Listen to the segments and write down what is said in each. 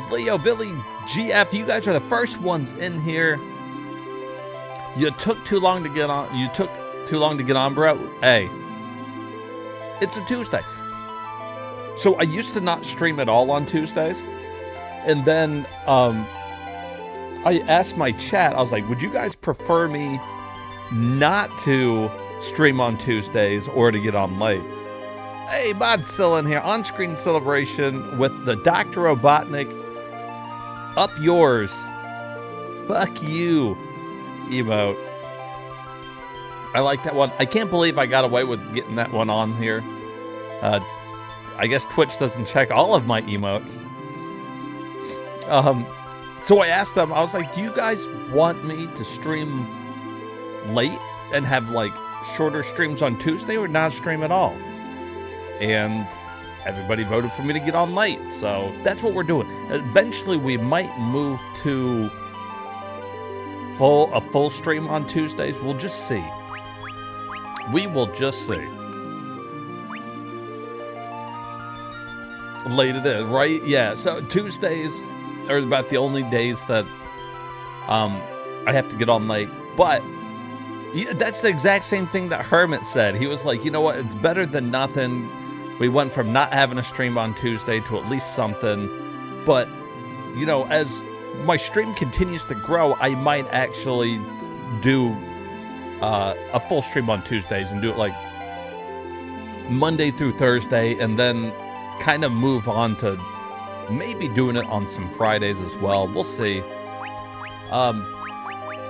Leo, Billy, GF, you guys are the first ones in here. You took too long to get on. You took too long to get on, bro. Hey, it's a Tuesday. So I used to not stream at all on Tuesdays. And then I asked my chat, I was like, would you guys prefer me not to stream on Tuesdays or to get on late? Hey, Modzilla in here, on-screen celebration with the Dr. Robotnik. Up yours. Fuck you, emote. I like that one. I can't believe I got away with getting that one on here. I guess Twitch doesn't check all of my emotes. So I asked them, I was like, do you guys want me to stream late and have like shorter streams on Tuesday or not stream at all? And everybody voted for me to get on late. So that's what we're doing. Eventually we might move to a full stream on Tuesdays. We'll just see. We will just see. Late it is, right? Yeah, so Tuesdays are about the only days that I have to get on late. But that's the exact same thing that Hermit said. He was like, you know what? It's better than nothing. We went from not having a stream on Tuesday to at least something. But, you know, as my stream continues to grow, I might actually do a full stream on Tuesdays and do it like Monday through Thursday and then kind of move on to maybe doing it on some Fridays as well. We'll see.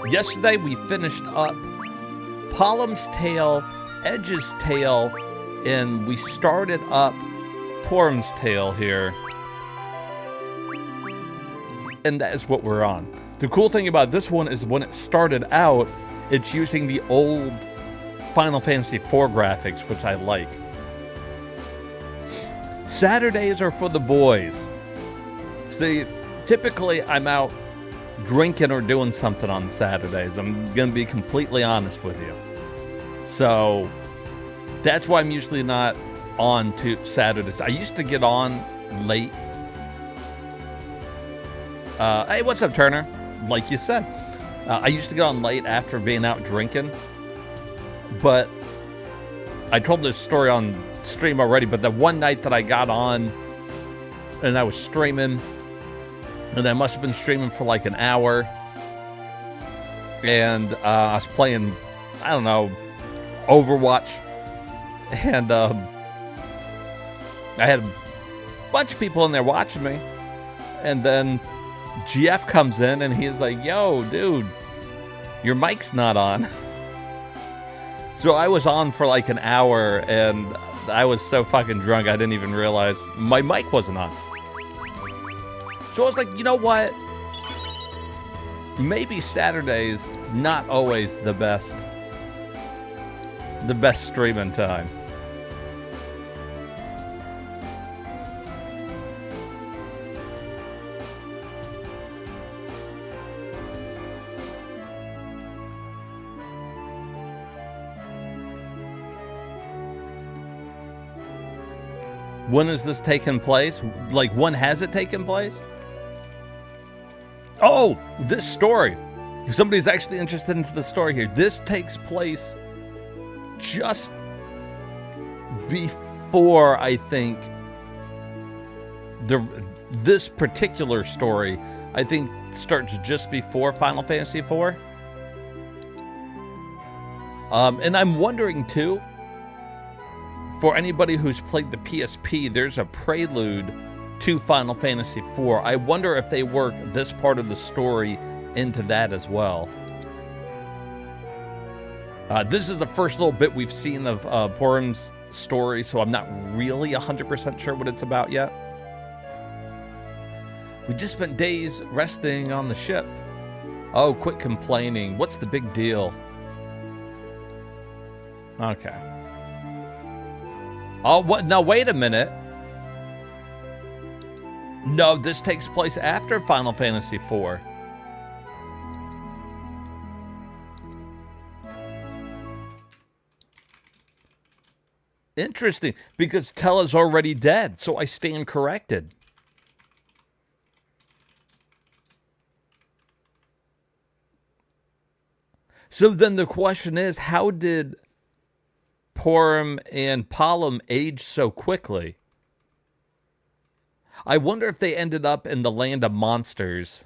Yesterday we finished up Palom's Tale, Edge's Tale, and we started up Porum's Tale here. And that is what we're on. The cool thing about this one is when it started out, it's using the old Final Fantasy IV graphics, which I like. Saturdays are for the boys. See, typically I'm out drinking or doing something on Saturdays. I'm going to be completely honest with you. So that's why I'm usually not on to Saturdays. I used to get on late. Hey, what's up, Turner? Like you said, I used to get on late after being out drinking. But I told this story on stream already, but the one night that I got on and I was streaming, and I must have been streaming for like an hour, and I was playing, I don't know, Overwatch, and I had a bunch of people in there watching me, and then GF comes in and he's like, yo, dude, your mic's not on. So I was on for like an hour, and I was so fucking drunk I didn't even realize my mic wasn't on. So I was like, you know what? Maybe Saturday's not always the best streaming time. When is this taking place? Like, when has it taken place? Oh, this story. Somebody's actually interested into the story here. This takes place just before, I think, this particular story, I think, starts just before Final Fantasy IV. And I'm wondering, too, for anybody who's played the PSP, there's a prelude to Final Fantasy IV. I wonder if they work this part of the story into that as well. This is the first little bit we've seen of Porum's story, so I'm not really 100% sure what it's about yet. We just spent days resting on the ship. Oh, quit complaining. What's the big deal? Okay. Oh, what? No, wait a minute. No, this takes place after Final Fantasy IV. Interesting, because Tella's already dead, so I stand corrected. So then the question is, how did Porum and Palom age so quickly? I wonder if they ended up in the land of monsters.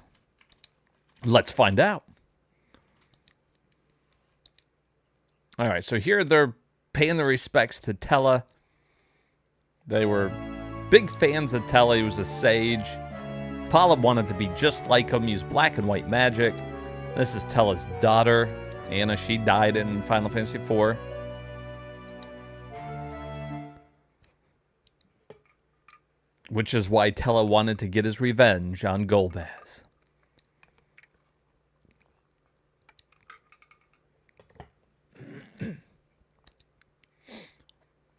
Let's find out. All right, so here they're paying their respects to Tella. They were big fans of Tella. He was a sage. Palom wanted to be just like him, use black and white magic. This is Tella's daughter, Anna. She died in Final Fantasy IV. Which is why Tella wanted to get his revenge on Golbez.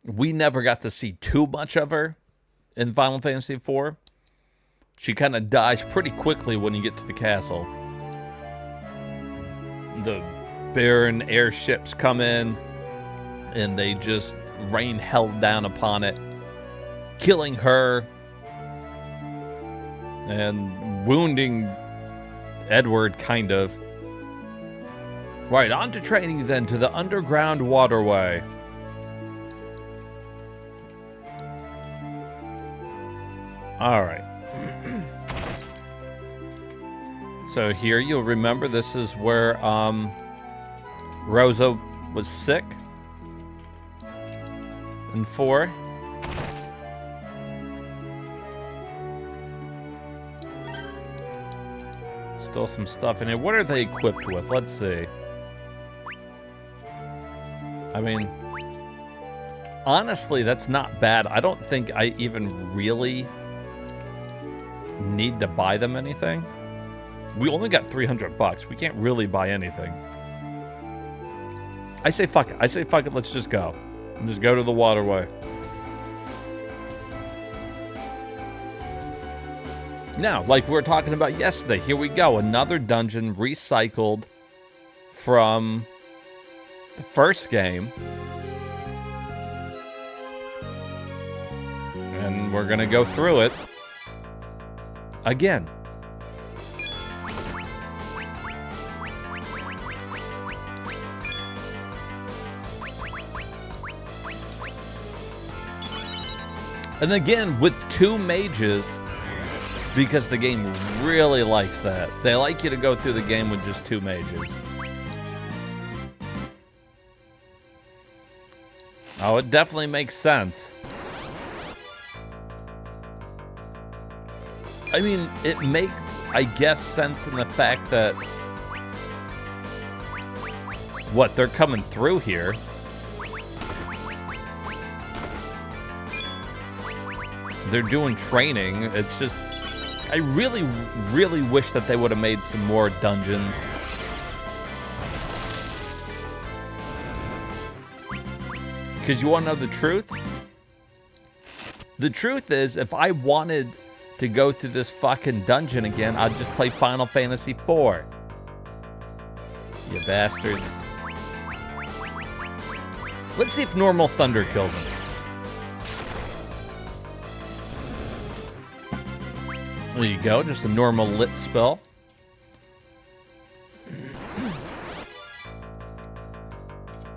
We never got to see too much of her in Final Fantasy IV. She kind of dies pretty quickly when you get to the castle. The Baron airships come in, and they just rain hell down upon it, killing her and wounding Edward, kind of. Right, on to training then, to the underground waterway. All right. So here you'll remember this is where Rosa was sick in 4. Still some stuff in here. What are they equipped with? Let's see. I mean, honestly, that's not bad. I don't think I even really need to buy them anything. We only got $300. We can't really buy anything. I say fuck it. I say fuck it. Let's just go. And just go to the waterway. Now, like we were talking about yesterday, here we go. Another dungeon recycled from the first game. And we're going to go through it again. And again, with 2 mages, because the game really likes that. They like you to go through the game with just 2 mages. Oh, it definitely makes sense. I mean, it makes, I guess, sense in the fact that... What, they're coming through here. They're doing training. It's just... I really, really wish that they would have made some more dungeons. Because you want to know the truth? The truth is, if I wanted to go through this fucking dungeon again, I'd just play Final Fantasy IV. You bastards. Let's see if normal thunder kills him. There you go, just a normal lit spell.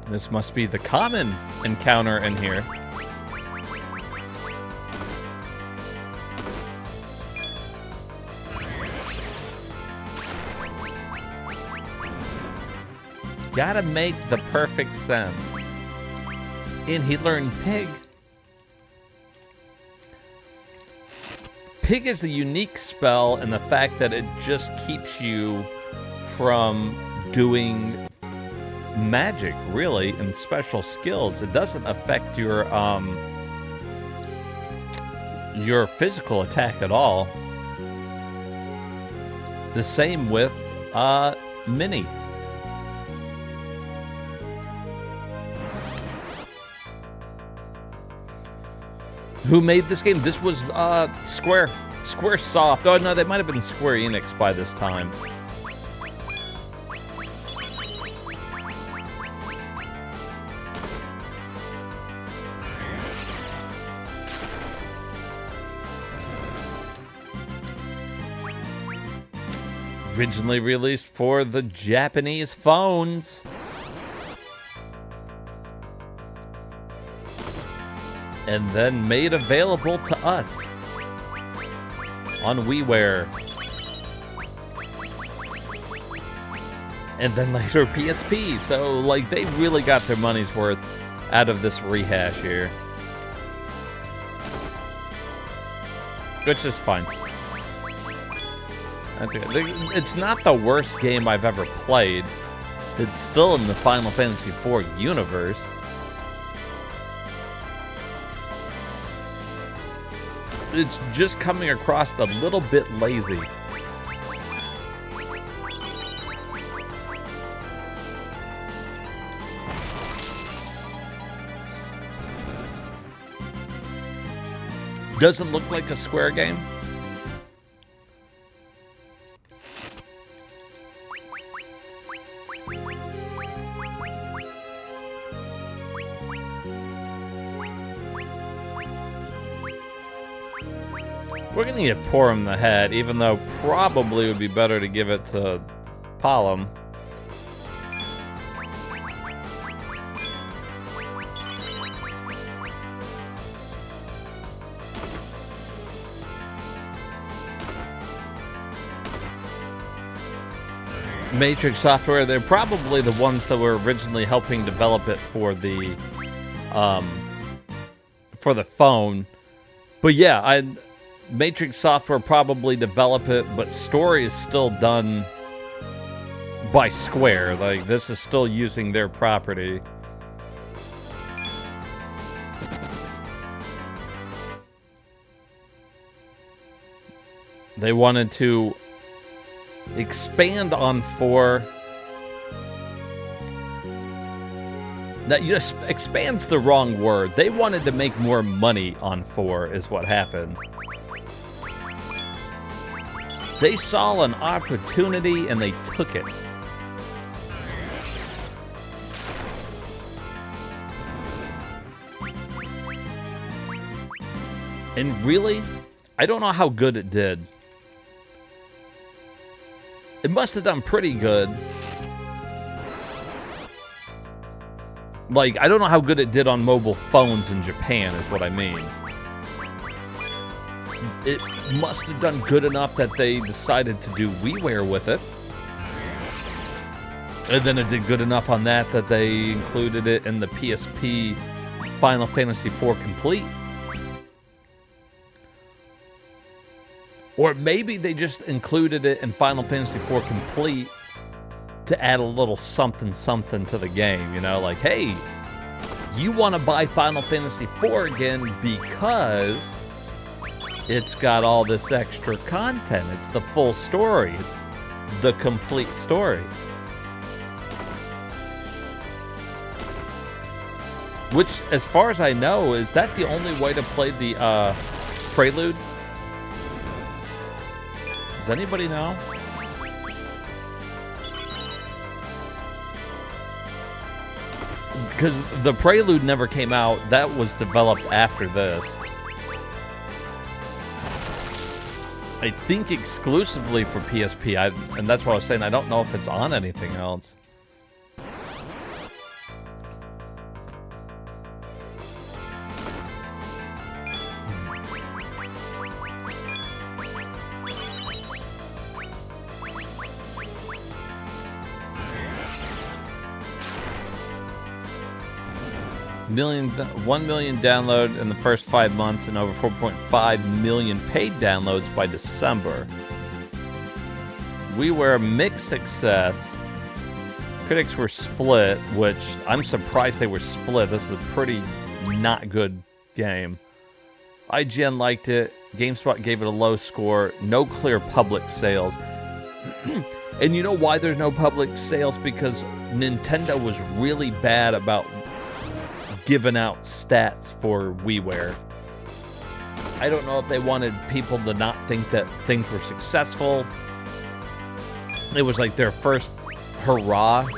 This must be the common encounter in here. Gotta make the perfect sense. And he learned Pig. Pig is a unique spell in the fact that it just keeps you from doing magic, really, and special skills. It doesn't affect your physical attack at all. The same with Mini. Who made this game? This was Squaresoft. Oh no, they might have been Square Enix by this time. Originally released for the Japanese phones. And then made available to us on Wiiware. And then later PSP. So, like, they really got their money's worth out of this rehash here. Which is fine. That's good. It's not the worst game I've ever played. It's still in the Final Fantasy IV universe. It's just coming across a little bit lazy. Doesn't look like a Square game. We're gonna get Pour in the head, even though probably it would be better to give it to Palom. Matrix Software, they're probably the ones that were originally helping develop it for the phone. But yeah, Matrix Software probably develop it, but story is still done by Square. Like, this is still using their property. They wanted to expand on 4. That just expands the wrong word. They wanted to make more money on 4 is what happened. They saw an opportunity and they took it. And really, I don't know how good it did. It must have done pretty good. Like, I don't know how good it did on mobile phones in Japan, is what I mean. It must have done good enough that they decided to do Wiiware with it. And then it did good enough on that that they included it in the PSP Final Fantasy IV Complete. Or maybe they just included it in Final Fantasy IV Complete to add a little something to the game, you know? Like, hey, you want to buy Final Fantasy IV again because it's got all this extra content. It's the full story. It's the complete story. Which, as far as I know, is that the only way to play the Prelude? Does anybody know? Because the Prelude never came out. That was developed after this. I think exclusively for PSP. And that's what I was saying. I don't know if it's on anything else. $1 million download in the first 5 months and over 4.5 million paid downloads by December. Wiiware mixed success. Critics were split, which I'm surprised they were split. This is a pretty not good game. IGN liked it. GameSpot gave it a low score. No clear public sales. And you know why there's no public sales? Because Nintendo was really bad about giving out stats for Wiiware. I don't know if they wanted people to not think that things were successful. It was like their first hurrah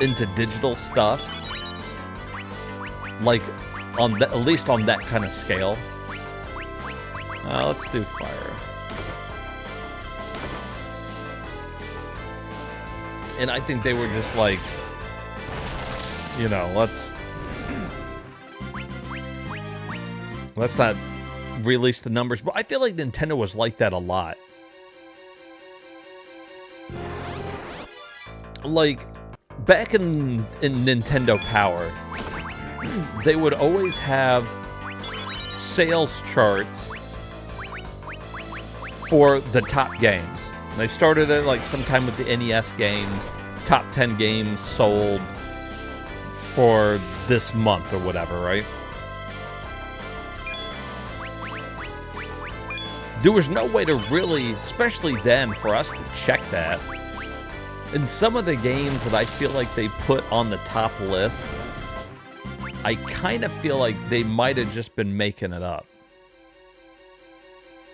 into digital stuff. Like, at least on that kind of scale. Let's do fire. And I think they were just like, you know, let's not release the numbers. But I feel like Nintendo was like that a lot. Like, back in Nintendo Power, they would always have sales charts for the top games. And they started it like sometime with the NES games, top 10 games sold for this month or whatever, right? There was no way to really, especially then, for us to check that. And some of the games that I feel like they put on the top list, I kind of feel like they might have just been making it up.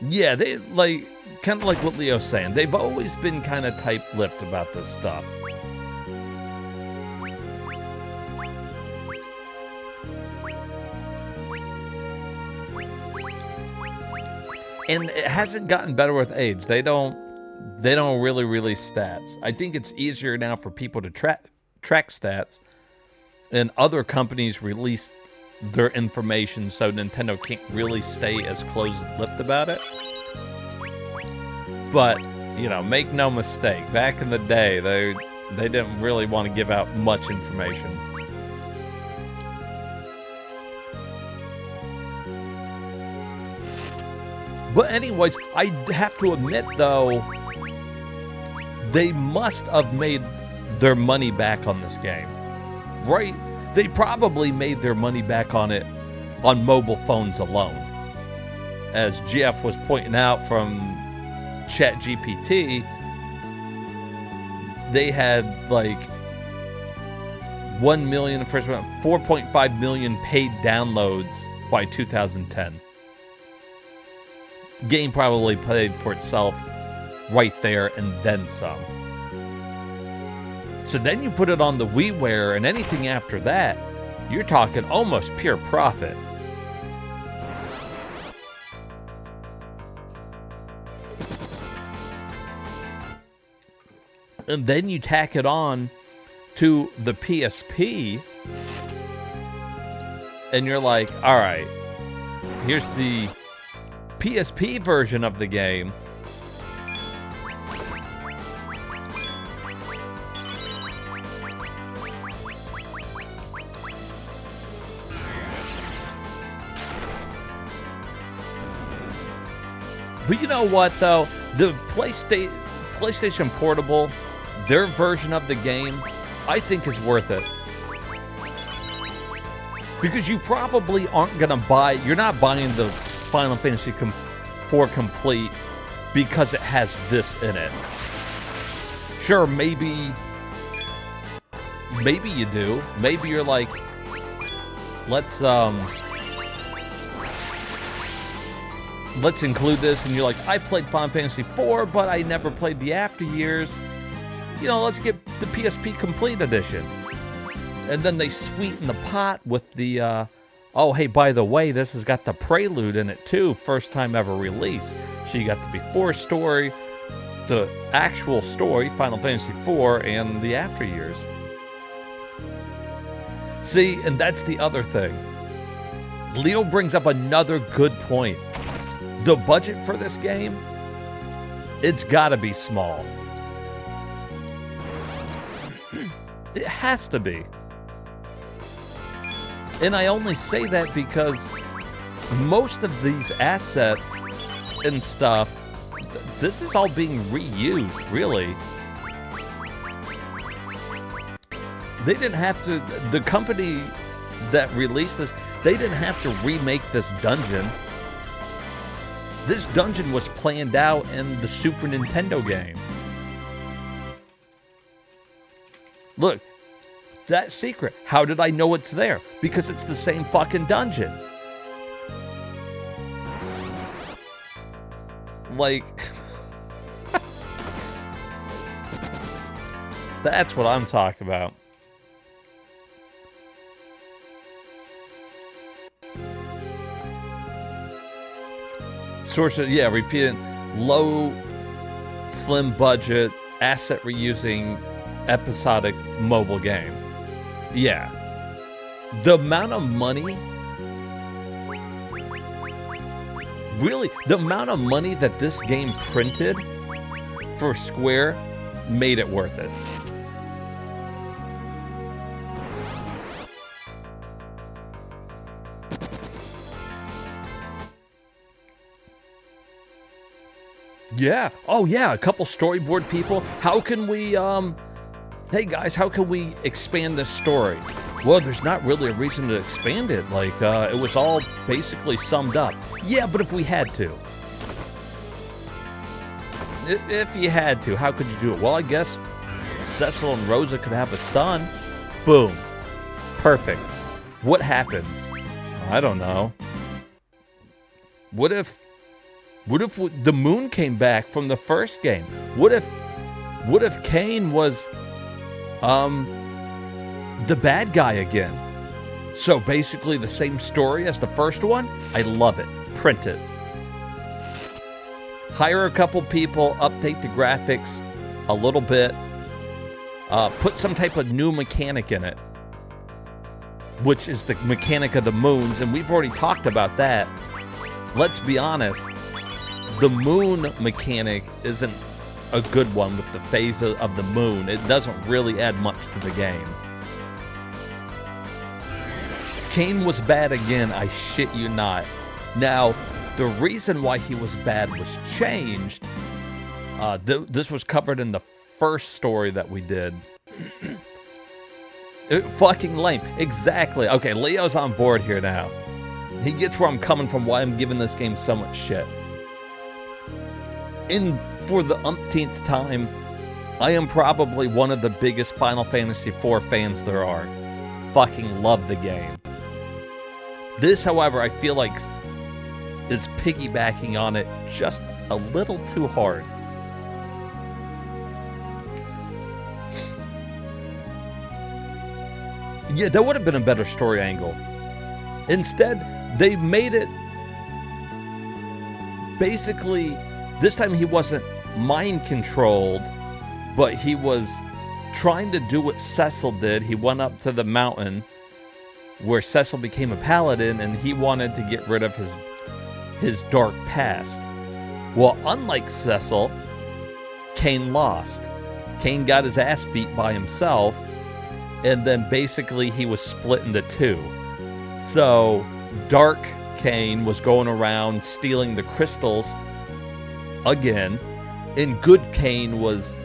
Yeah, they, like, kind of like what Leo's saying. They've always been kind of tight-lipped about this stuff. And it hasn't gotten better with age. They don't really release stats. I think it's easier now for people to track stats, and other companies release their information, so Nintendo can't really stay as close-lipped about it. But, you know, make no mistake, back in the day, they didn't really want to give out much information. But anyways, I have to admit, though, they must have made their money back on this game, right? They probably made their money back on it on mobile phones alone. As GF was pointing out from ChatGPT, they had like 1 million, first 4.5 million paid downloads by 2010. Game probably paid for itself right there and then some. So then you put it on the Wiiware, and anything after that, you're talking almost pure profit. And then you tack it on to the PSP, and you're like, all right, here's the PSP version of the game. But you know what, though? The PlayStation Portable, their version of the game, I think is worth it. Because you probably aren't going to buy... You're not buying the Final Fantasy IV Complete because it has this in it. Sure, maybe you do. Maybe you're like, let's include this, and you're like, I played Final Fantasy IV, but I never played the after years. You know, let's get the PSP Complete Edition. And then they sweeten the pot with the, oh, hey, by the way, this has got the Prelude in it too, first time ever released. So you got the before story, the actual story, Final Fantasy IV, and the after years. See, and that's the other thing. Leo brings up another good point. The budget for this game, it's gotta be small. It has to be. And I only say that because most of these assets and stuff, this is all being reused, really. They didn't have to, the company that released this, they didn't have to remake this dungeon. This dungeon was planned out in the Super Nintendo game. Look, that secret. How did I know it's there? Because it's the same fucking dungeon. Like, that's what I'm talking about. Source of, yeah, repeating, low, slim budget, asset reusing episodic mobile game. Yeah. The amount of money, really, the amount of money that this game printed for Square made it worth it. Yeah. Oh, yeah. A couple storyboard people. How can we, hey guys, how can we expand this story? Well, there's not really a reason to expand it. Like, it was all basically summed up. Yeah, but if we had to. If you had to, how could you do it? Well, I guess Cecil and Rosa could have a son. Boom. Perfect. What happens? I don't know. What if the moon came back from the first game? What if Cain was the bad guy again? So basically the same story as the first one? I love it. Print it. Hire a couple people, update the graphics a little bit, put some type of new mechanic in it, which is the mechanic of the moons, and we've already talked about that. Let's be honest, the moon mechanic isn't a good one with the phase of the moon. It doesn't really add much to the game. Cain was bad again, I shit you not. Now, the reason why he was bad was changed. This was covered in the first story that we did. Fucking lame. Exactly. Okay, Leo's on board here now. He gets where I'm coming from, why I'm giving this game so much shit. For the umpteenth time, I am probably one of the biggest Final Fantasy IV fans there are. Fucking love the game. This, however, I feel like is piggybacking on it just a little too hard. Yeah, that would have been a better story angle. Instead, they made it basically, this time he wasn't mind controlled, but he was trying to do what Cecil did. He went up to the mountain where Cecil became a paladin, and he wanted to get rid of his dark past. Well, unlike Cecil, Cain lost. Cain got his ass beat by himself, and then basically he was split into two. So Dark Cain was going around stealing the crystals again, and Good Cain was,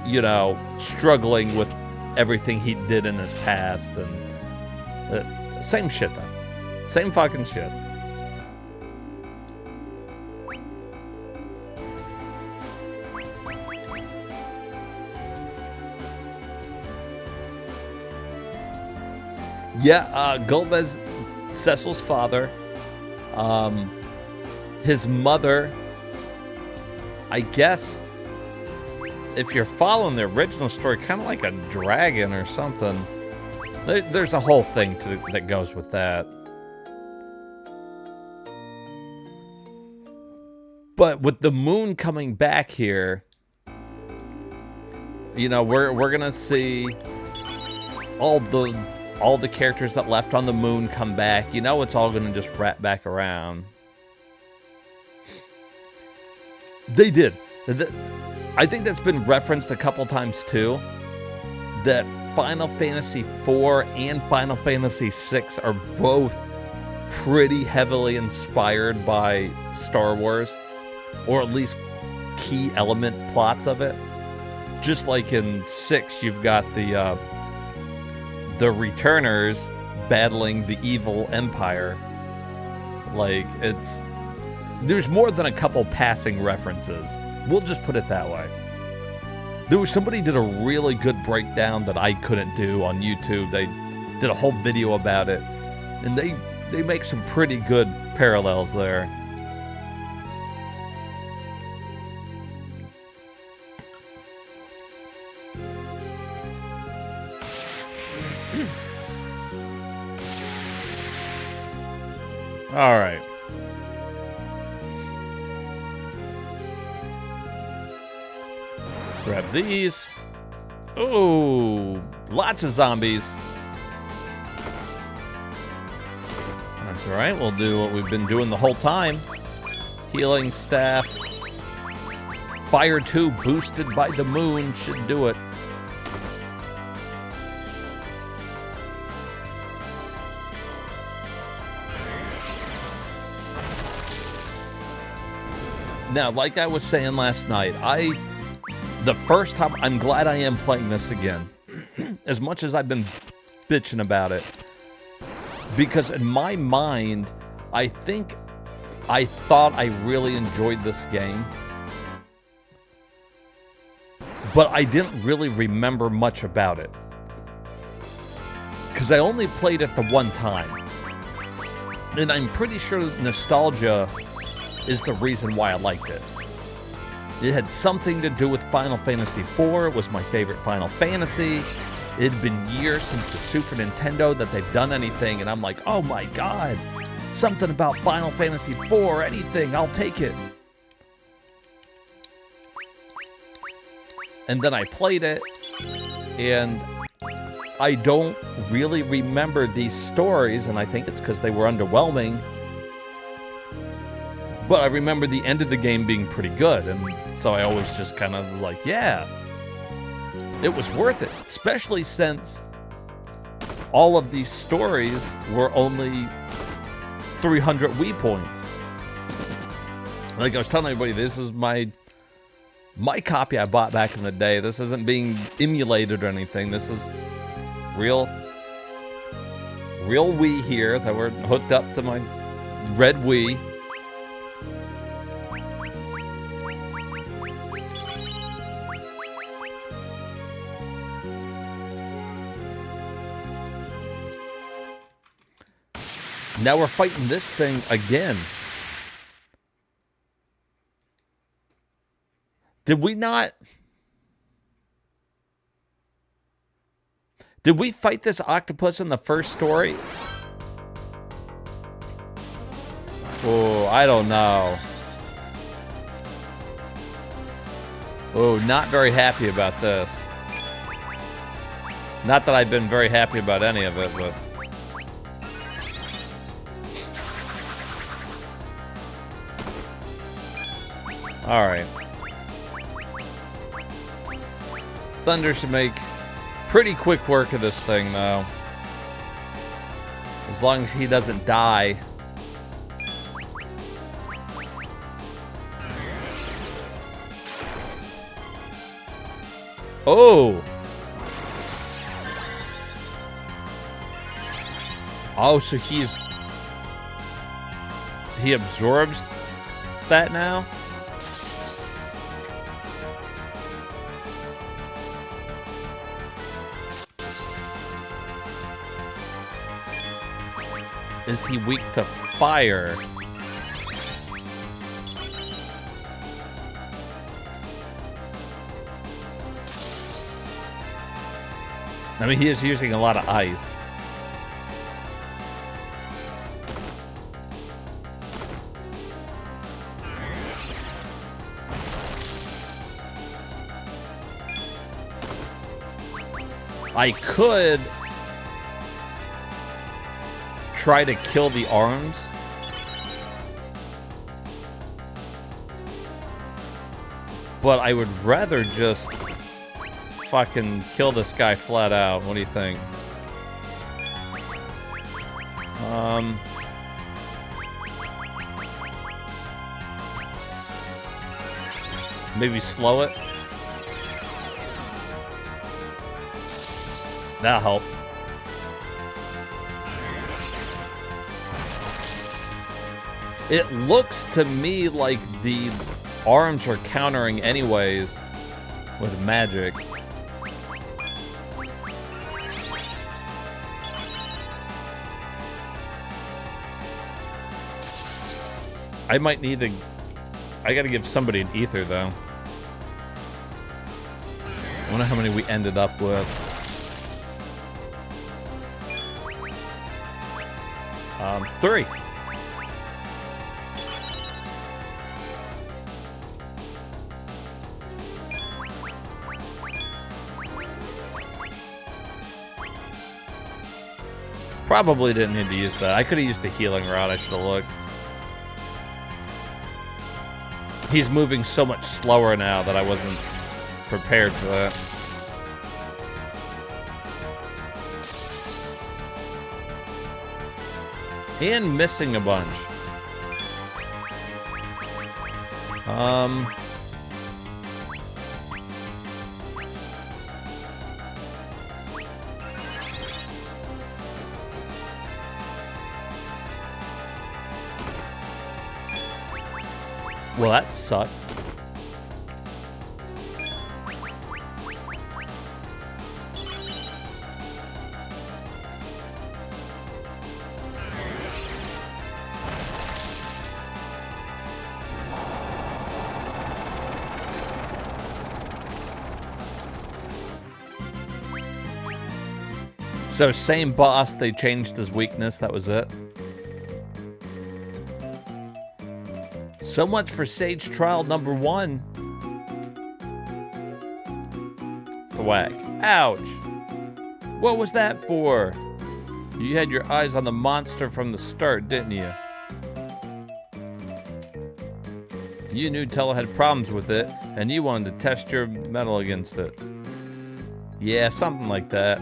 you know, struggling with everything he did in his past. And same shit though. Same fucking shit. Yeah, Golbez, Cecil's father, his mother, I guess, if you're following the original story, kind of like a dragon or something. There's a whole thing that goes with that. But with the moon coming back here, you know, we're gonna see all the characters that left on the moon come back. You know, it's all gonna just wrap back around. They did. I think that's been referenced a couple times too, that Final Fantasy IV and Final Fantasy VI are both pretty heavily inspired by Star Wars, or at least key element plots of it. Just like in 6, you've got the Returners battling the evil Empire. Like, there's more than a couple passing references. We'll just put it that way. Somebody did a really good breakdown that I couldn't do on YouTube. They did a whole video about it, and they make some pretty good parallels there. All right. Grab these. Oh, lots of zombies. That's all right. We'll do what we've been doing the whole time. Healing staff. Fire 2 boosted by the moon should do it. Now, like I was saying last night, the first time, I'm glad I am playing this again. As much as I've been bitching about it. Because in my mind, I thought I really enjoyed this game. But I didn't really remember much about it. Because I only played it the one time. And I'm pretty sure nostalgia is the reason why I liked it. It had something to do with Final Fantasy IV. It was my favorite Final Fantasy. It had been years since the Super Nintendo that they've done anything, and I'm like, oh my god, something about Final Fantasy IV, anything, I'll take it. And then I played it, and I don't really remember these stories, and I think it's because they were underwhelming. But I remember the end of the game being pretty good, and so I always just kind of like, yeah, it was worth it, especially since all of these stories were only 300 Wii points. Like I was telling everybody, this is my copy I bought back in the day. This isn't being emulated or anything. This is real Wii here that were hooked up to my red Wii. Now we're fighting this thing again. Did we not? Did we fight this octopus in the first story? Oh, I don't know. Oh, not very happy about this. Not that I've been very happy about any of it, but... Alright. Thunder should make pretty quick work of this thing, though. As long as he doesn't die. Oh! Oh, so he absorbs that now? Is he weak to fire? I mean, he is using a lot of ice. I could try to kill the arms. But I would rather just fucking kill this guy flat out. What do you think? Maybe slow it. That'll help. It looks to me like the arms are countering anyways with magic. I might need to... I gotta give somebody an ether, though. I wonder how many we ended up with. 3. Probably didn't need to use that. I could have used the healing rod. I should have looked. He's moving so much slower now that I wasn't prepared for that. And missing a bunch. Well, that sucks. So same boss, they changed his weakness, that was it. So much for Sage Trial number 1. Thwack. Ouch. What was that for? You had your eyes on the monster from the start, didn't you? You knew Tella had problems with it, and you wanted to test your mettle against it. Yeah, something like that.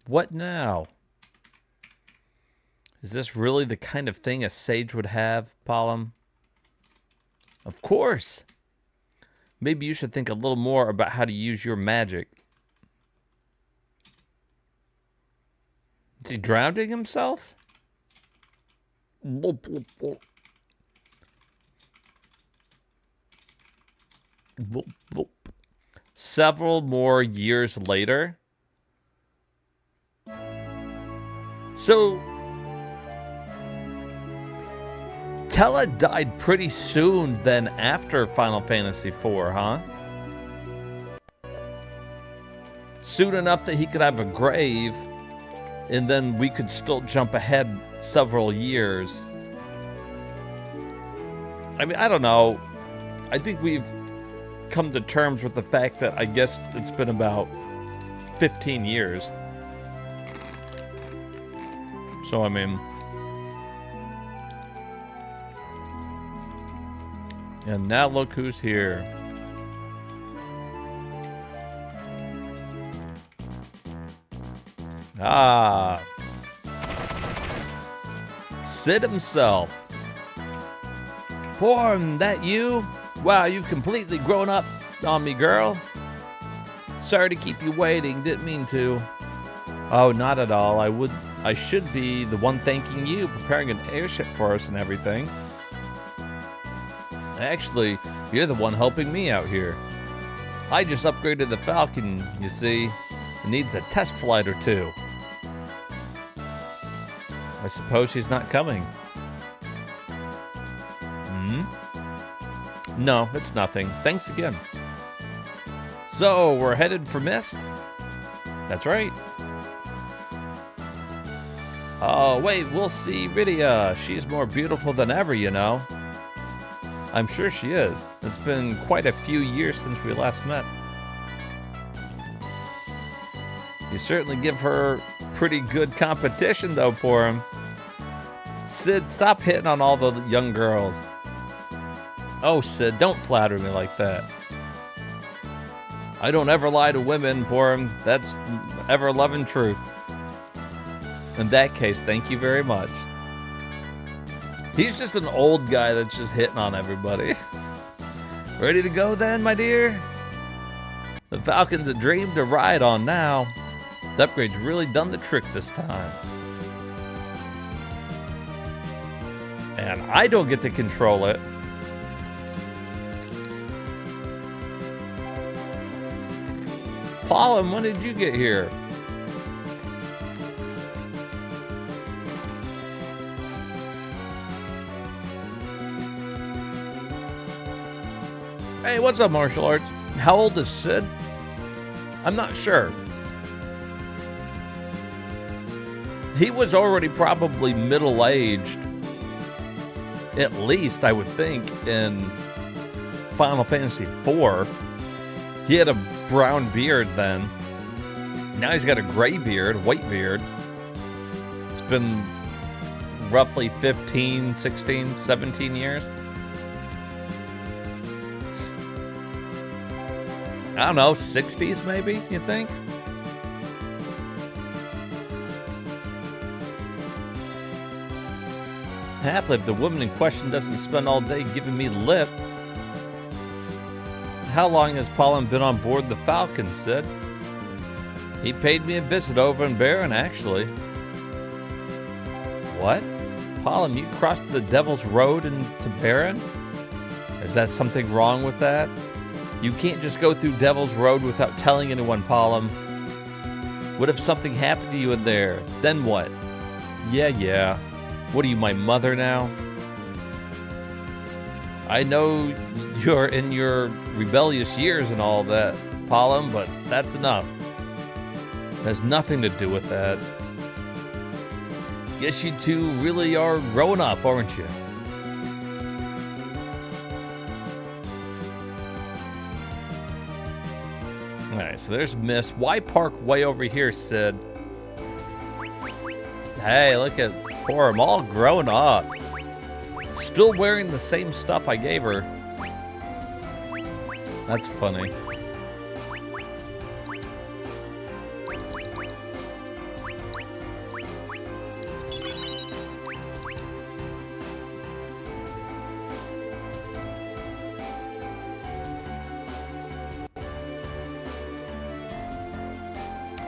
What now? Is this really the kind of thing a sage would have, Palom? Of course. Maybe you should think a little more about how to use your magic. Is he drowning himself? Several more years later. So, Tella died pretty soon then after Final Fantasy IV, huh? Soon enough that he could have a grave, and then we could still jump ahead several years. I mean, I don't know. I think we've come to terms with the fact that I guess it's been about 15 years. So, I mean... And now look who's here. Ah. Sid himself. Porm, that you? Wow, you've completely grown up on me, girl. Sorry to keep you waiting, didn't mean to. Oh, not at all. I should be the one thanking you, preparing an airship for us and everything. Actually, you're the one helping me out here. I just upgraded the Falcon, you see. It needs a test flight or two. I suppose she's not coming. No, it's nothing. Thanks again. So, we're headed for Mist? That's right. Oh, wait, we'll see Rydia. She's more beautiful than ever, you know. I'm sure she is. It's been quite a few years since we last met. You certainly give her pretty good competition, though, Porum. Sid, stop hitting on all the young girls. Oh, Sid, don't flatter me like that. I don't ever lie to women, Porum. That's ever-loving truth. In that case, thank you very much. He's just an old guy that's just hitting on everybody. Ready to go then, my dear? The Falcon's a dream to ride on now. The upgrade's really done the trick this time. And I don't get to control it. Palom, when did you get here? Hey, what's up, martial arts? How old is Sid? I'm not sure. He was already probably middle-aged. At least, I would think, in Final Fantasy IV. He had a brown beard then. Now he's got a gray beard, white beard. It's been roughly 15, 16, 17 years. I don't know, 60s maybe, you think? Happily, if the woman in question doesn't spend all day giving me lip. How long has Pollen been on board the Falcon, Sid? He paid me a visit over in Baron, actually. What? Pollen, you crossed the Devil's Road into Baron? Is that something wrong with that? You can't just go through Devil's Road without telling anyone, Pollen. What if something happened to you in there? Then what? Yeah. What are you, my mother now? I know you're in your rebellious years and all that, Pollen, but that's enough. It has nothing to do with that. Guess you two really are growing up, aren't you? Alright, so there's Miss. Why park way over here, Sid? Hey, look at poor, I'm all grown up. Still wearing the same stuff I gave her. That's funny.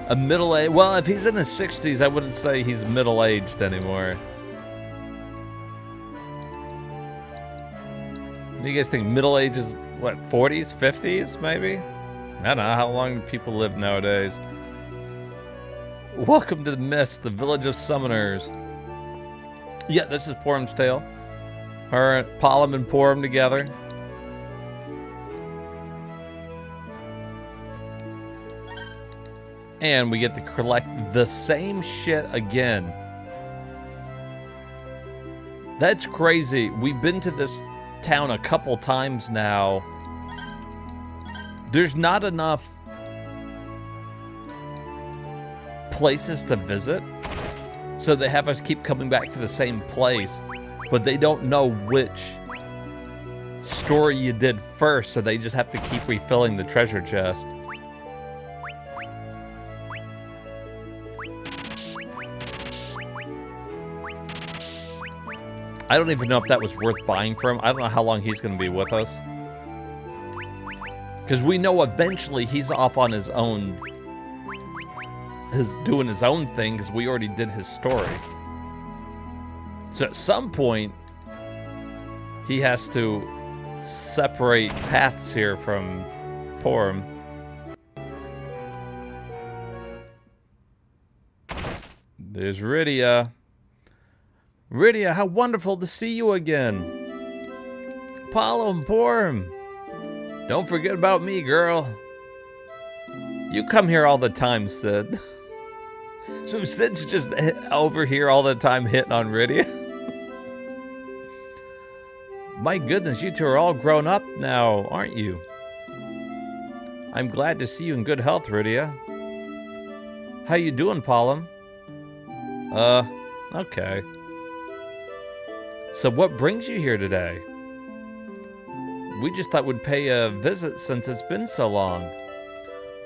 A middle-aged... Well, if he's in his 60s, I wouldn't say he's middle-aged anymore. Do you guys think middle age is, what, 40s, 50s, maybe? I don't know how long people live nowadays. Welcome to the Mist, the village of summoners. Yeah, this is Porum's tale. Her, Pollen and Porum together. And we get to collect the same shit again. That's crazy. We've been to this town a couple times now. There's not enough places to visit, so they have us keep coming back to the same place, but they don't know which story you did first, so they just have to keep refilling the treasure chest. I don't even know if that was worth buying for him. I don't know how long he's going to be with us. Because we know eventually he's off on his own. Doing his own thing, because we already did his story. So at some point, he has to separate paths here from Porum. There's Rydia. Rydia, how wonderful to see you again. Pollen, Porum. Don't forget about me, girl. You come here all the time, Sid. So Sid's just over here all the time hitting on Rydia. My goodness, you two are all grown up now, aren't you? I'm glad to see you in good health, Rydia. How you doing, Pollen? Okay. So what brings you here today? We just thought we'd pay a visit since it's been so long.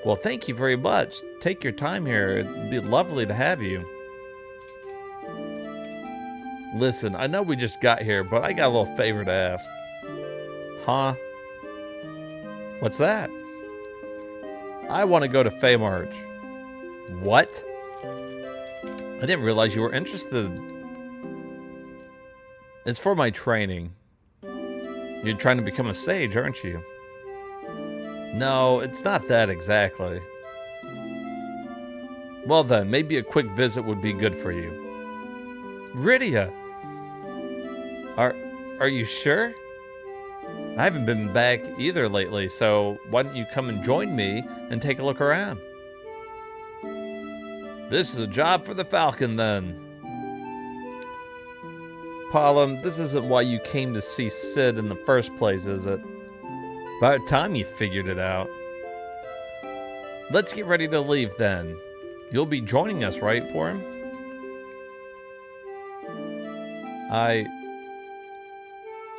Well, thank you very much. Take your time here. It'd be lovely to have you. Listen, I know we just got here, but I got a little favor to ask. Huh? What's that? I want to go to Feymarch. What? I didn't realize you were interested. It's for my training. You're trying to become a sage, aren't you? No, it's not that exactly. Well then, maybe a quick visit would be good for you. Rydia! Are you sure? I haven't been back either lately, so why don't you come and join me and take a look around? This is a job for the Falcon then. Pollen, this isn't why you came to see Sid in the first place, is it? By the time you figured it out. Let's get ready to leave then. You'll be joining us, right, Porim?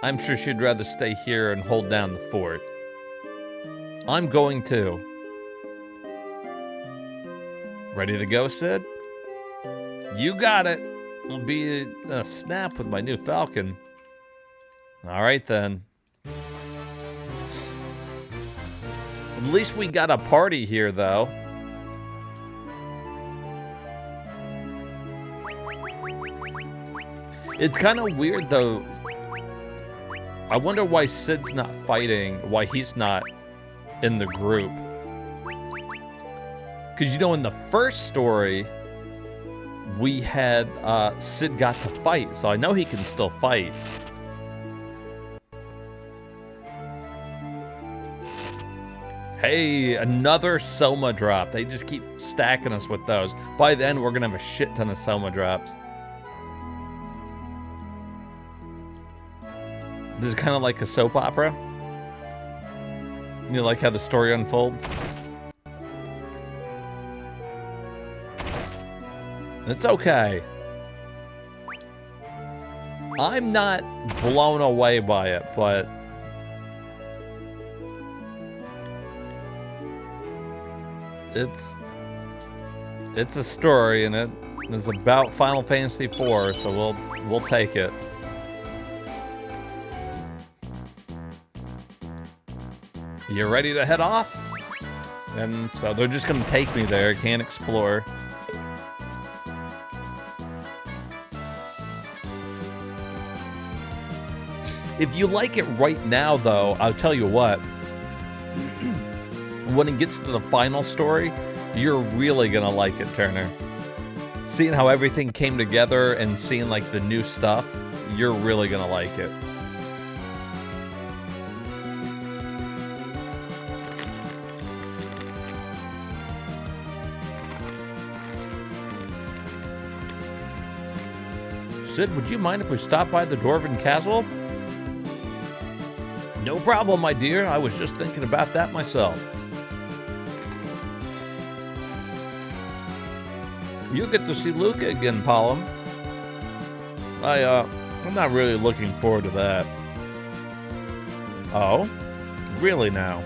I'm sure she'd rather stay here and hold down the fort. I'm going to. Ready to go, Sid? You got it. It'll be a snap with my new Falcon. All right, then. At least we got a party here, though. It's kind of weird, though. I wonder why Sid's not fighting, why he's not in the group. Because, you know, in the first story, we had Sid got to fight, so I know he can still fight. Hey, another Soma drop. They just keep stacking us with those. By then, we're going to have a shit ton of Soma drops. This is kind of like a soap opera. You like how the story unfolds? It's okay. I'm not blown away by it, but it's a story, and it is about Final Fantasy IV, so we'll take it. You ready to head off? And so they're just gonna take me there, can't explore. If you like it right now, though, I'll tell you what. When it gets to the final story, you're really gonna like it, Turner. Seeing how everything came together and seeing like the new stuff, you're really gonna like it. Sid, would you mind if we stop by the Dwarven Castle? No problem, my dear. I was just thinking about that myself. You'll get to see Luca again, Palom. I'm not really looking forward to that. Oh? Really now?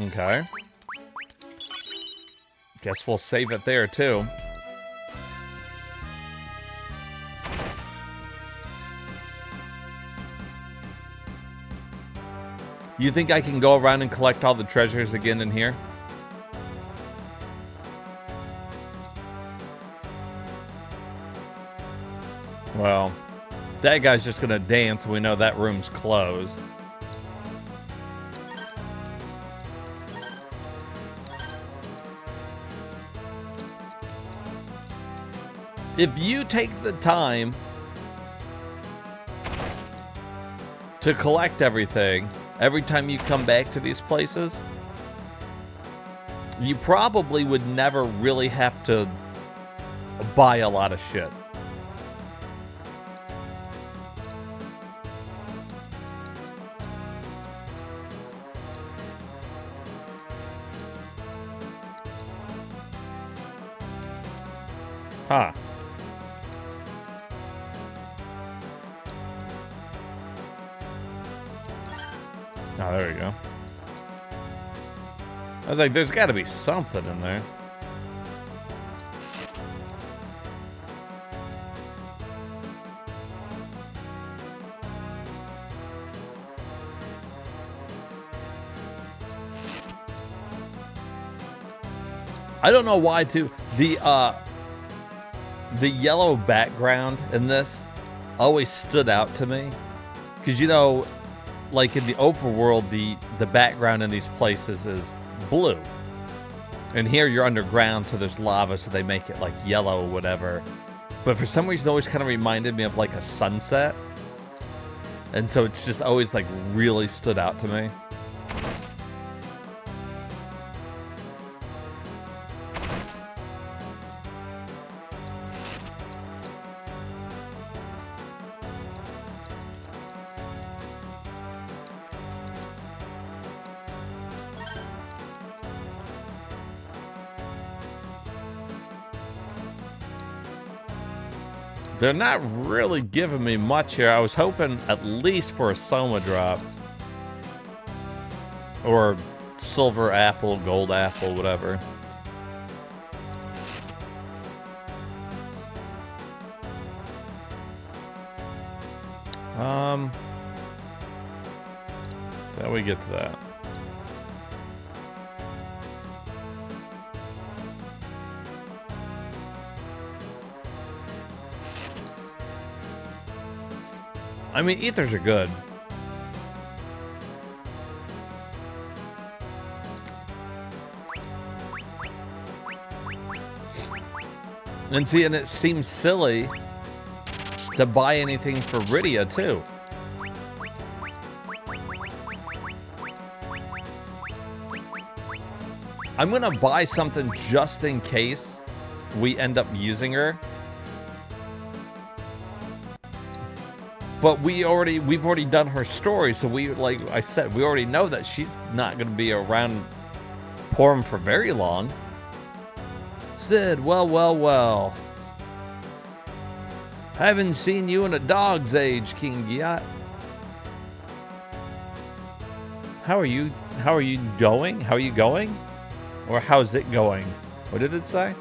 Okay. Guess we'll save it there, too. You think I can go around and collect all the treasures again in here? Well, that guy's just gonna dance, and we know that room's closed. If you take the time to collect everything, every time you come back to these places, you probably would never really have to buy a lot of shit. Huh. Oh, there we go. I was like, there's got to be something in there. I don't know why, too. The yellow background in this always stood out to me. Because, you know, like in the overworld, the background in these places is blue. And here you're underground, so there's lava, so they make it like yellow or whatever. But for some reason, it always kind of reminded me of like a sunset. And so it's just always like really stood out to me. They're not really giving me much here. I was hoping at least for a Soma drop. Or silver apple, gold apple, whatever. So how we get to that? I mean, ethers are good. And see, and it seems silly to buy anything for Rydia, too. I'm gonna buy something just in case we end up using her. But we've already done her story, so like I said, we already know that she's not gonna be around Porum for very long. Sid, well. Haven't seen you in a dog's age, King Giat. How are you going? How are you going? Or how's it going? What did it say?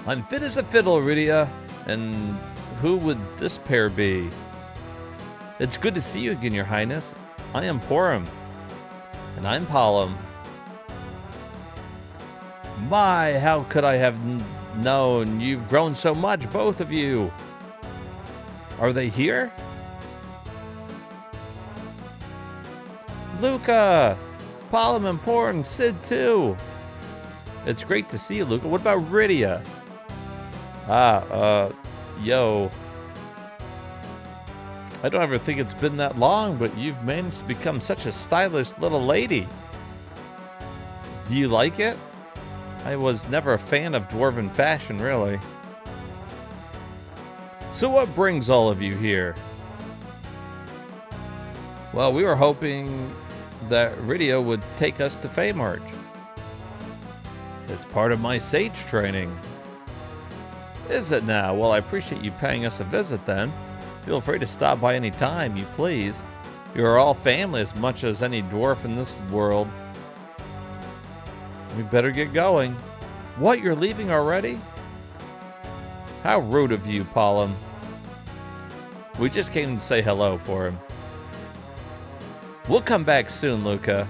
I'm fit as a fiddle, Rydia. And who would this pair be? It's good to see you again, Your Highness. I am Porum. And I'm Palom. My, how could I have known? You've grown so much, both of you. Are they here? Luca! Palom and Porum, Sid too. It's great to see you, Luca. What about Rydia? Yo. I don't ever think it's been that long, but you've managed to become such a stylish little lady. Do you like it? I was never a fan of dwarven fashion, really. So what brings all of you here? Well, we were hoping that Rydia would take us to Feymarch. It's part of my sage training. Is it now? Well, I appreciate you paying us a visit then. Feel free to stop by any time you please. You are all family as much as any dwarf in this world. We better get going. What, you're leaving already? How rude of you, Palom. We just came to say hello for him. We'll come back soon, Luca.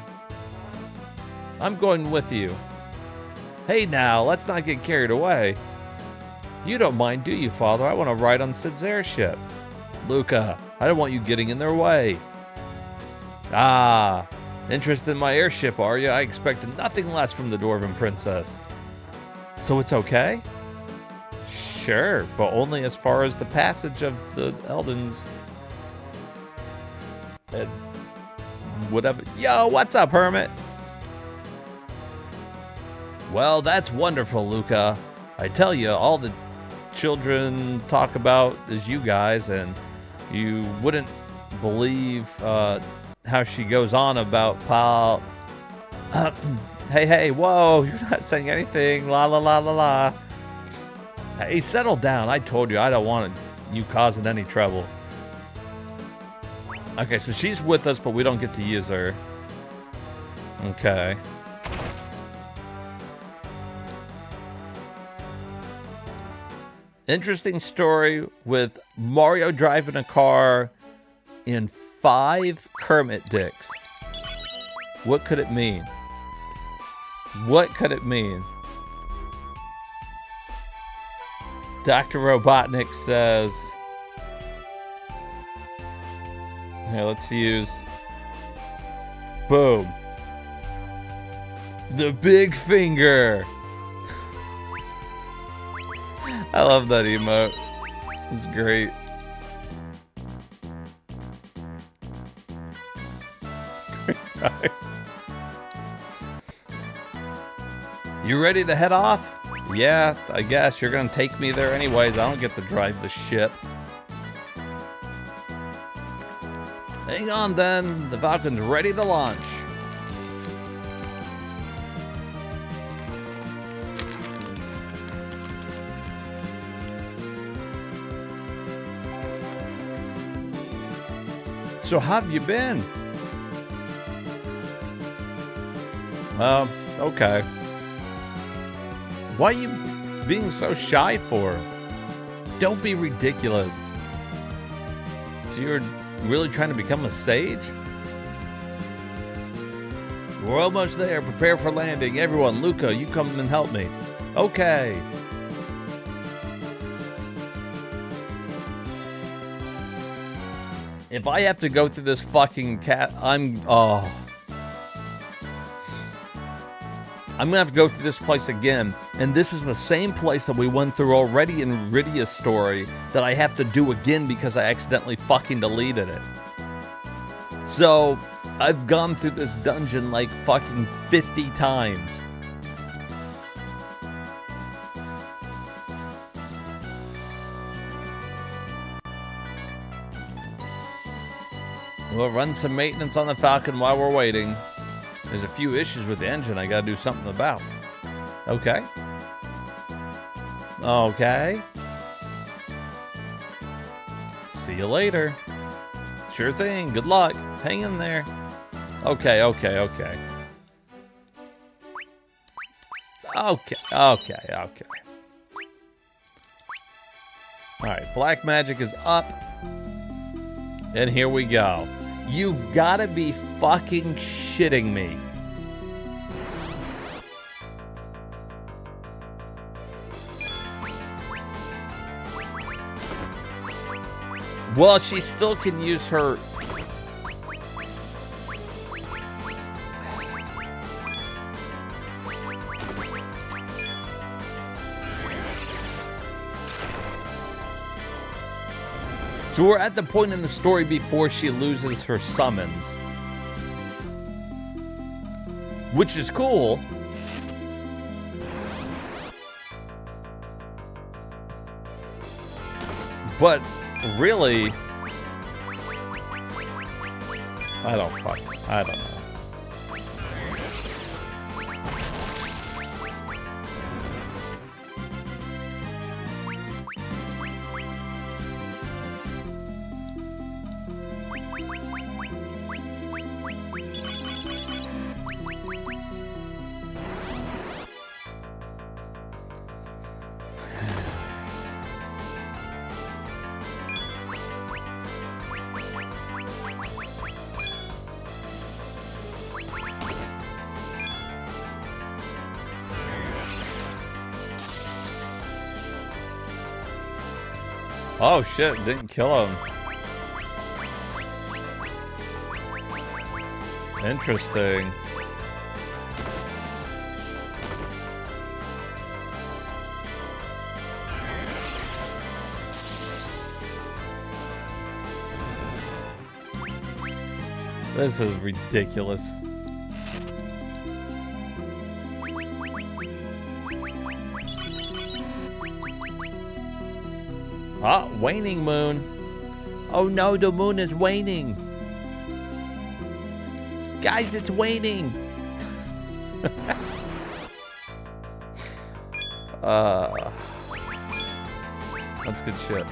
I'm going with you. Hey now, let's not get carried away. You don't mind, do you, Father? I want to ride on Sid's airship. Luca, I don't want you getting in their way. Ah, interested in my airship, are you? I expected nothing less from the Dwarven Princess. So it's okay? Sure, but only as far as the passage of the Eldens. And whatever. Yo, what's up, Hermit? Well, that's wonderful, Luca. I tell you, all the children talk about is you guys, and you wouldn't believe how she goes on about Paul. Hey, whoa, you're not saying anything. La la la la la. Hey, settle down. I told you I don't want you causing any trouble. Okay, so she's with us, but we don't get to use her. Okay. Interesting story with Mario driving a car and 5 Kermit dicks. What could it mean? What could it mean? Dr. Robotnik says... Here, let's use... Boom. The big finger. I love that emote. It's great. You ready to head off? Yeah, I guess. You're gonna take me there anyways. I don't get to drive the ship. Hang on then. The Falcon's ready to launch. So how have you been? Okay. Why are you being so shy for? Don't be ridiculous. So you're really trying to become a sage? We're almost there. Prepare for landing. Everyone, Luca, you come and help me. Okay. If I have to go through this fucking I'm gonna have to go through this place again, and this is the same place that we went through already in Rydia's story that I have to do again because I accidentally fucking deleted it. So, I've gone through this dungeon like fucking 50 times. We'll run some maintenance on the Falcon while we're waiting. There's a few issues with the engine I gotta do something about. Okay. Okay. See you later. Sure thing. Good luck. Hang in there. Okay. Okay. Alright, black magic is up. And here we go. You've gotta be fucking shitting me. Well, she still can use her... So we're at the point in the story before she loses her summons. Which is cool. But really, I don't know. Oh shit, didn't kill him. Interesting. This is ridiculous. Ah, waning moon. Oh no, the moon is waning. Guys, it's waning. That's good shit.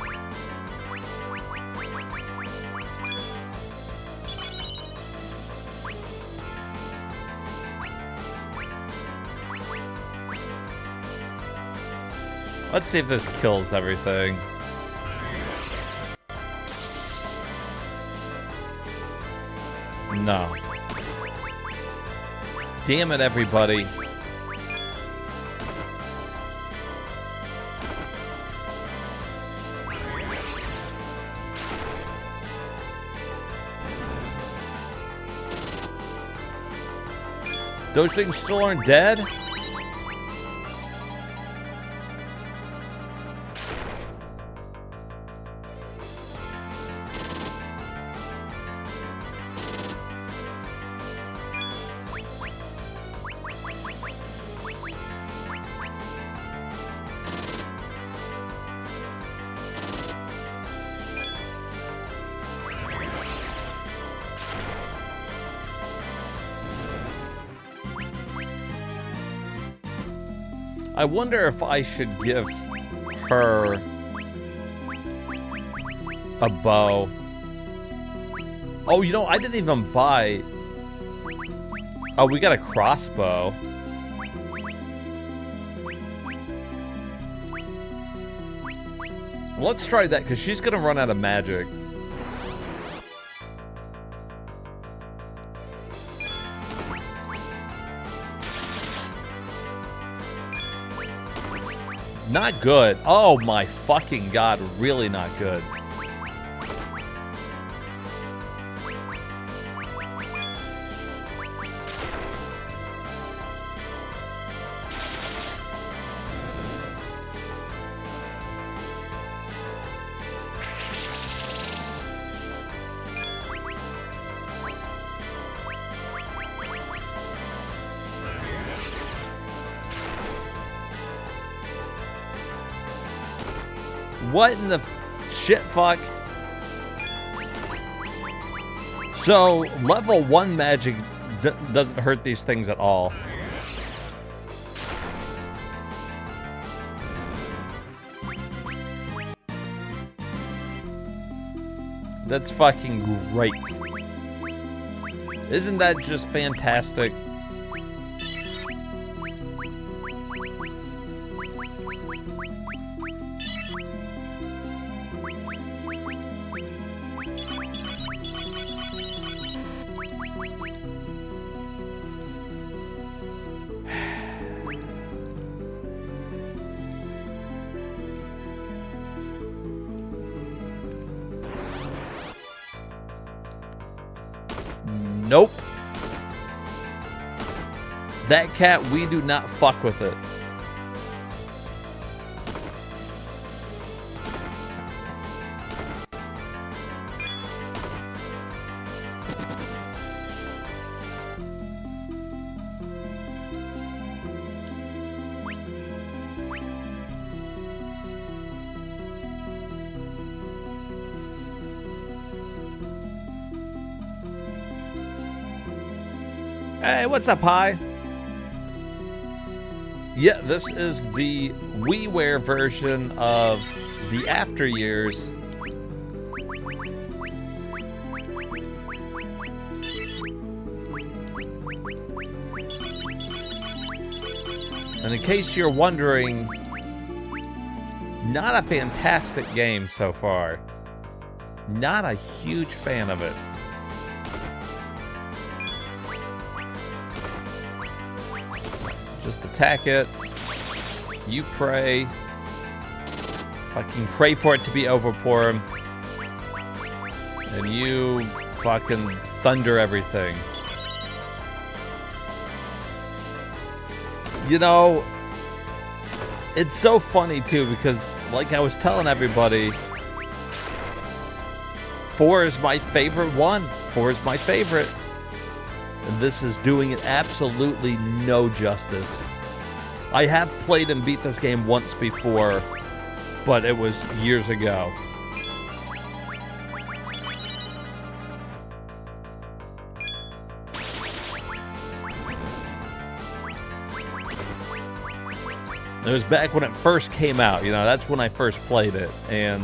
Let's see if this kills everything. No. Damn it, everybody. Those things still aren't dead? I wonder if I should give her a bow. Oh, you know, I didn't even buy... Oh, we got a crossbow. Let's try that, because she's going to run out of magic. Not good. Oh my fucking god, really not good. What in the shit fuck? So, level 1 magic doesn't hurt these things at all. That's fucking great. Isn't that just fantastic? Nope. That cat, we do not fuck with it. Hey, what's up, hi? Yeah, this is the Wiiware version of the After Years. And in case you're wondering, not a fantastic game so far. Not a huge fan of it. Just attack it. You pray. Fucking pray for it to be overpour. And you fucking thunder everything. You know, it's so funny too because, like I was telling everybody, 4 is my favorite one. 4 is my favorite. And this is doing it absolutely no justice. I have played and beat this game once before, but it was years ago. It was back when it first came out, you know, that's when I first played it, and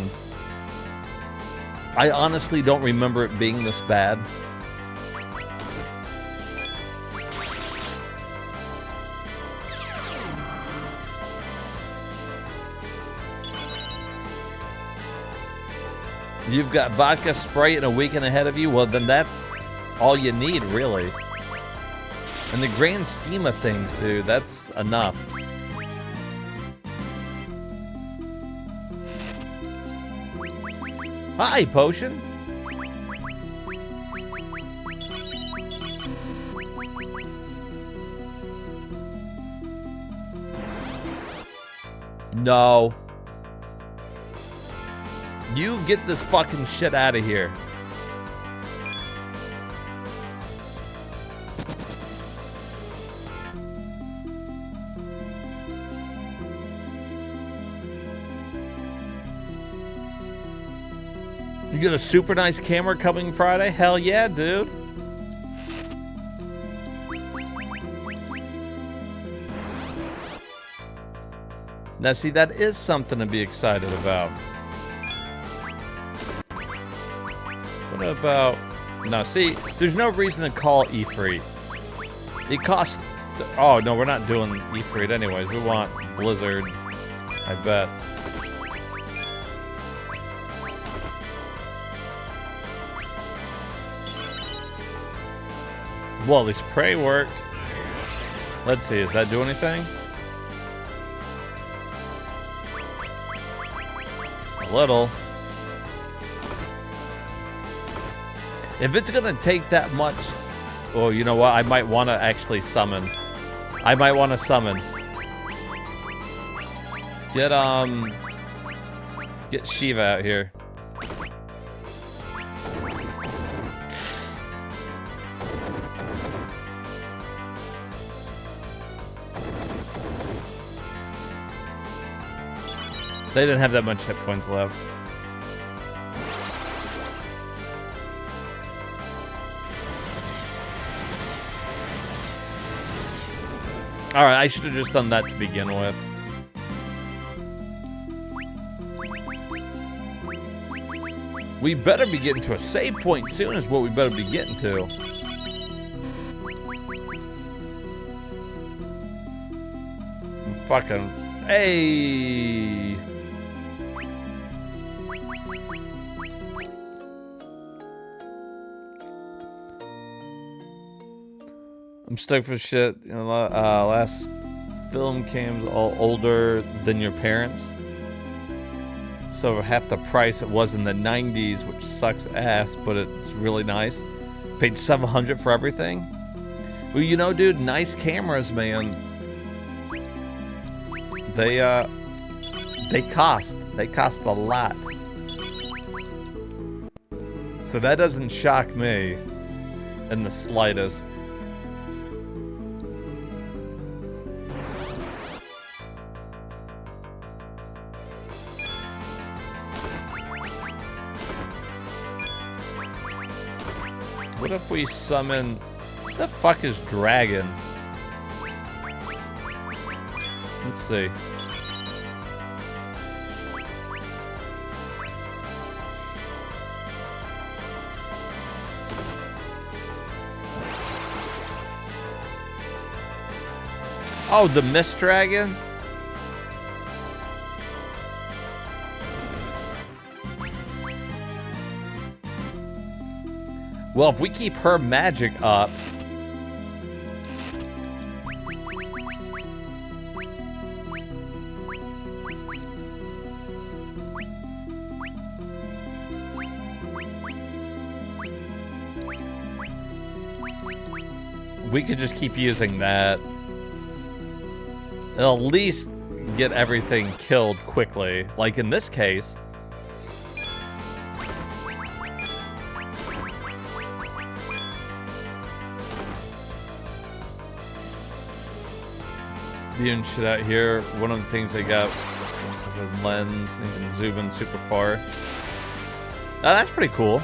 I honestly don't remember it being this bad. You've got vodka, Sprite, and a weekend ahead of you? Well, then that's all you need, really. In the grand scheme of things, dude, that's enough. Hi, Potion. No. You get this fucking shit out of here. You get a super nice camera coming Friday? Hell yeah, dude. Now see, that is something to be excited about. What about No, see, there's no reason to call Ifrit. It costs... Oh, no, we're not doing Ifrit anyways. We want Blizzard, I bet. Well, at least Prey worked. Let's see, does that do anything? A little. If it's gonna take that much... Oh, you know what? I might want to actually summon. I might want to summon. Get Shiva out here. They didn't have that much hit points left. Alright, I should have just done that to begin with. We better be getting to a save point soon is what we better be getting to. Fucking... Hey! I'm stuck for shit. You know, last film came all older than your parents. So half the price it was in the 90s, which sucks ass, but it's really nice. Paid $700 for everything. Well, you know, dude, nice cameras, man. They cost a lot. So that doesn't shock me in the slightest. What if we summon... What the fuck is Dragon? Let's see. Oh, the Mist Dragon? Well, if we keep her magic up... we could just keep using that. It'll at least get everything killed quickly. Like in this case... doing shit out here. One of the things I got the lens, you can zoom in super far. Oh, that's pretty cool.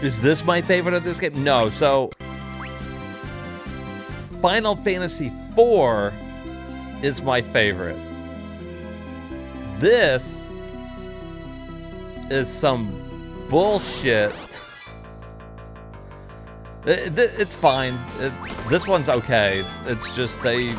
Is this my favorite of this game? No, so Final Fantasy IV is my favorite. This is some bullshit. It's fine. This one's okay. It's just they...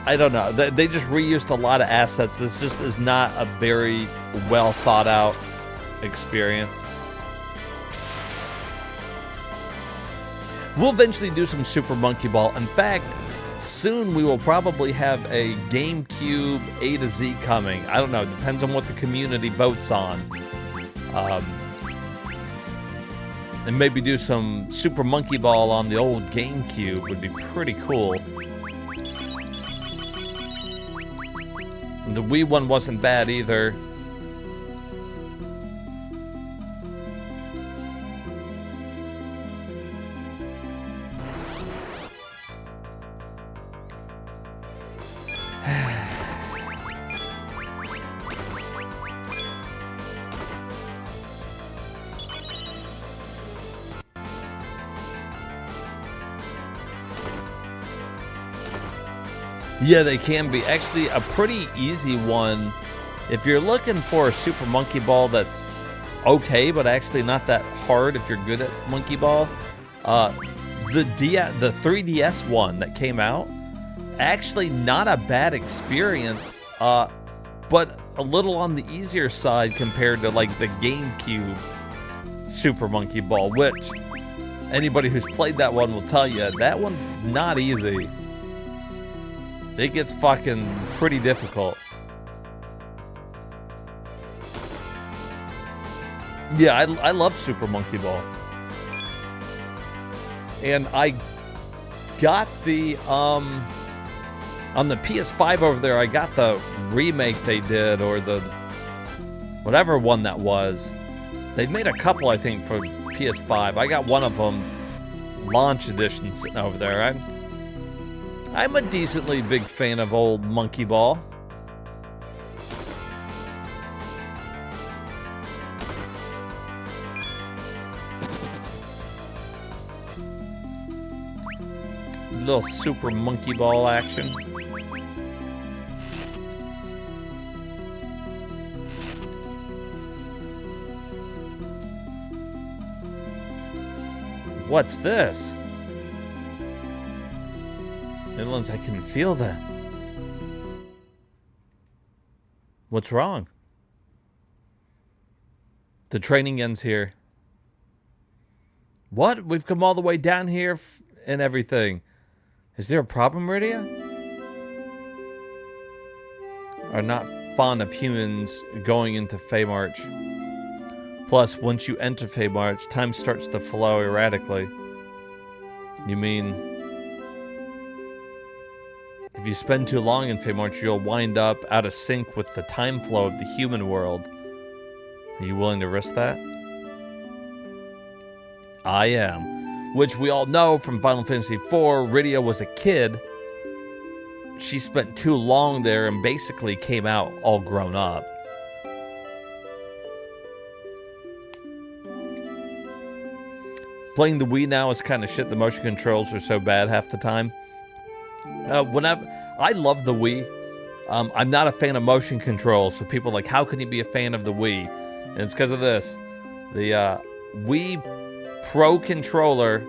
I don't know. They just reused a lot of assets. This just is not a very well thought out experience. We'll eventually do some Super Monkey Ball. In fact, soon we will probably have a GameCube A to Z coming. I don't know. It depends on what the community votes on. And maybe do some Super Monkey Ball on the old GameCube would be pretty cool. The Wii one wasn't bad either. Yeah, they can be. Actually, a pretty easy one. If you're looking for a Super Monkey Ball that's okay, but actually not that hard if you're good at Monkey Ball, the 3DS one that came out, actually not a bad experience, but a little on the easier side compared to like the GameCube Super Monkey Ball, which anybody who's played that one will tell you, that one's not easy. It gets fucking pretty difficult. Yeah, I love Super Monkey Ball. And I got the, on the PS5 over there, I got the remake they did, or the, whatever one that was. They made a couple, I think, for PS5. I got one of them, launch edition, sitting over there. I'm a decently big fan of old Monkey Ball. Little Super Monkey Ball action. What's this? Inlands, I can feel that. What's wrong? The training ends here. What? We've come all the way down here and everything. Is there a problem, Rydia? Are not fond of humans going into Feymarch. Plus, once you enter Feymarch, time starts to flow erratically. You mean, if you spend too long in Feymarch, you'll wind up out of sync with the time flow of the human world. Are you willing to risk that? I am. Which we all know from Final Fantasy IV, Rydia was a kid. She spent too long there and basically came out all grown up. Playing the Wii now is kind of shit. The motion controls are so bad half the time. I love the Wii. I'm not a fan of motion controls, so people are like, how can you be a fan of the Wii? And it's because of this. The Wii Pro controller,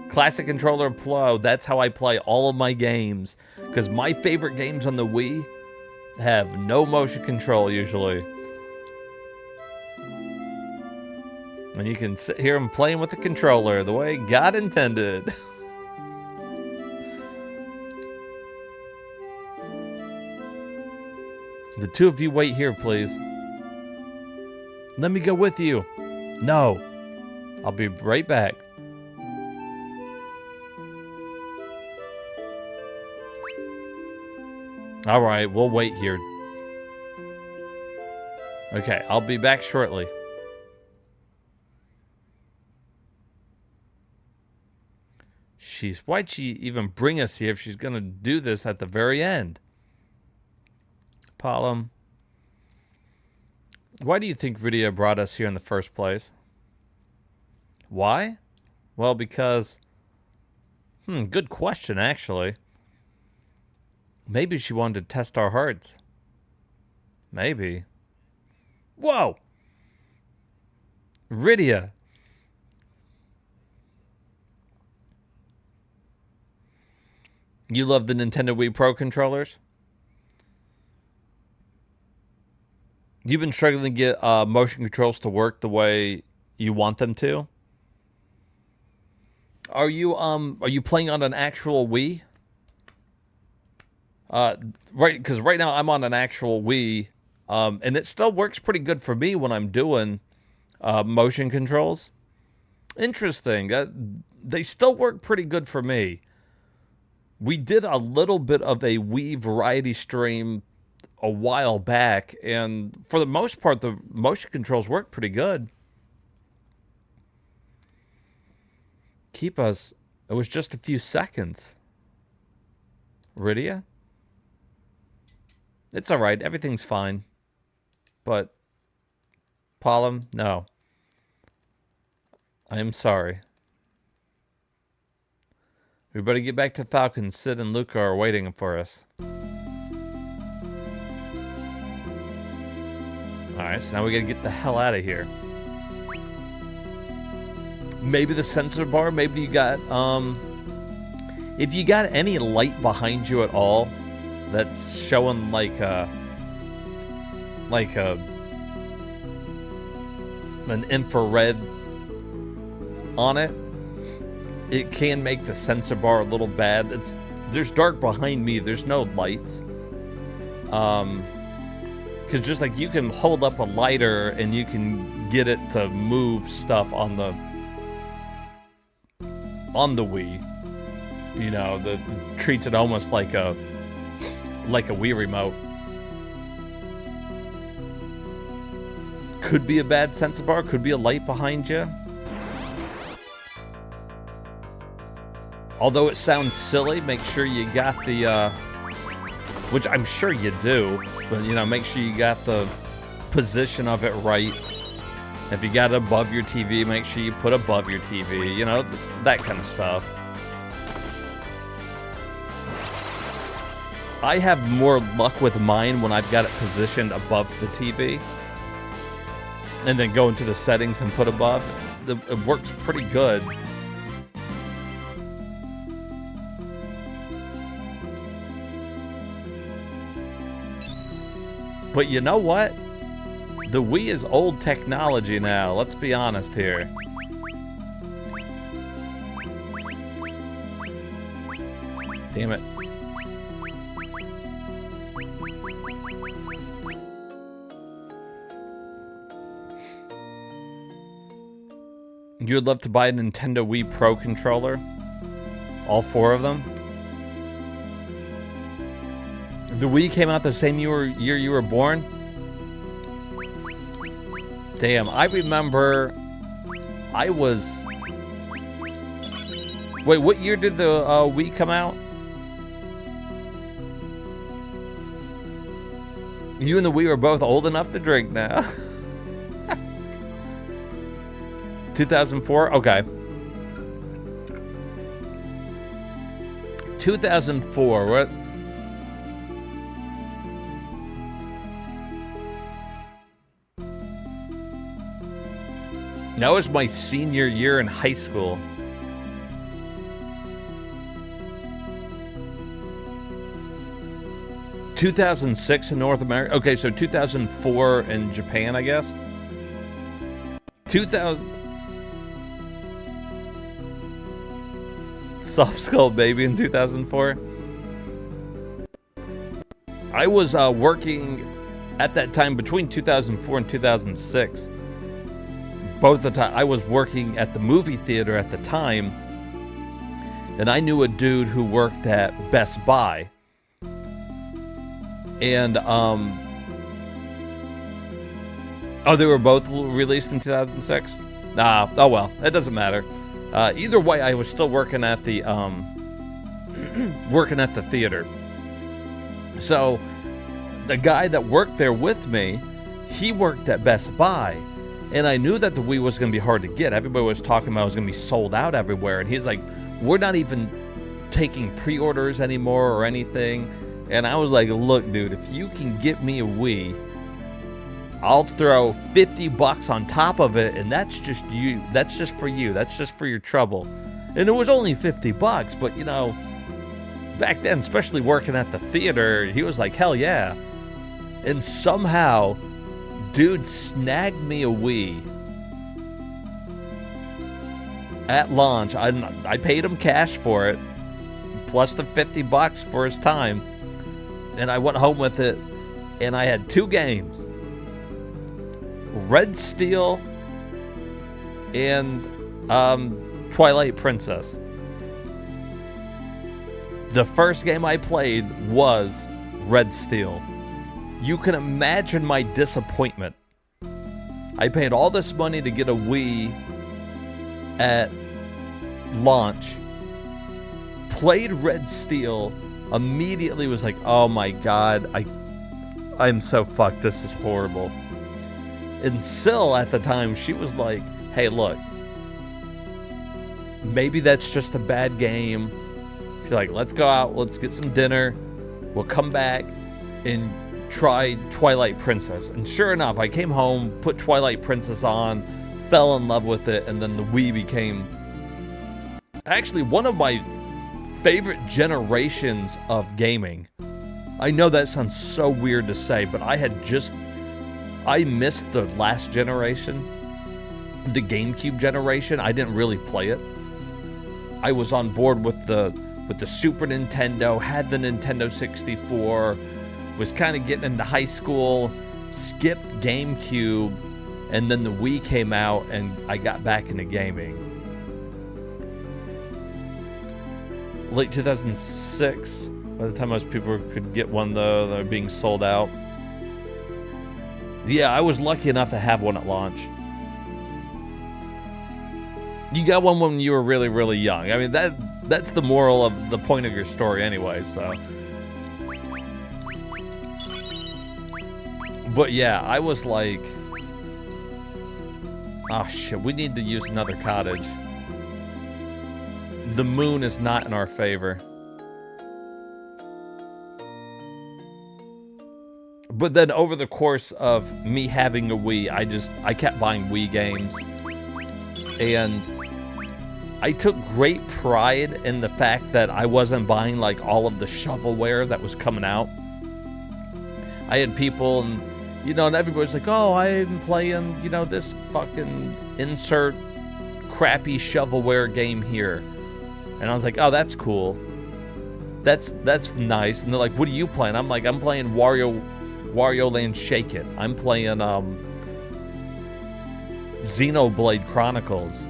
classic controller Pro, that's how I play all of my games. Because my favorite games on the Wii have no motion control usually. And you can sit here and playing with the controller the way God intended. The two of you wait here, please. Let me go with you. No. I'll be right back. All right, we'll wait here. Okay, I'll be back shortly. Jeez, why'd she even bring us here if she's gonna do this at the very end? Palom. Why do you think Rydia brought us here in the first place? Why? Well, because... good question, actually. Maybe she wanted to test our hearts. Maybe. Whoa! Rydia! You love the Nintendo Wii Pro controllers? You've been struggling to get motion controls to work the way you want them to? Are you playing on an actual Wii? Right, because right now I'm on an actual Wii, and it still works pretty good for me when I'm doing motion controls. Interesting. They still work pretty good for me. We did a little bit of a Wii variety stream a while back, and for the most part, the motion controls work pretty good. Keep us. It was just a few seconds. Rydia? It's alright. Everything's fine. But, Palom, no. I am sorry. We better get back to Falcon. Sid and Luca are waiting for us. Alright, so now we gotta get the hell out of here. Maybe the sensor bar, maybe you got, if you got any light behind you at all that's showing like an infrared on it, it can make the sensor bar a little bad. There's dark behind me, there's no lights. Because just like you can hold up a lighter and you can get it to move stuff on the Wii, you know, that treats it almost like a Wii remote. Could be a bad sensor bar, could be a light behind you. Although it sounds silly, make sure you got the, which I'm sure you do, but you know, make sure you got the position of it right. If you got it above your TV, make sure you put above your TV, you know, that kind of stuff. I have more luck with mine when I've got it positioned above the TV. And then go into the settings and put above. It works pretty good. But you know what? The Wii is old technology now. Let's be honest here. Damn it. You would love to buy a Nintendo Wii Pro controller? All 4 of them? The Wii came out the same year you were born? Damn, I remember I was... Wait, what year did the Wii come out? You and the Wii were both old enough to drink now. 2004? Okay. 2004, what? That was my senior year in high school. ...2006 in North America. Okay, so 2004 in Japan, I guess. 2000... Soft Skull Baby in 2004. I was working at that time between 2004 and 2006. Both the time I was working at the movie theater at the time, and I knew a dude who worked at Best Buy. And oh, they were both released in 2006? Nah, oh well, it doesn't matter. Either way, I was still working at the theater. So the guy that worked there with me, he worked at Best Buy, and I knew that the Wii was going to be hard to get. Everybody was talking about it was going to be sold out everywhere, and he's like, "We're not even taking pre-orders anymore or anything." And I was like, "Look, dude, if you can get me a Wii, I'll throw $50 on top of it, and that's just you. That's just for you. That's just for your trouble." And it was only $50, but you know, back then, especially working at the theater, he was like, "Hell yeah!" And somehow, dude snagged me a Wii at launch. I paid him cash for it, plus the $50 for his time, and I went home with it, and I had 2 games. Red Steel and Twilight Princess. The first game I played was Red Steel. You can imagine my disappointment. I paid all this money to get a Wii at launch, played Red Steel, immediately was like, "Oh my god, I'm so fucked, this is horrible." And Syl at the time, she was like, "Hey, look, maybe that's just a bad game. She's like, let's go out, let's get some dinner. We'll come back and try Twilight Princess. And sure enough, I came home, put Twilight Princess on, fell in love with it, and then the Wii became actually one of my favorite generations of gaming. I know that sounds so weird to say, but I missed the last generation, the GameCube generation. I didn't really play it. I was on board with the Super Nintendo, had the Nintendo 64, was kind of getting into high school, skipped GameCube, and then the Wii came out and I got back into gaming. Late 2006, by the time most people could get one though, they're being sold out. Yeah, I was lucky enough to have one at launch. You got one when you were really, really young. I mean, that's the moral of the point of your story anyway, so. But yeah, I was like, oh shit, we need to use another cottage. The moon is not in our favor. But then over the course of me having a Wii, I kept buying Wii games. And I took great pride in the fact that I wasn't buying like all of the shovelware that was coming out. I had people and, you know, and everybody's like, oh, I'm playing, you know, this fucking insert crappy shovelware game here. And I was like, oh, that's cool. That's nice. And they're like, what are you playing? I'm like, I'm playing Wario Land Shake It. I'm playing Xenoblade Chronicles.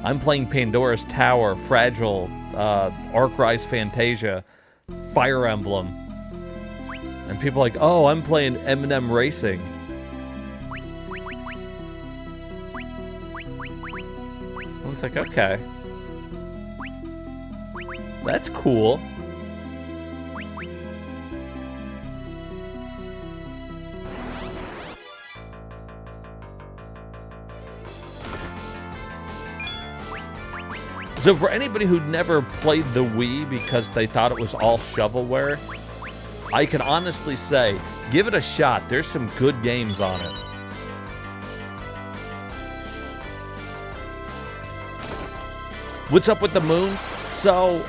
I'm playing Pandora's Tower, Fragile, Arc Rise Fantasia, Fire Emblem. And people are like, oh, I'm playing M&M Racing. And it's like, okay. That's cool. So for anybody who'd never played the Wii because they thought it was all shovelware, I can honestly say, give it a shot. There's some good games on it. What's up with the moons? So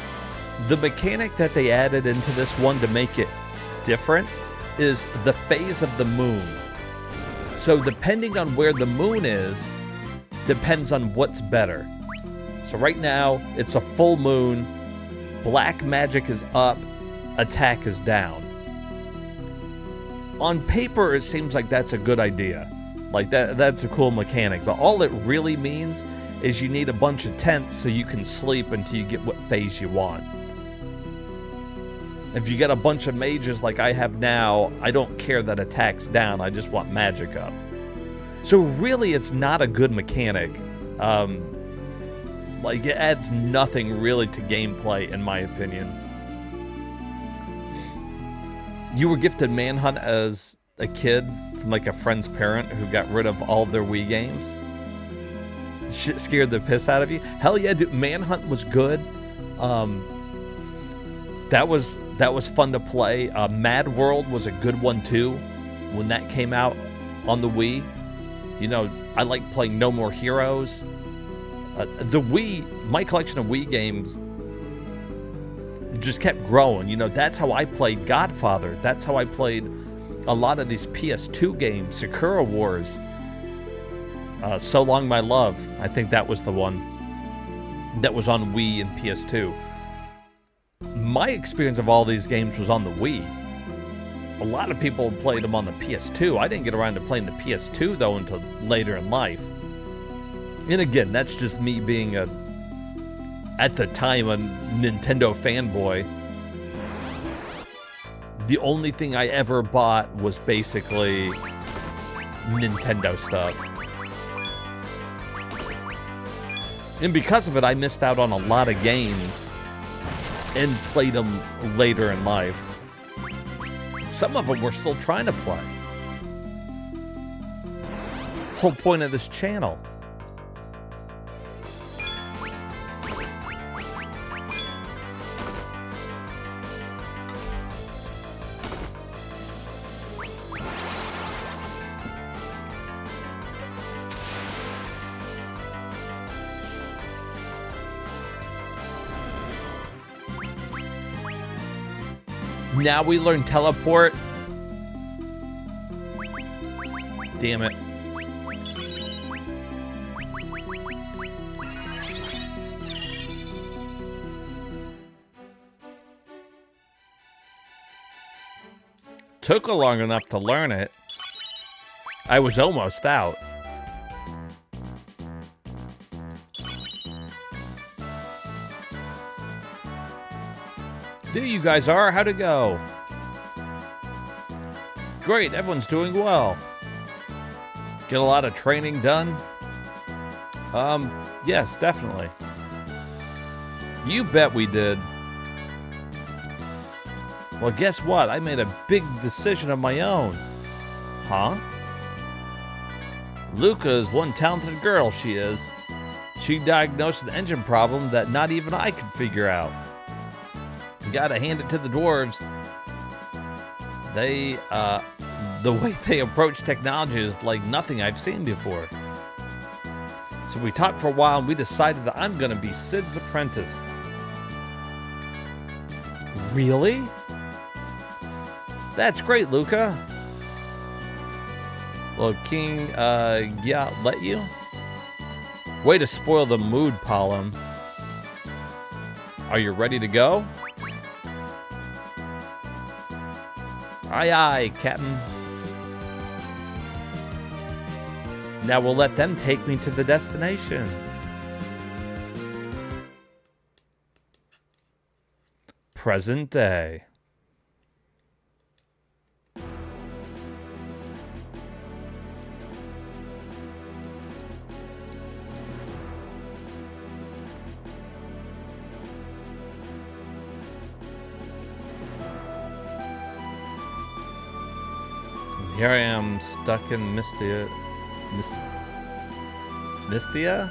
the mechanic that they added into this one to make it different is the phase of the moon. So depending on where the moon is, depends on what's better. So right now, it's a full moon, black magic is up, attack is down. On paper, it seems like that's a good idea. Like that's a cool mechanic, but all it really means is you need a bunch of tents so you can sleep until you get what phase you want. If you get a bunch of mages like I have now, I don't care that attack's down, I just want magic up. So really, it's not a good mechanic. Like, it adds nothing really to gameplay, in my opinion. You were gifted Manhunt as a kid from, like, a friend's parent who got rid of all their Wii games? Shit scared the piss out of you? Hell yeah, dude, Manhunt was good. That was fun to play. Mad World was a good one, too, when that came out on the Wii. You know, I like playing No More Heroes. The Wii, my collection of Wii games just kept growing. You know, that's how I played Godfather. That's how I played a lot of these PS2 games. Sakura Wars. So Long My Love. I think that was the one that was on Wii and PS2. My experience of all these games was on the Wii. A lot of people played them on the PS2. I didn't get around to playing the PS2, though, until later in life. And again, that's just me being at the time, a Nintendo fanboy. The only thing I ever bought was basically Nintendo stuff. And because of it, I missed out on a lot of games and played them later in life. Some of them we're still trying to play. Whole point of this channel. Now we learn teleport. Damn it. Took long enough to learn it. I was almost out. There you guys are. How'd it go? Great, everyone's doing well. Get a lot of training done? Yes, definitely. You bet we did. Well, guess what? I made a big decision of my own. Huh? Luca is one talented girl, she is. She diagnosed an engine problem that not even I could figure out. Gotta hand it to the dwarves. They, the way they approach technology is like nothing I've seen before. So we talked for a while and we decided that I'm gonna be Sid's apprentice. Really? That's great, Luca. Well, King, yeah, let you? Way to spoil the mood, Palom. Are you ready to go? Aye, aye, Captain. Now we'll let them take me to the destination. Present day. Here I am, stuck in Mystia. Mystia?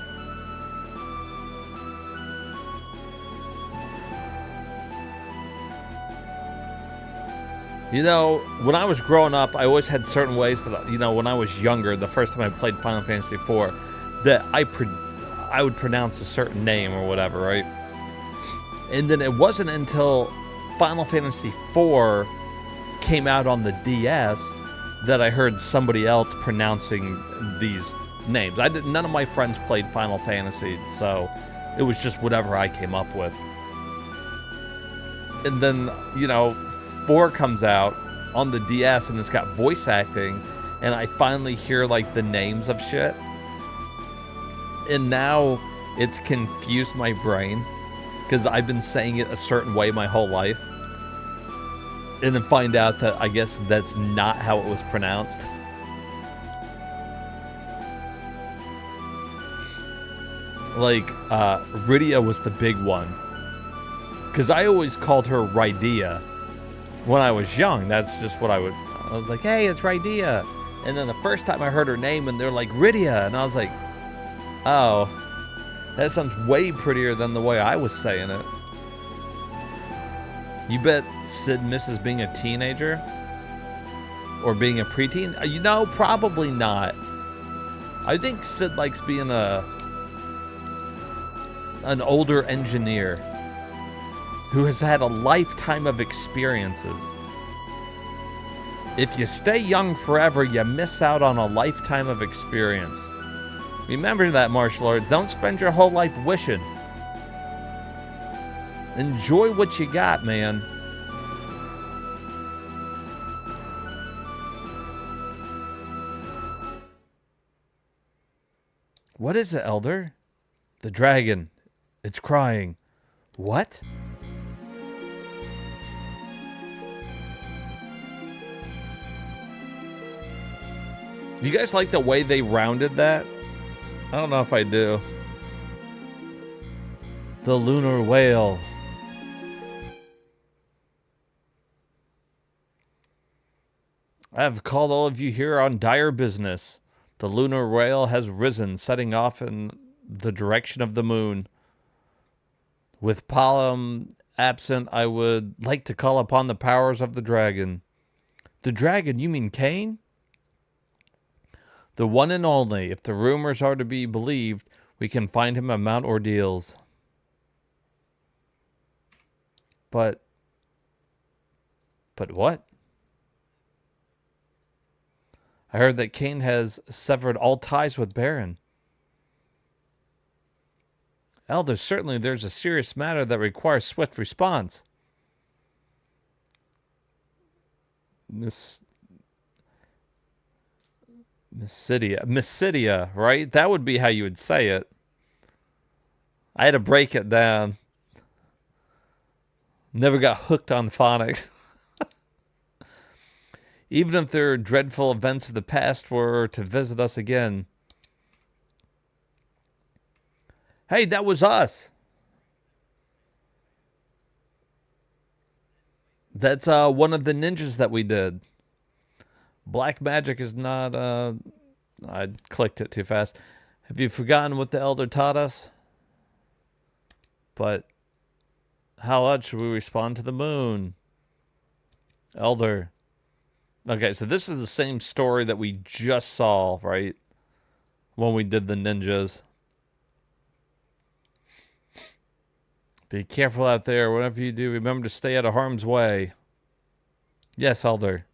You know, when I was growing up, I always had certain ways that, you know, when I was younger, the first time I played Final Fantasy IV, that I would pronounce a certain name or whatever, right? And then it wasn't until Final Fantasy IV came out on the DS that I heard somebody else pronouncing these names. None of my friends played Final Fantasy, so it was just whatever I came up with. And then, you know, 4 comes out on the DS and it's got voice acting, and I finally hear like the names of shit. And now it's confused my brain because I've been saying it a certain way my whole life. And then find out that I guess that's not how it was pronounced. Like, Rydia was the big one. Because I always called her Rydia when I was young. That's just what I was like, hey, it's Rydia. And then the first time I heard her name and they're like, Rydia. And I was like, oh, that sounds way prettier than the way I was saying it. You bet Sid misses being a teenager? Or being a preteen? You know, probably not. I think Sid likes being an older engineer who has had a lifetime of experiences. If you stay young forever, you miss out on a lifetime of experience. Remember that, martial art. Don't spend your whole life wishing. Enjoy what you got, man. What is it, Elder? The dragon. It's crying. What? Do you guys like the way they rounded that? I don't know if I do. The lunar whale. I have called all of you here on dire business. The lunar whale has risen, setting off in the direction of the moon. With Palom absent, I would like to call upon the powers of the dragon. The dragon, you mean Cain? The one and only. If the rumors are to be believed, we can find him at Mount Ordeals. But But what? I heard that Kane has severed all ties with Baron. Elder, certainly there's a serious matter that requires swift response. Miss Mysidia, right? That would be how you would say it. I had to break it down. Never got hooked on phonics. Even if their dreadful events of the past were to visit us again. Hey, that was us. That's one of the ninjas that we did. Black magic is not... I clicked it too fast. Have you forgotten what the Elder taught us? But how else should we respond to the moon? Elder. Okay, so this is the same story that we just saw, right? When we did the ninjas. Be careful out there. Whatever you do, remember to stay out of harm's way. Yes, Elder.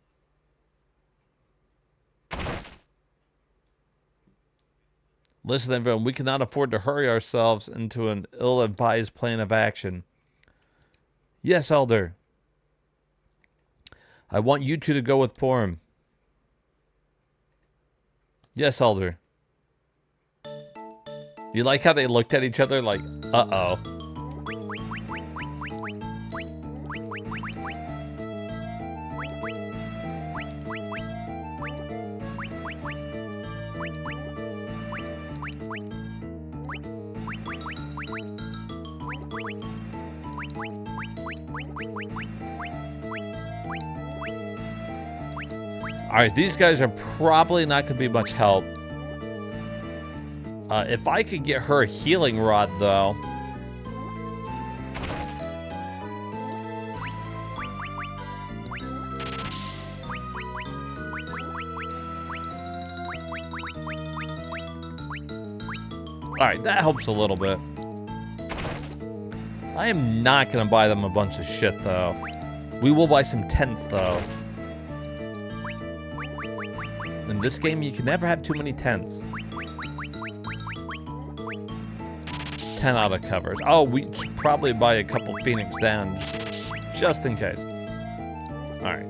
Listen, everyone, we cannot afford to hurry ourselves into an ill-advised plan of action. Yes, Elder. I want you two to go with Porum. Yes, Elder. You like how they looked at each other like, uh-oh. Alright, these guys are probably not going to be much help. If I could get her a healing rod, though. Alright, that helps a little bit. I am not going to buy them a bunch of shit, though. We will buy some tents, though. In this game, you can never have too many tents. 10 out of covers. Oh, we should probably buy a couple Phoenix down, just in case. Alright.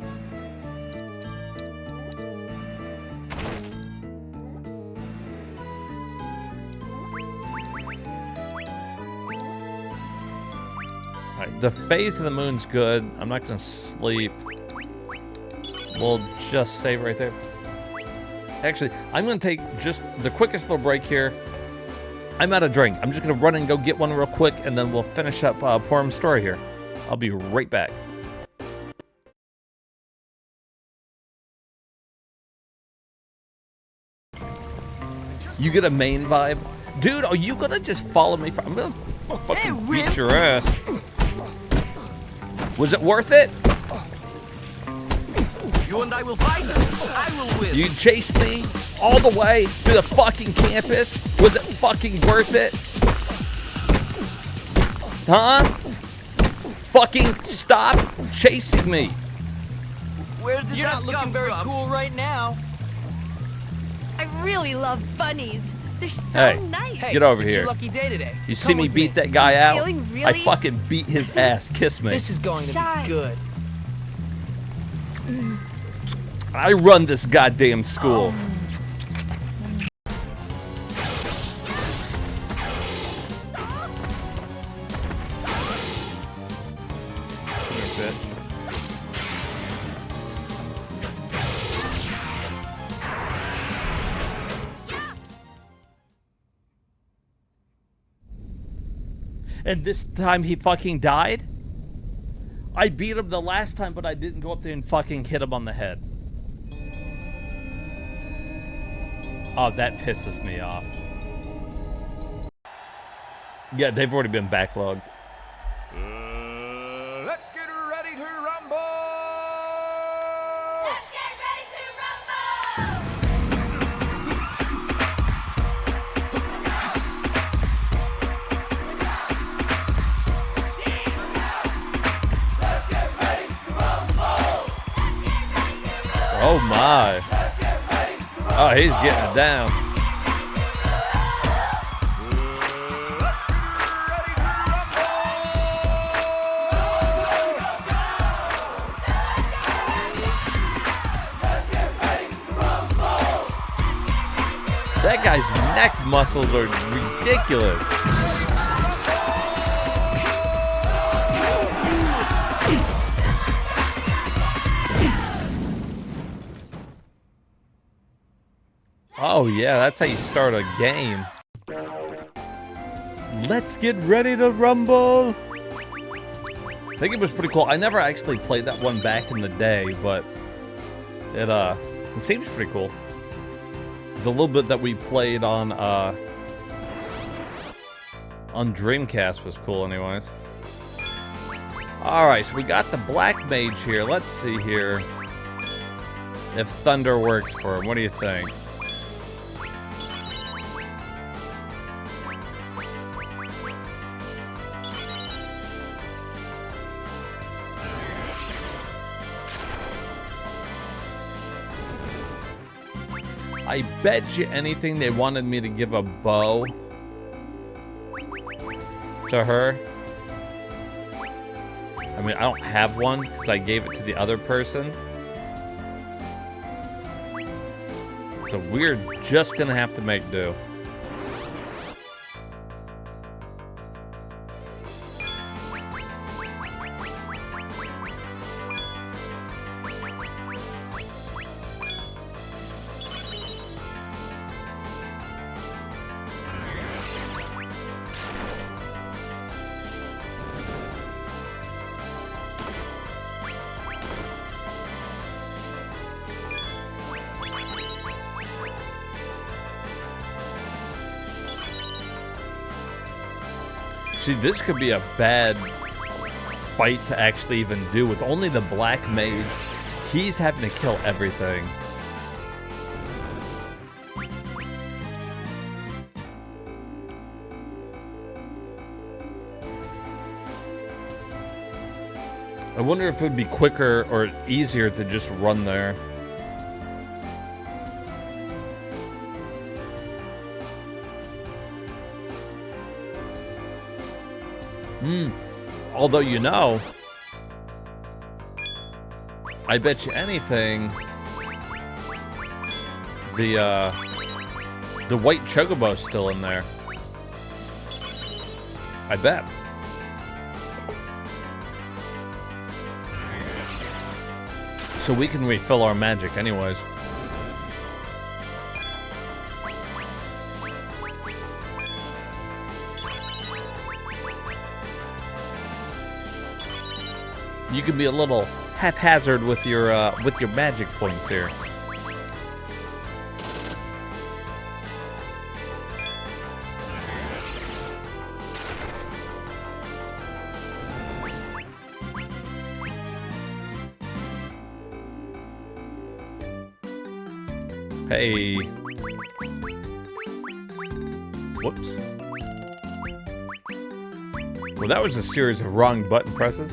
Alright, the phase of the moon's good. I'm not going to sleep. We'll just save right there. Actually, I'm going to take just the quickest little break here. I'm out of drink. I'm just going to run and go get one real quick, and then we'll finish up Porum's story here. I'll be right back. You get a main vibe? Dude, are you going to just follow me? I'm going to fucking beat your ass. Was it worth it? You and I will fight. I will win. You chased me all the way to the fucking campus. Was it fucking worth it? Huh? Fucking stop chasing me. Where did You're that not looking very come from? cool right now. I really love bunnies. They're so Hey, nice. Hey, get over it's here. your lucky day today. You see Come me with beat that guy out? Feeling really- I fucking beat his ass. Kiss me. This is going to Shy. be good. I run this goddamn school. Bitch. And this time he fucking died? I beat him the last time, but I didn't go up there and fucking hit him on the head. Oh, that pisses me off. Yeah, they've already been backlogged. Let's get ready to rumble. Let's get ready to rumble! Let's get ready to rumble. Oh, he's getting it down. That guy's neck muscles are ridiculous. Oh yeah, that's how you start a game. Let's get ready to rumble. I think it was pretty cool. I never actually played that one back in the day, but it seems pretty cool. The little bit that we played on Dreamcast was cool anyways. Alright, so we got the Black Mage here. Let's see here if Thunder works for him. What do you think? I bet you anything they wanted me to give a bow to her. I mean, I don't have one because I gave it to the other person. So we're just gonna have to make do. See, this could be a bad fight to actually even do with only the Black Mage. He's having to kill everything. I wonder if it would be quicker or easier to just run there. Although, you know, I bet you anything, the white chocobo's still in there. I bet. So we can refill our magic anyways. You can be a little haphazard with your magic points here. Hey. Whoops. Well, that was a series of wrong button presses.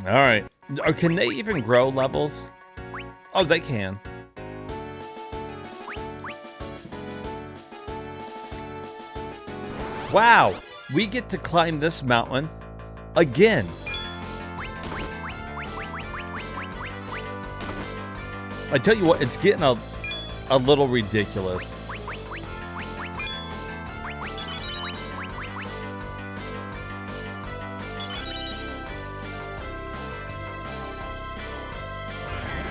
All right. Can they even grow levels? Oh, they can. Wow. We get to climb this mountain again. I tell you what, it's getting a little ridiculous.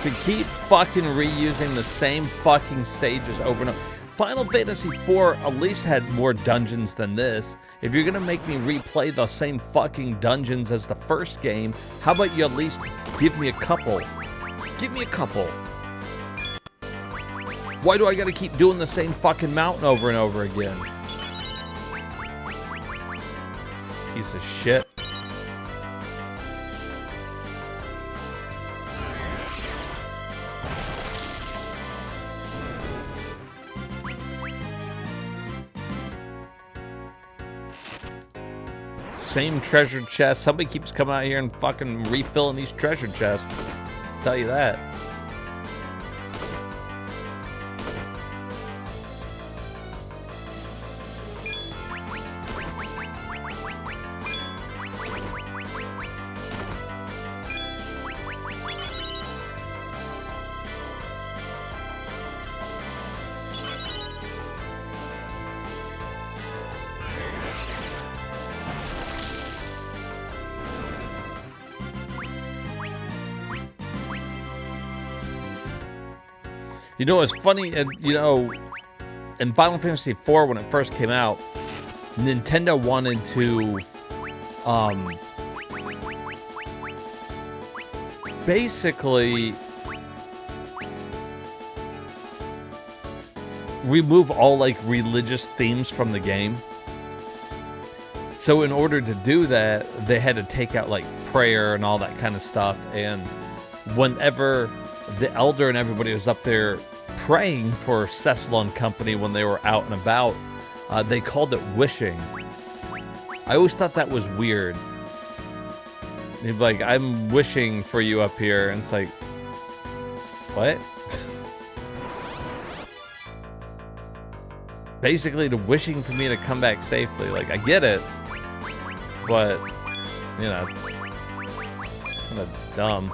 To keep fucking reusing the same fucking stages over and over. Final Fantasy IV at least had more dungeons than this. If you're gonna make me replay the same fucking dungeons as the first game, how about you at least give me a couple? Give me a couple. Why do I gotta keep doing the same fucking mountain over and over again? Piece of shit. same treasure chest. Somebody keeps coming out here and fucking refilling these treasure chests. I'll tell you that. You know, it's funny, and you know, in Final Fantasy IV when it first came out, Nintendo wanted to, basically remove all like religious themes from the game. So in order to do that, they had to take out like prayer and all that kind of stuff. And whenever the elder and everybody was up there praying for Cecil and company when they were out and about, they called it wishing. I always thought that was weird. They'd be like, I'm wishing for you up here. And it's like, what? Basically, they're wishing for me to come back safely. Like, I get it. But, you know, it's kind of dumb.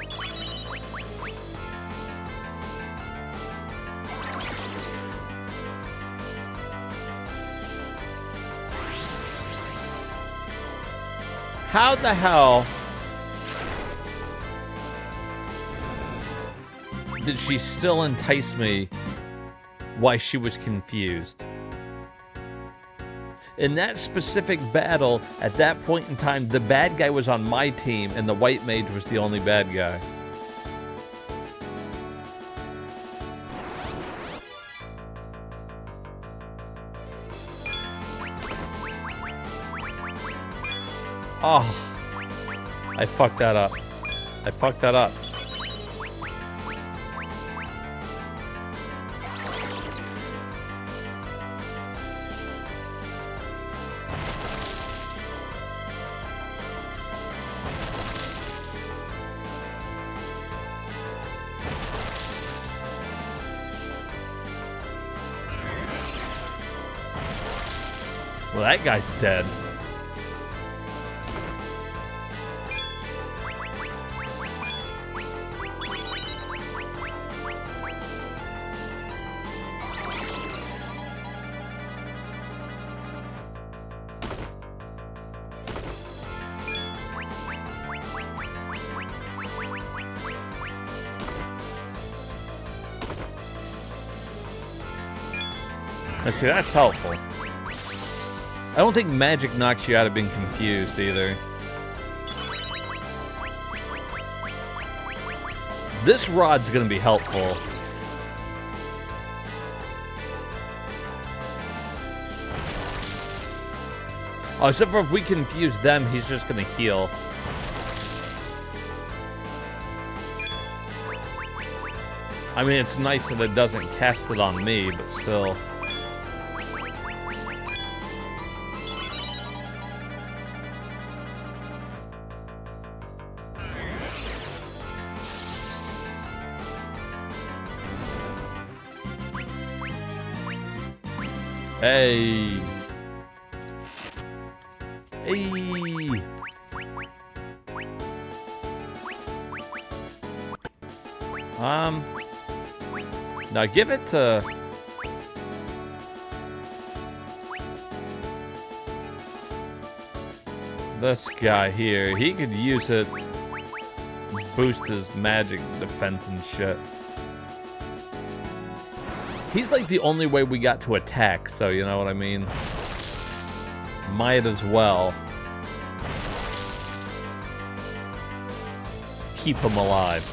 How the hell did she still entice me while she was confused? In that specific battle, at that point in time, the bad guy was on my team and the white mage was the only bad guy. Oh, I fucked that up. I fucked that up. Well, that guy's dead. Let's see, that's helpful. I don't think magic knocks you out of being confused either. This rod's gonna be helpful. Oh, except for if we confuse them, he's just gonna heal. I mean, it's nice that it doesn't cast it on me, but still. Hey. Hey. Now give it to this guy here. He could use it, boost his magic defense and shit. He's like the only way we got to attack, so you know what I mean? Might as well keep him alive.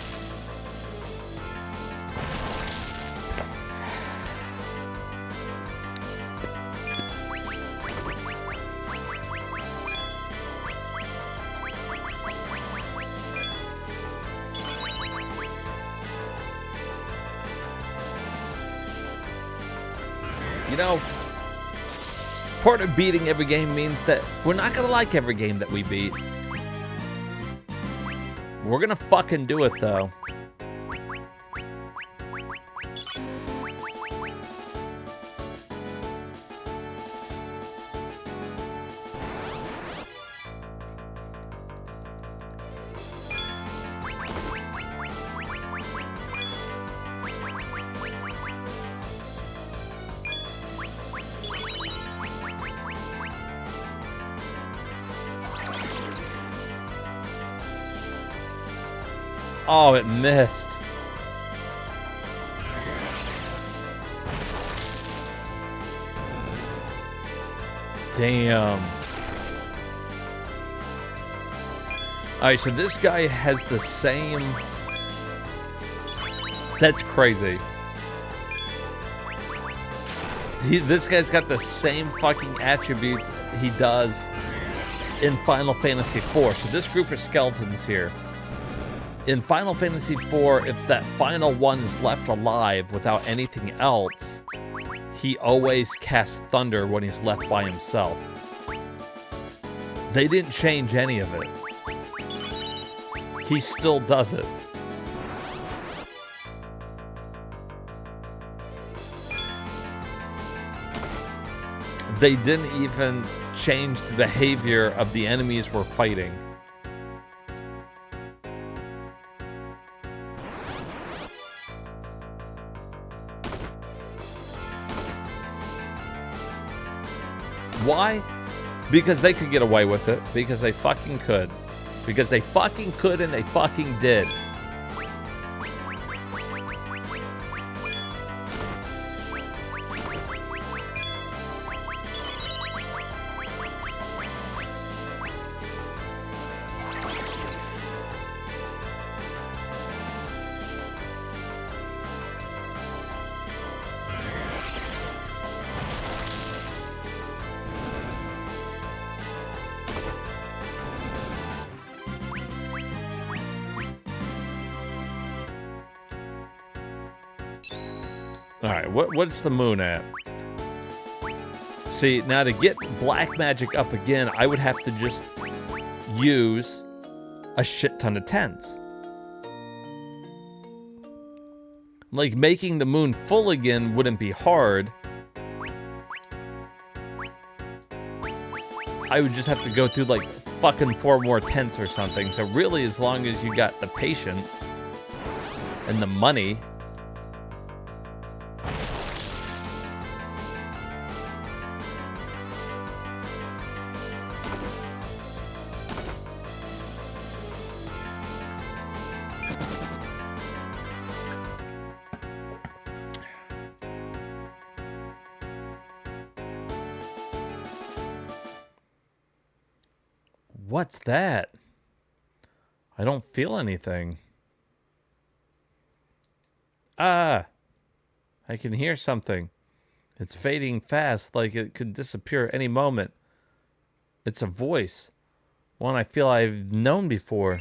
You know, Part of beating every game means that we're not gonna like every game that we beat. We're gonna fucking do it, though. Oh, it missed. Damn. Alright, so this guy has the same... That's crazy. This guy's got the same fucking attributes he does in Final Fantasy IV. So this group of skeletons here. In Final Fantasy IV, if that final one is left alive without anything else, he always casts thunder when he's left by himself. They didn't change any of it. He still does it. They didn't even change the behavior of the enemies we're fighting. Why? Because they could get away with it. Because they fucking could. Because they fucking could and they fucking did. Alright, what's the moon at? See, now to get black magic up again, I would have to just use a shit ton of tents. Like, making the moon full again wouldn't be hard. I would just have to go through, like, fucking 4 more tents or something. So really, as long as you got the patience and the money... What's that? I don't feel anything. Ah! I can hear something. It's fading fast, like it could disappear any moment. It's a voice. One I feel I've known before.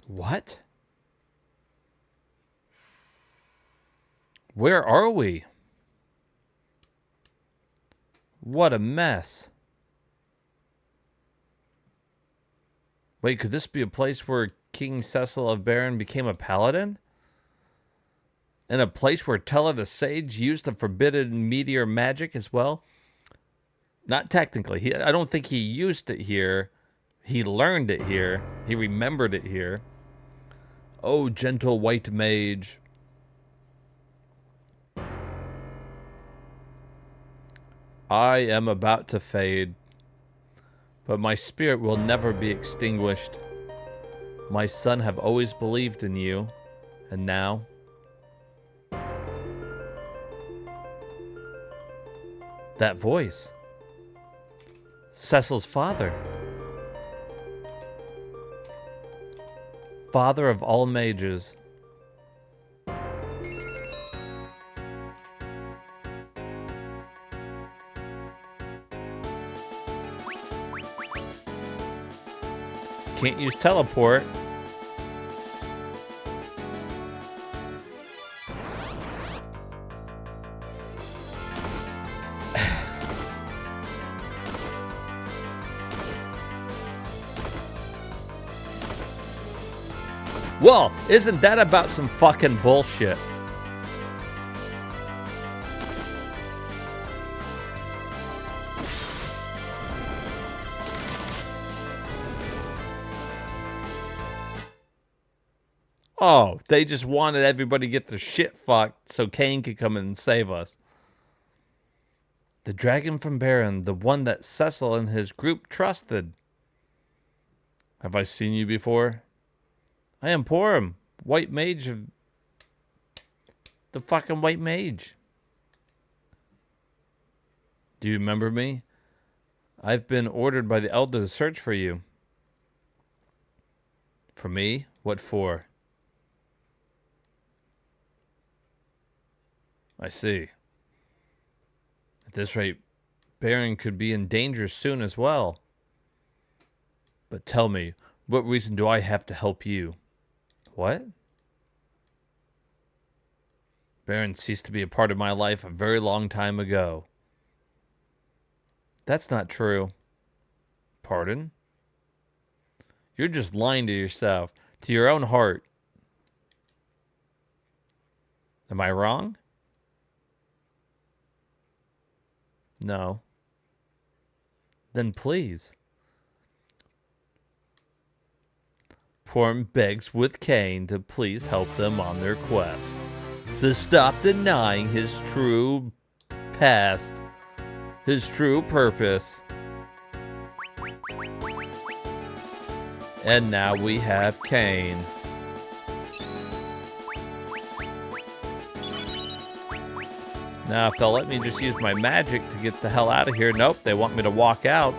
What? Where are we? What a mess. Wait, could this be a place where King Cecil of Baron became a paladin? And a place where Teller the Sage used the forbidden meteor magic as well? Not technically. I don't think he used it here. He learned it here. He remembered it here. Oh, gentle white mage. I am about to fade, but my spirit will never be extinguished. My son have always believed in you, and now... That voice. Cecil's father. Father of all mages. Can't use teleport. Well, isn't that about some fucking bullshit? Oh, they just wanted everybody to get their shit fucked so Cain could come in and save us. The dragon from Baron, the one that Cecil and his group trusted. Have I seen you before? I am Porum, white mage of... the fucking white mage. Do you remember me? I've been ordered by the elder to search for you. For me? What for? I see. At this rate, Baron could be in danger soon as well. But tell me, what reason do I have to help you? What? Baron ceased to be a part of my life a very long time ago. That's not true. Pardon? You're just lying to yourself, to your own heart. Am I wrong? No. Then please. Porum begs with Cain to please help them on their quest. To stop denying his true past, his true purpose. And now we have Cain. Now, if they'll let me just use my magic to get the hell out of here. Nope, they want me to walk out.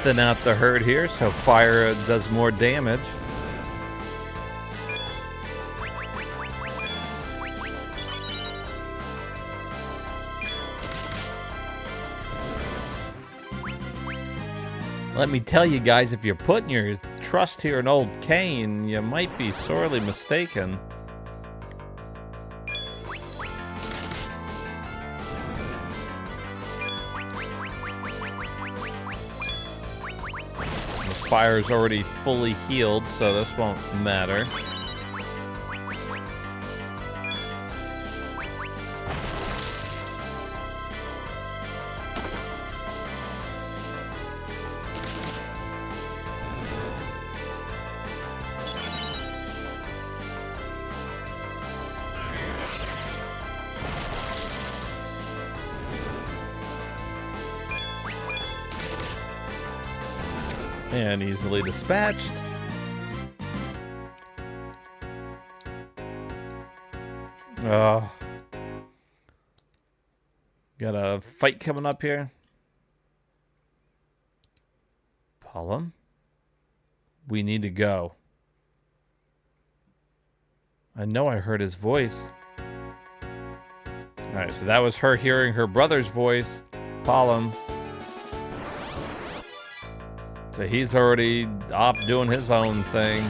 Thin out the herd here so fire does more damage. Let me tell you guys, if you're putting your trust here in old Cain, you might be sorely mistaken. Fire's already fully healed, so this won't matter. And easily dispatched. Got a fight coming up here. Pollum? We need to go. I know I heard his voice. Alright, so that was her hearing her brother's voice, Pollum. So he's already off doing his own thing.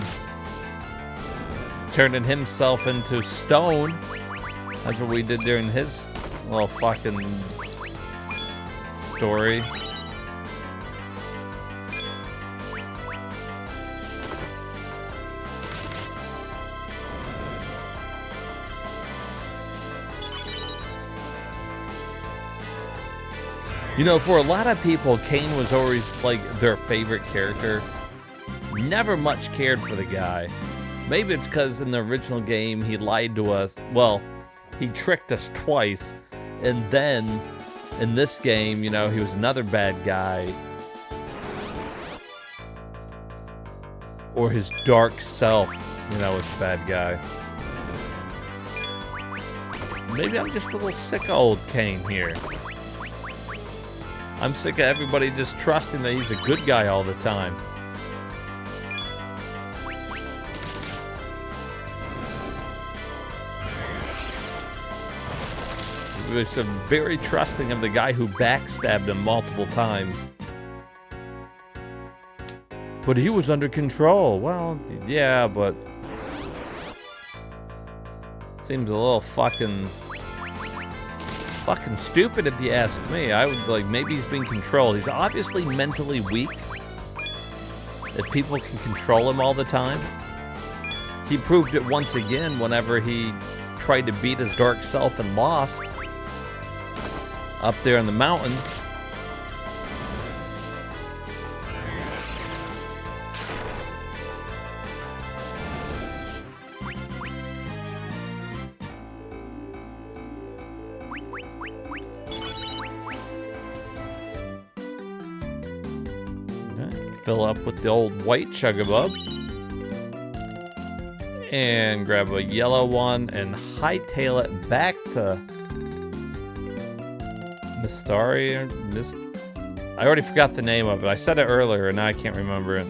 Turning himself into stone. That's what we did during his little fucking story. You know, for a lot of people, Cain was always like their favorite character. Never much cared for the guy. Maybe it's because in the original game he lied to us. Well, he tricked us twice. And then in this game, you know, he was another bad guy. Or his dark self, you know, was a bad guy. Maybe I'm just a little sick of old Cain here. I'm sick of everybody just trusting that he's a good guy all the time. He was very trusting of the guy who backstabbed him multiple times. But he was under control. Well, yeah, but... Seems a little fucking stupid if you ask me. I would be like, maybe he's being controlled. He's obviously mentally weak. If people can control him all the time. He proved it once again whenever he tried to beat his dark self and lost. Up there in the mountain. Fill up with the old white chugabub. And grab a yellow one and hightail it back to Mystaria. I already forgot the name of it. I said it earlier and now I can't remember it.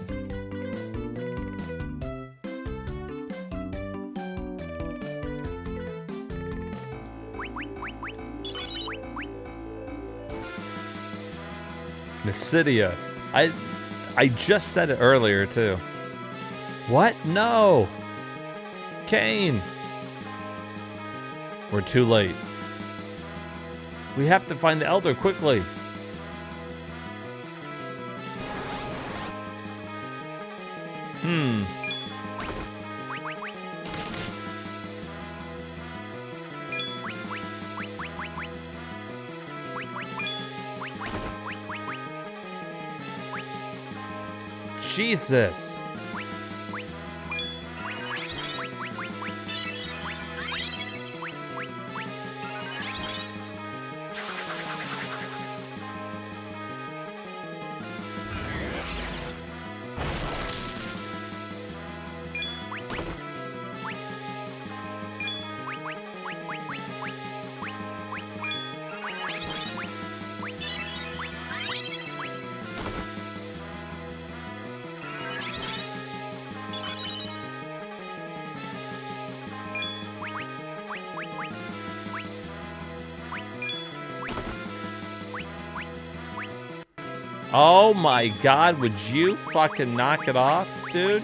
Mysidia. I just said it earlier, too. What? No! Kane! We're too late. We have to find the Elder quickly. Jesus. Oh my god, would you fucking knock it off, dude?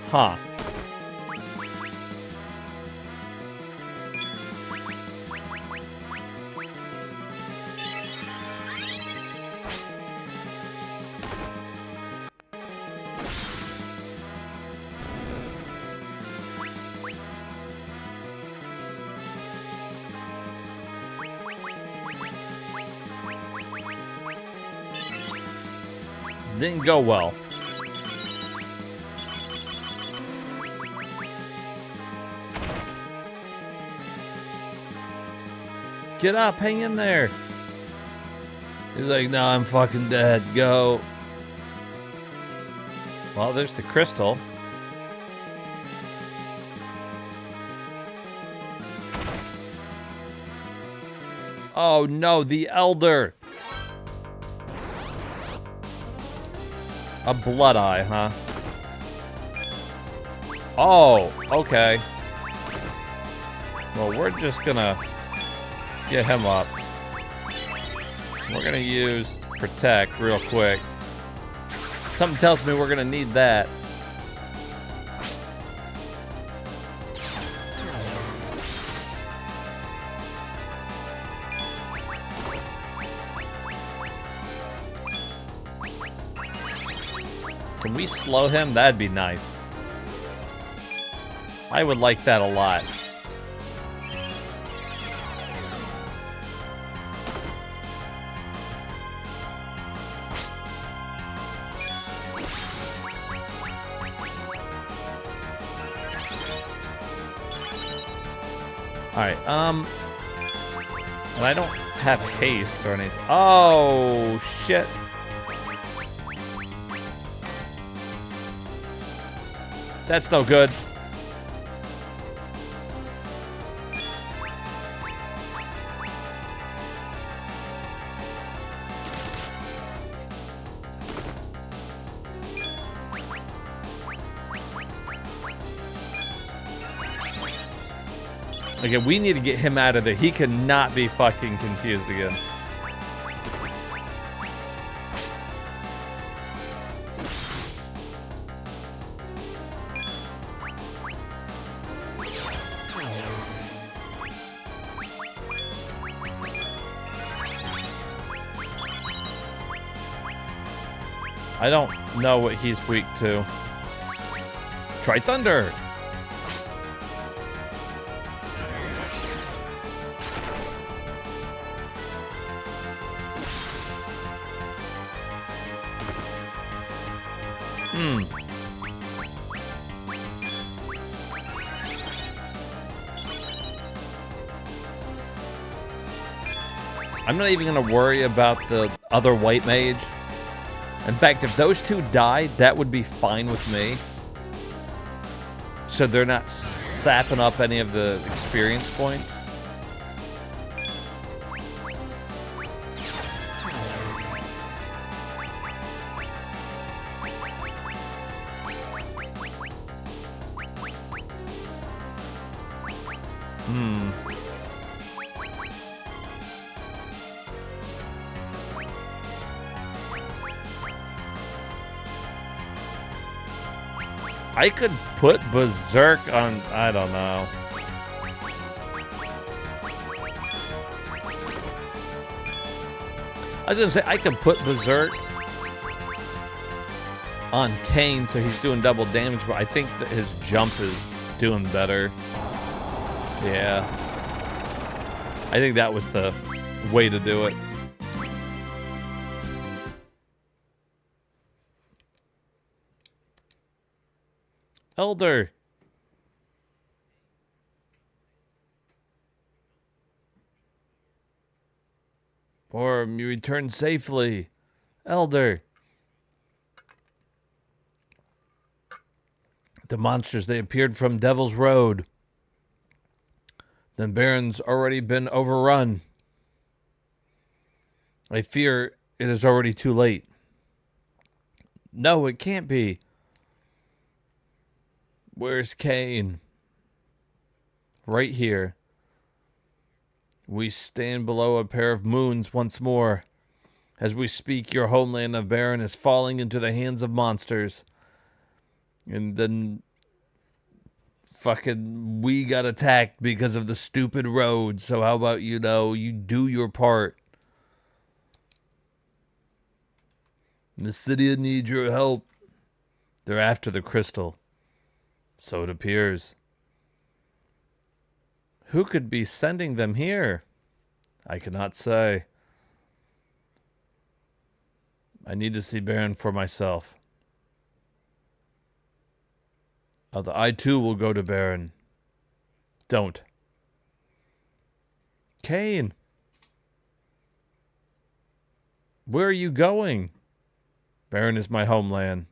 Huh. Didn't go well. Get up, hang in there. He's like, no, I'm fucking dead. Go. Well, there's the crystal. Oh no, the Elder. A blood eye, huh? Oh, okay. Well, we're just gonna get him up. We're gonna use protect real quick. Something tells me we're gonna need that. Can we slow him? That'd be nice. I would like that a lot. Alright, and I don't have haste or anything. Oh, shit. That's no good. Again, we need to get him out of there. He cannot be fucking confused again. I don't know what he's weak to. Try thunder. I'm not even going to worry about the other white mage. In fact, if those two died, that would be fine with me. So they're not sapping up any of the experience points. I could put Berserk on, I don't know. I was gonna say I could put Berserk on Kane so he's doing double damage, but I think that his jump is doing better. Yeah. I think that was the way to do it. Elder. Or you return safely. Elder. The monsters, they appeared from Devil's Road. The Baron's already been overrun. I fear it is already too late. No, it can't be. Where's Kane? Right here. We stand below a pair of moons once more. As we speak, your homeland of Baron is falling into the hands of monsters. And then fucking we got attacked because of the stupid road. So how about, you do your part. The city needs your help. They're after the crystal. So it appears. Who could be sending them here? I cannot say. I need to see Baron for myself. I too will go to Baron. Don't. Kane. Where are you going? Baron is my homeland.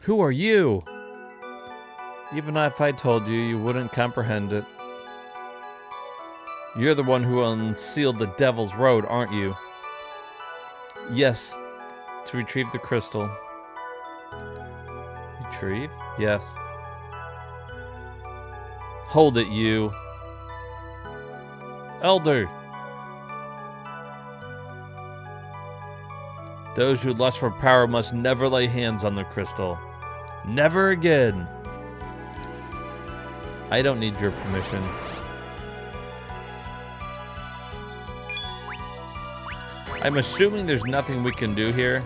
Who are you? Even if I told you, you wouldn't comprehend it. You're the one who unsealed the Devil's Road, aren't you? Yes, to retrieve the crystal. Retrieve? Yes. Hold it, you. Elder. Those who lust for power must never lay hands on the crystal. Never again. I don't need your permission. I'm assuming there's nothing we can do here.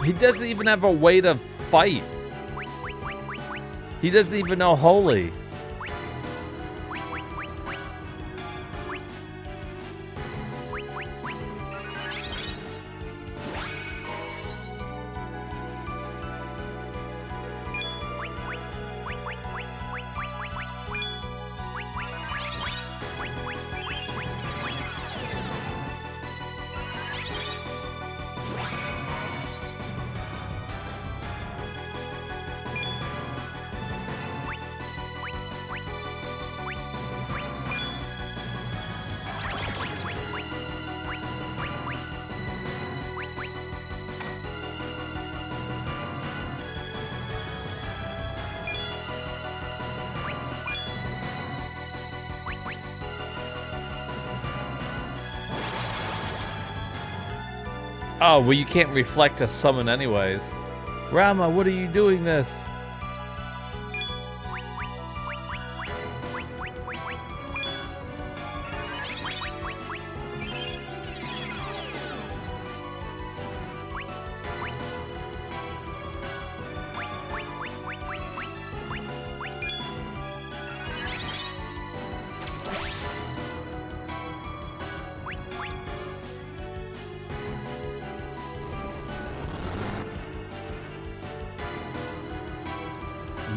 He doesn't even have a way to fight. He doesn't even know holy. Oh, well, you can't reflect a summon anyways. Rama, what are you doing this?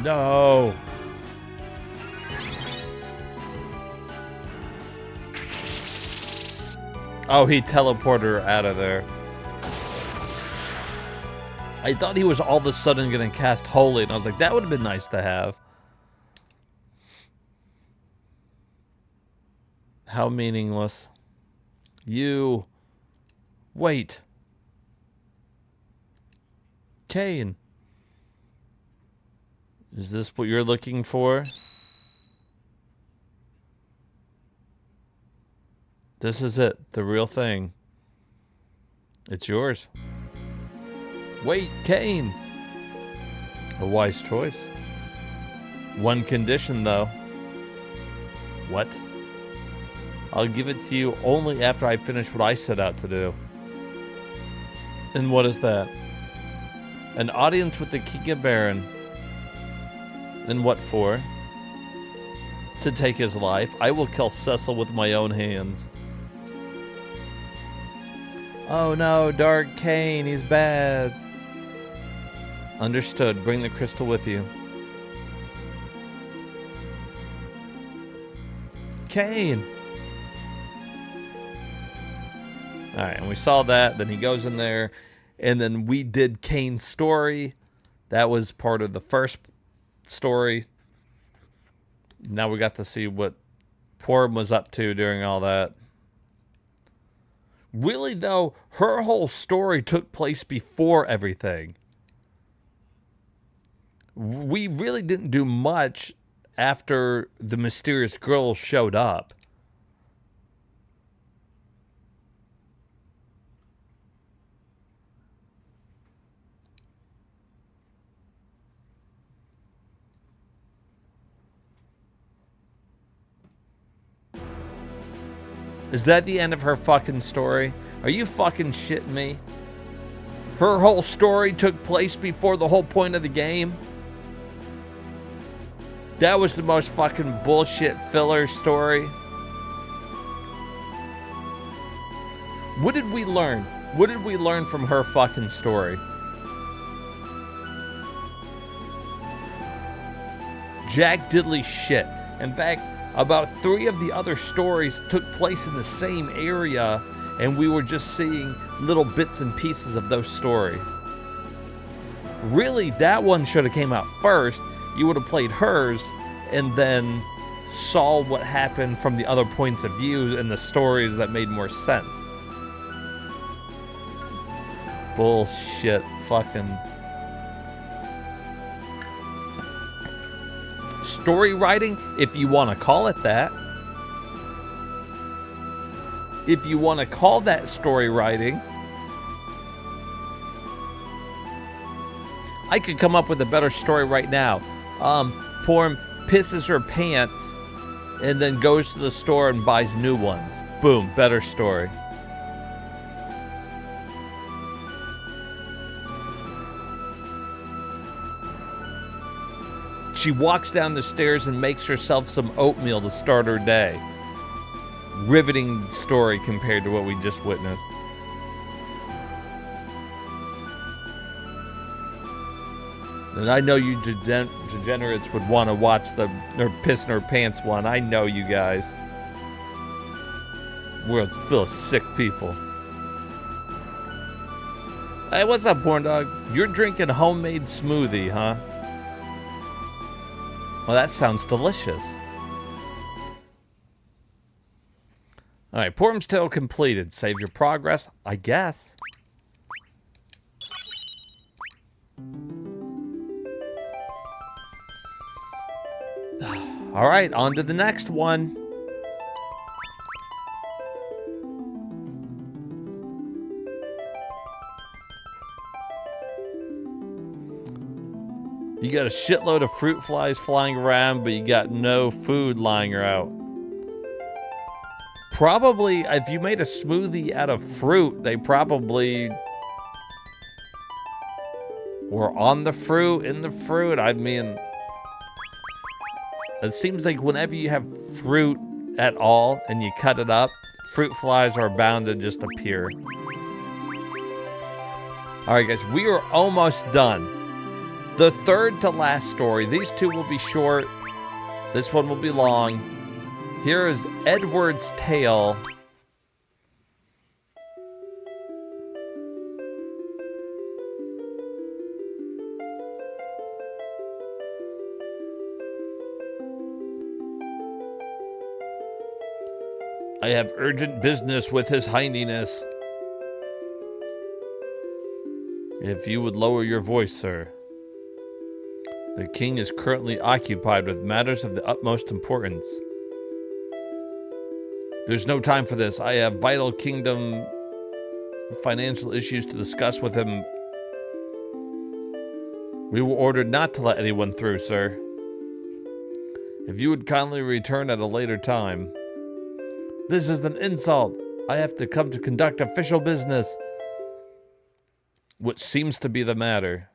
No. Oh, he teleported her out of there. I thought he was all of a sudden going to cast Holy, and I was like, that would have been nice to have. How meaningless. You. Wait. Kane. Is this what you're looking for? This is it. The real thing. It's yours. Wait, Kane. A wise choice. One condition, though. What? I'll give it to you only after I finish what I set out to do. And what is that? An audience with the King of Baron. And what for? To take his life. I will kill Cecil with my own hands. Oh no, Dark Kane, he's bad. Understood. Bring the crystal with you. Kane! Alright, and we saw that. Then he goes in there. And then we did Kane's story. That was part of the first story. Now we got to see what Porum was up to during all that. Really, though, her whole story took place before everything. We really didn't do much after the mysterious girl showed up. Is that the end of her fucking story? Are you fucking shitting me? Her whole story took place before the whole point of the game? That was the most fucking bullshit filler story. What did we learn? What did we learn from her fucking story? Jack diddly shit. In fact, about 3 of the other stories took place in the same area, and we were just seeing little bits and pieces of those stories. Really, that one should have came out first. You would have played hers, and then saw what happened from the other points of view and the stories that made more sense. Bullshit fucking... story writing, if you want to call it that. If you want to call that story writing. I could come up with a better story right now. Porum pisses her pants and then goes to the store and buys new ones. Boom, better story. She walks down the stairs and makes herself some oatmeal to start her day. Riveting story compared to what we just witnessed. And I know you degenerates would want to watch the piss in her pants one. I know you guys. We're full of sick people. Hey, what's up, porn dog? You're drinking homemade smoothie, huh? Well, that sounds delicious. All right, Porm's Tale completed. Save your progress, I guess. All right, on to the next one. You got a shitload of fruit flies flying around, but you got no food lying around. Probably, if you made a smoothie out of fruit, they probably were on the fruit, in the fruit. I mean, it seems like whenever you have fruit at all and you cut it up, fruit flies are bound to just appear. All right, guys, we are almost done. The third to last story. These two will be short. This one will be long. Here is Edward's Tale. I have urgent business with His Highness. If you would lower your voice, sir. The king is currently occupied with matters of the utmost importance. There's no time for this. I have vital kingdom financial issues to discuss with him. We were ordered not to let anyone through, sir. If you would kindly return at a later time. This is an insult. I have to come to conduct official business. What seems to be the matter?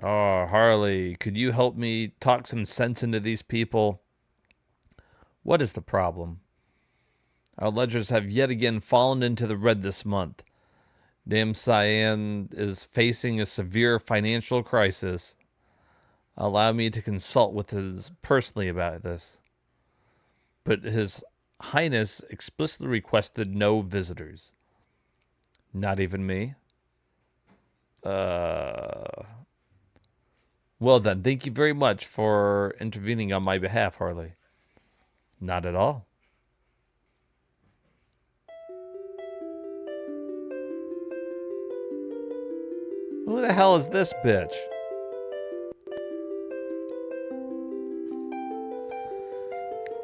Oh, Harley, could you help me talk some sense into these people? What is the problem? Our ledgers have yet again fallen into the red this month. Dam Cyan is facing a severe financial crisis. Allow me to consult with his personally about this. But His Highness explicitly requested no visitors. Not even me? Well then, thank you very much for intervening on my behalf, Harley. Not at all. Who the hell is this bitch?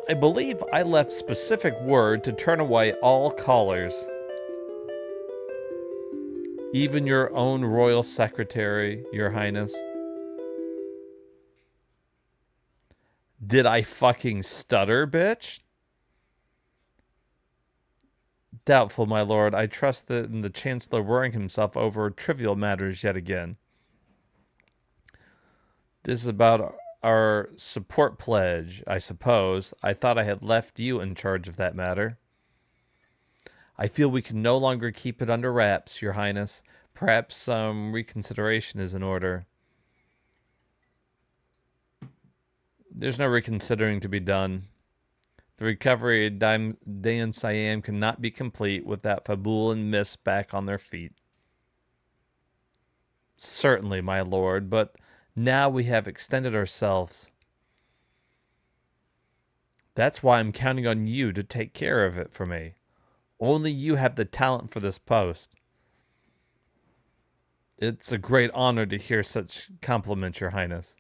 I believe I left specific word to turn away all callers. Even your own royal secretary, Your Highness. Did I fucking stutter, bitch? Doubtful, my lord. I trust that in the Chancellor worrying himself over trivial matters yet again. This is about our support pledge, I suppose. I thought I had left you in charge of that matter. I feel we can no longer keep it under wraps, Your Highness. Perhaps some reconsideration is in order. There's no reconsidering to be done. The recovery of Dan Siam cannot be complete without Fabul and Miss back on their feet. Certainly, my lord, but now we have extended ourselves. That's why I'm counting on you to take care of it for me. Only you have the talent for this post. It's a great honor to hear such compliments, Your Highness.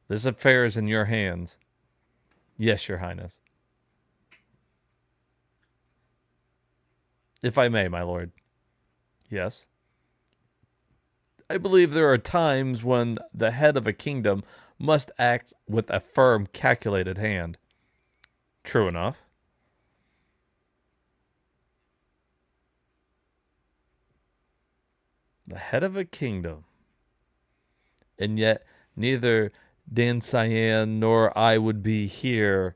This affair is in your hands. Yes, Your Highness. If I may, my lord. Yes. I believe there are times when the head of a kingdom must act with a firm, calculated hand. True enough. The head of a kingdom. and yet neither Dan Cyan nor I would be here,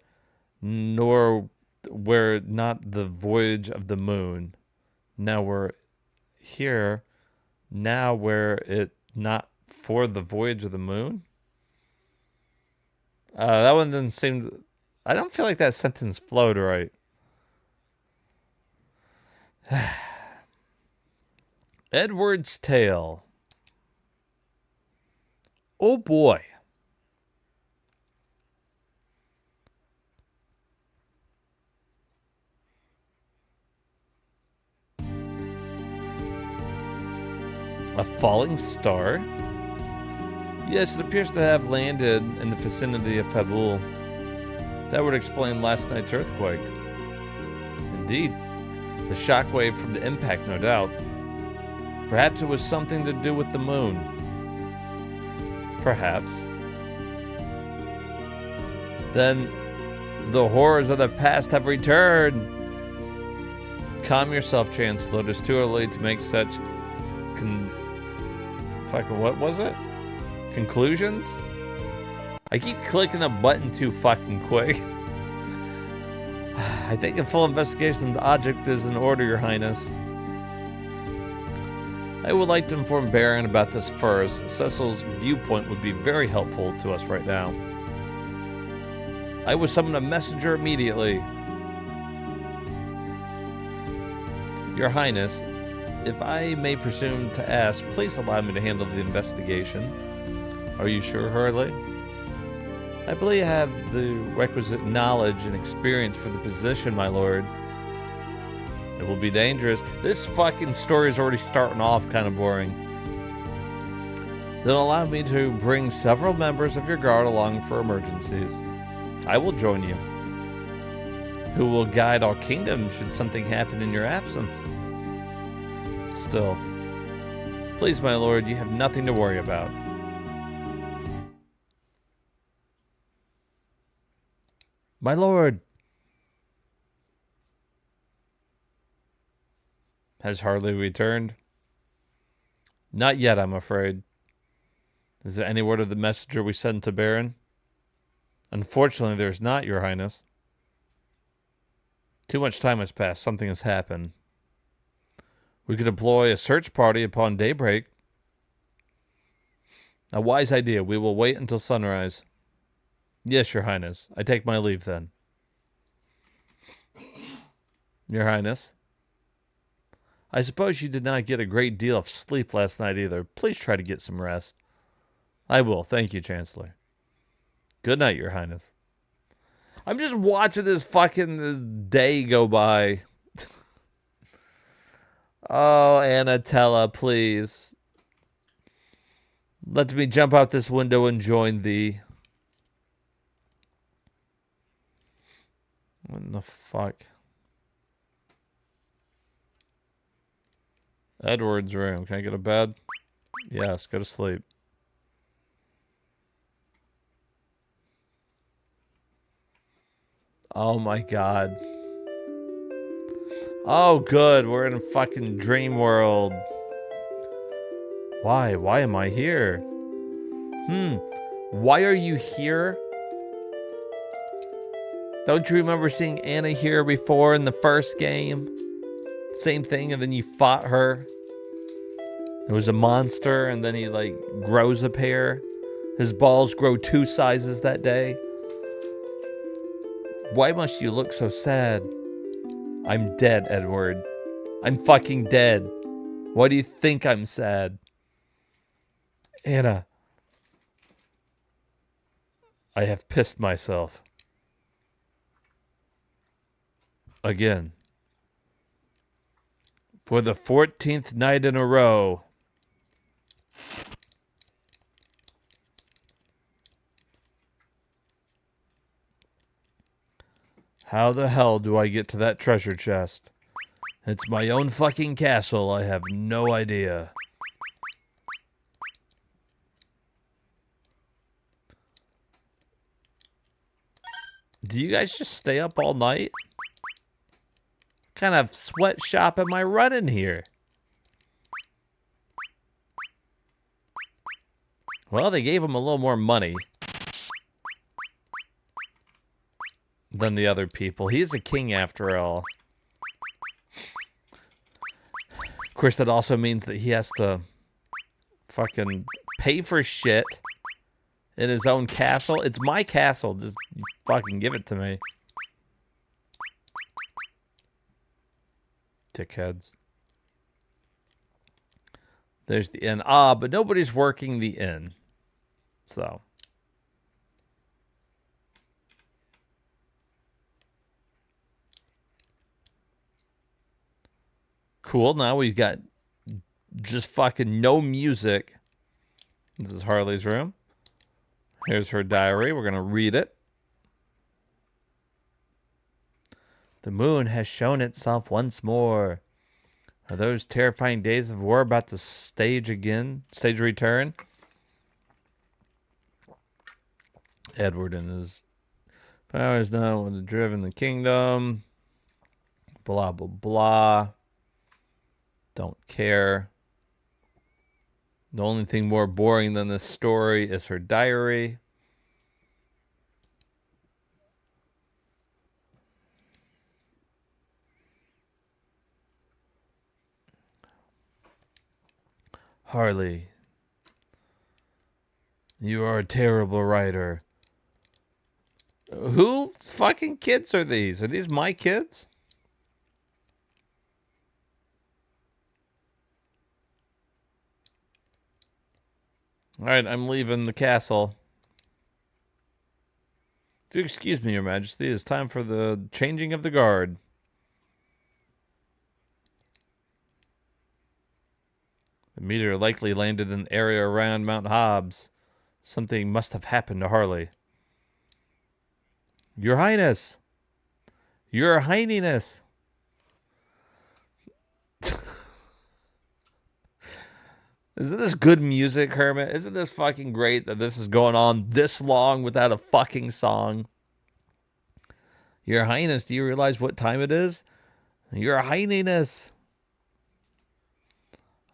nor were not the voyage of the moon. Now we're here. Now we're it not for the voyage of the moon? That one didn't seem... I don't feel like that sentence flowed right. Edward's Tale. Oh boy. A falling star? Yes, it appears to have landed in the vicinity of Kabul. That would explain last night's earthquake. Indeed. The shockwave from the impact, no doubt. Perhaps it was something to do with the moon. Perhaps. Then the horrors of the past have returned. Calm yourself, Chancellor. It is too early to make such what was it? Conclusions? I keep clicking the button too fucking quick. I think a full investigation of the object is in order, Your Highness. I would like to inform Baron about this first. Cecil's viewpoint would be very helpful to us right now. I will summon a messenger immediately. Your Highness, if I may presume to ask, please allow me to handle the investigation. Are you sure, Hurley? I believe I have the requisite knowledge and experience for the position, my lord. It will be dangerous. This fucking story is already starting off kind of boring. Then allow me to bring several members of your guard along for emergencies. I will join you. Who will guide our kingdom should something happen in your absence? Still, please, my lord, you have nothing to worry about. My lord! Has Harley returned? Not yet, I'm afraid. Is there any word of the messenger we sent to Baron? Unfortunately, there's not, Your Highness. Too much time has passed. Something has happened. We could deploy a search party upon daybreak. A wise idea. We will wait until sunrise. Yes, Your Highness. I take my leave then. Your Highness. I suppose you did not get a great deal of sleep last night either. Please try to get some rest. I will. Thank you, Chancellor. Good night, Your Highness. I'm just watching this fucking day go by. Oh, Anatella, please. Let me jump out this window and join thee. What in the fuck? Edward's room. Can I get a bed? Yes, go to sleep. Oh my god. Oh good, we're in a fucking dream world. Why? Why am I here? Why are you here? Don't you remember seeing Anna here before in the first game? Same thing, and then you fought her. There was a monster, and then he, like, grows a pair. His balls grow 2 sizes that day. Why must you look so sad? I'm dead, Edward. I'm fucking dead. Why do you think I'm sad? Anna. I have pissed myself. Again. For the 14th night in a row. How the hell do I get to that treasure chest? It's my own fucking castle. I have no idea. Do you guys just stay up all night? What kind of sweatshop am I running here? Well, they gave him a little more money than the other people. He's a king after all. Of course, that also means that he has to fucking pay for shit in his own castle. It's my castle. Just fucking give it to me. Dickheads. There's the inn. Ah, but nobody's working the inn. So. Cool. Now we've got just fucking no music. This is Harley's room. Here's her diary. We're going to read it. The moon has shown itself once more. Are those terrifying days of war about to stage return? Edward and his powers now would have driven the kingdom. Blah, blah, blah. Don't care. The only thing more boring than this story is her diary. Harley, you are a terrible writer. Whose fucking kids are these? Are these my kids? All right, I'm leaving the castle. If you excuse me, Your Majesty, it's time for the changing of the guard. The meteor likely landed in the area around Mount Hobbs. Something must have happened to Harley. Your Highness! Your Highness! Isn't this good music, Hermit? Isn't this fucking great that this is going on this long without a fucking song? Your Highness, do you realize what time it is? Your Highness!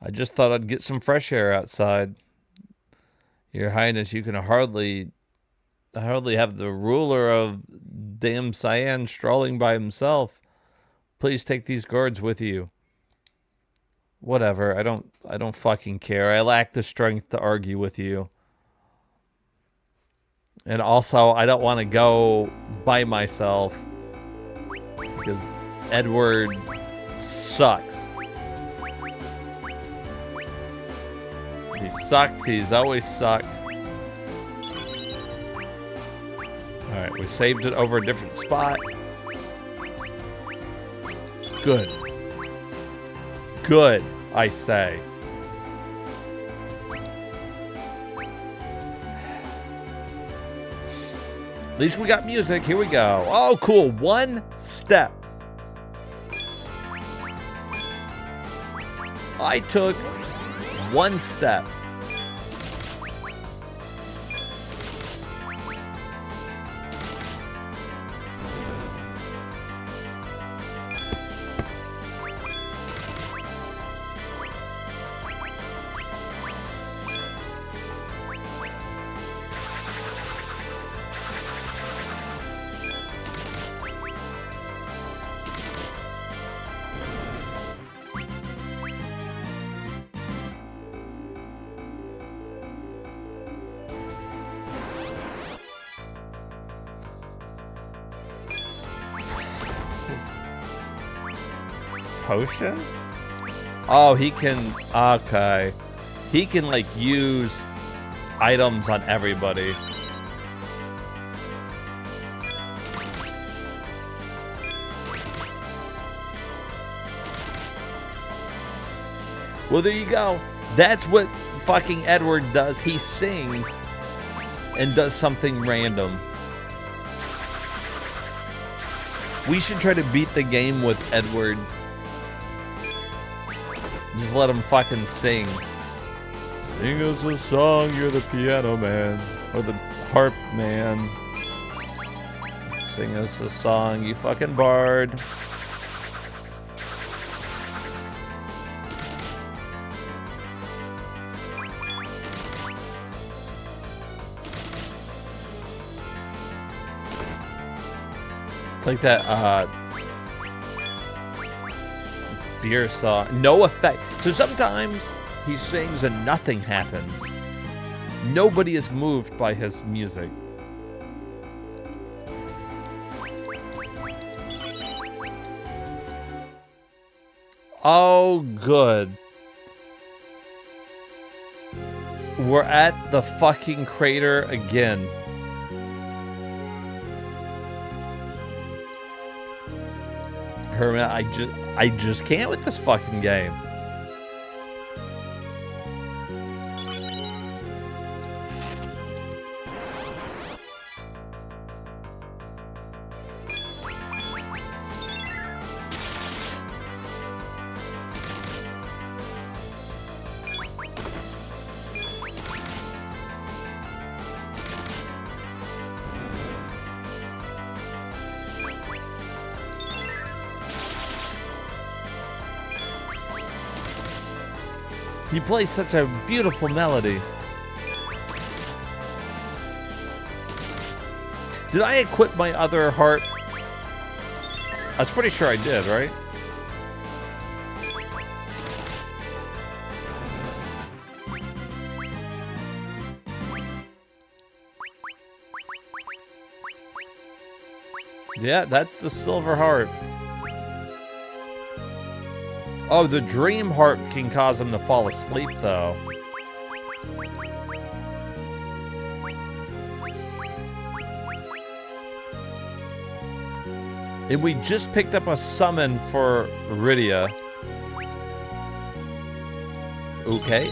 I just thought I'd get some fresh air outside. Your Highness, you can hardly have the ruler of damn Cyan strolling by himself. Please take these guards with you. Whatever, I don't fucking care. I lack the strength to argue with you. And also, I don't want to go by myself because Edward sucks. He sucked. He's always sucked. Alright, we saved it over a different spot. Good. Good, I say. At least we got music. Here we go. Oh, cool. One step. I took one step. Potion? Oh, he can... Okay. He can, like, use items on everybody. Well, there you go. That's what fucking Edward does. He sings and does something random. We should try to beat the game with Edward. Just let him fucking sing. Sing us a song, you're the piano man. Or the harp man. Sing us a song, you fucking bard. It's like that beer song. No effect. So sometimes he sings and nothing happens. Nobody is moved by his music. Oh, good. We're at the fucking crater again. Herman, I just can't with this fucking game. He plays such a beautiful melody. Did I equip my other heart? I was pretty sure I did, right? Yeah, that's the silver heart. Oh, the dream heart can cause him to fall asleep, though. And we just picked up a summon for Rydia. Okay.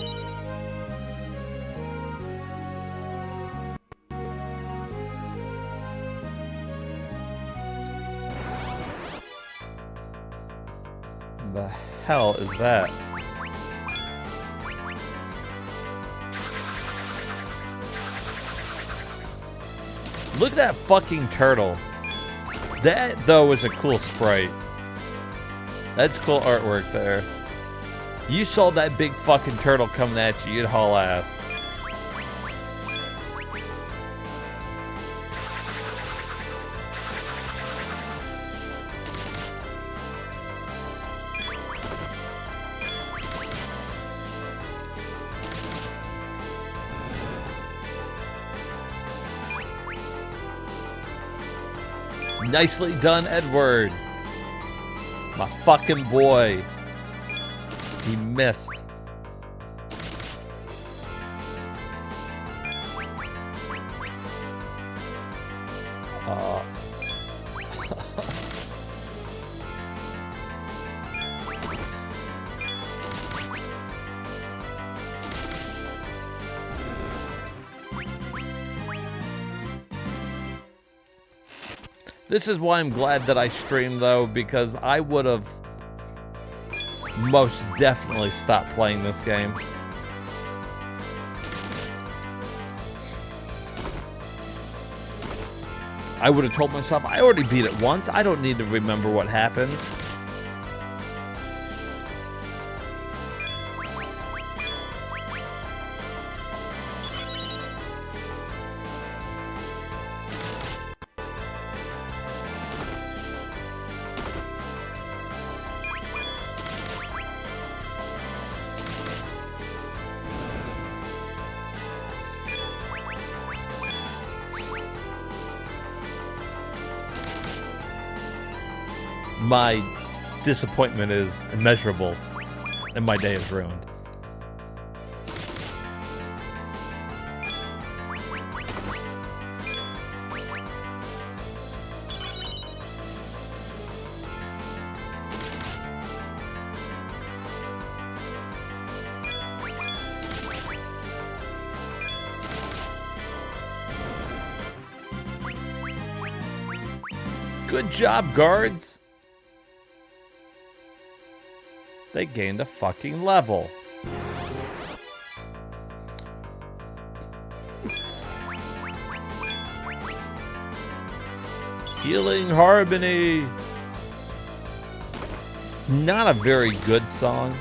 The hell is that? Look at that fucking turtle. That, though, is a cool sprite. That's cool artwork there. You saw that big fucking turtle coming at you, you'd haul ass. Nicely done, Edward. My fucking boy. He missed. This is why I'm glad that I streamed, though, because I would have most definitely stopped playing this game. I would have told myself, I already beat it once. I don't need to remember what happens. My disappointment is immeasurable, and my day is ruined. Good job, guards. They gained a fucking level. Healing Harmony. It's not a very good song.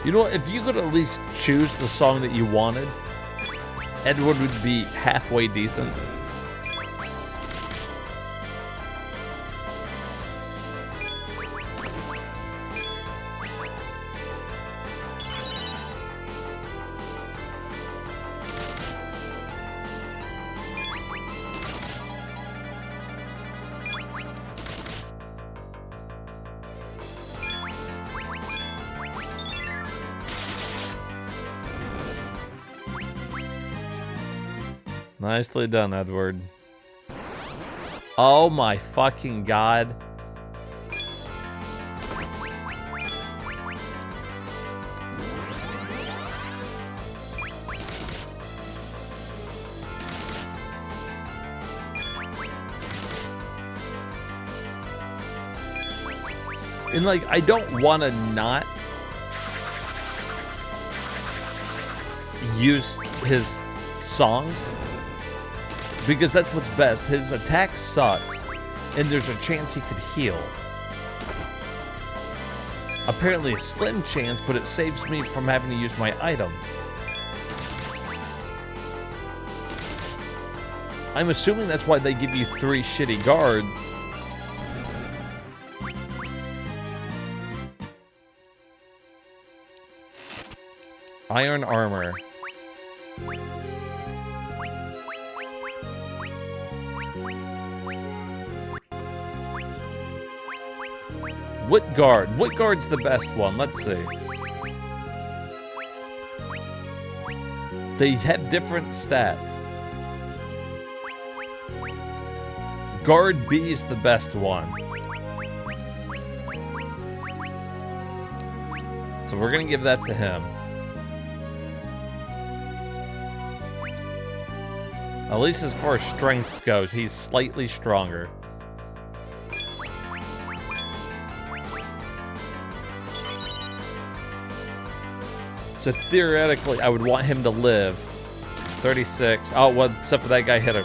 You know what? If you could at least choose the song that you wanted, Edward would be halfway decent. Nicely done, Edward. Oh my fucking god. And like, I don't want to not use his songs, because that's what's best. His attack sucks, and there's a chance he could heal. Apparently a slim chance, but it saves me from having to use my items. I'm assuming that's why they give you 3 shitty guards. Iron armor. What guard? What guard's the best one? Let's see. They have different stats. Guard B is the best one. So we're gonna give that to him. At least as far as strength goes, he's slightly stronger. So theoretically, I would want him to live. 36. Oh, well, except for that guy hit a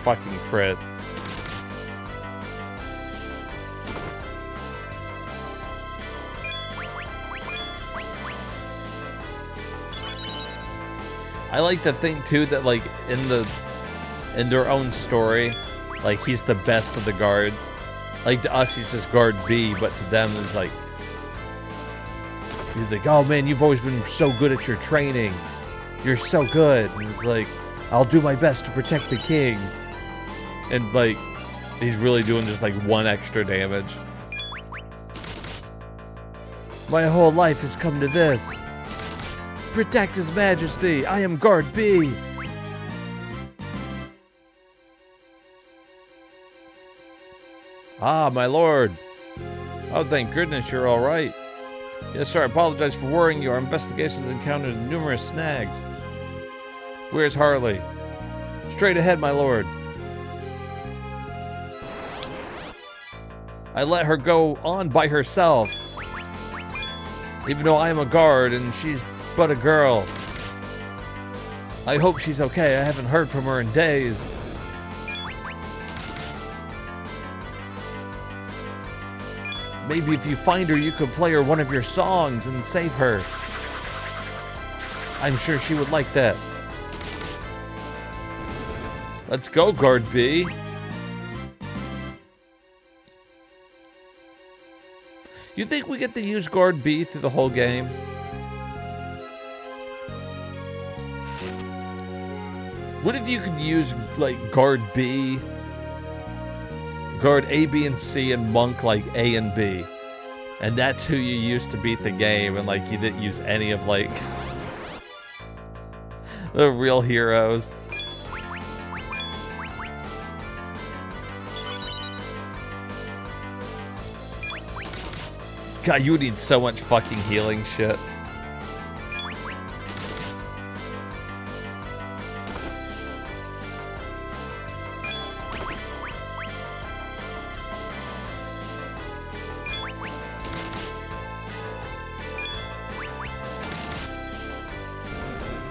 fucking crit. I like to think too that like in their own story, like he's the best of the guards. Like to us, he's just guard B, but to them, it's like he's like, oh man, you've always been so good at your training. You're so good. And he's like, I'll do my best to protect the king. And like, he's really doing just like 1 extra damage. My whole life has come to this. Protect His Majesty. I am guard B. Ah, my lord. Oh, thank goodness you're all right. Yes, sir, I apologize for worrying you. Our investigations encountered numerous snags. Where's Harley? Straight ahead, my lord. I let her go on by herself. Even though I am a guard and she's but a girl. I hope she's okay. I haven't heard from her in days. Maybe if you find her, you could play her one of your songs and save her. I'm sure she would like that. Let's go, Guard B. You think we get to use Guard B through the whole game? What if you could use, like, Guard B, Guard A, B, and C, and Monk, like, A and B? And that's who you used to beat the game, and, like, you didn't use any of, like, the real heroes. God, you would need so much fucking healing shit.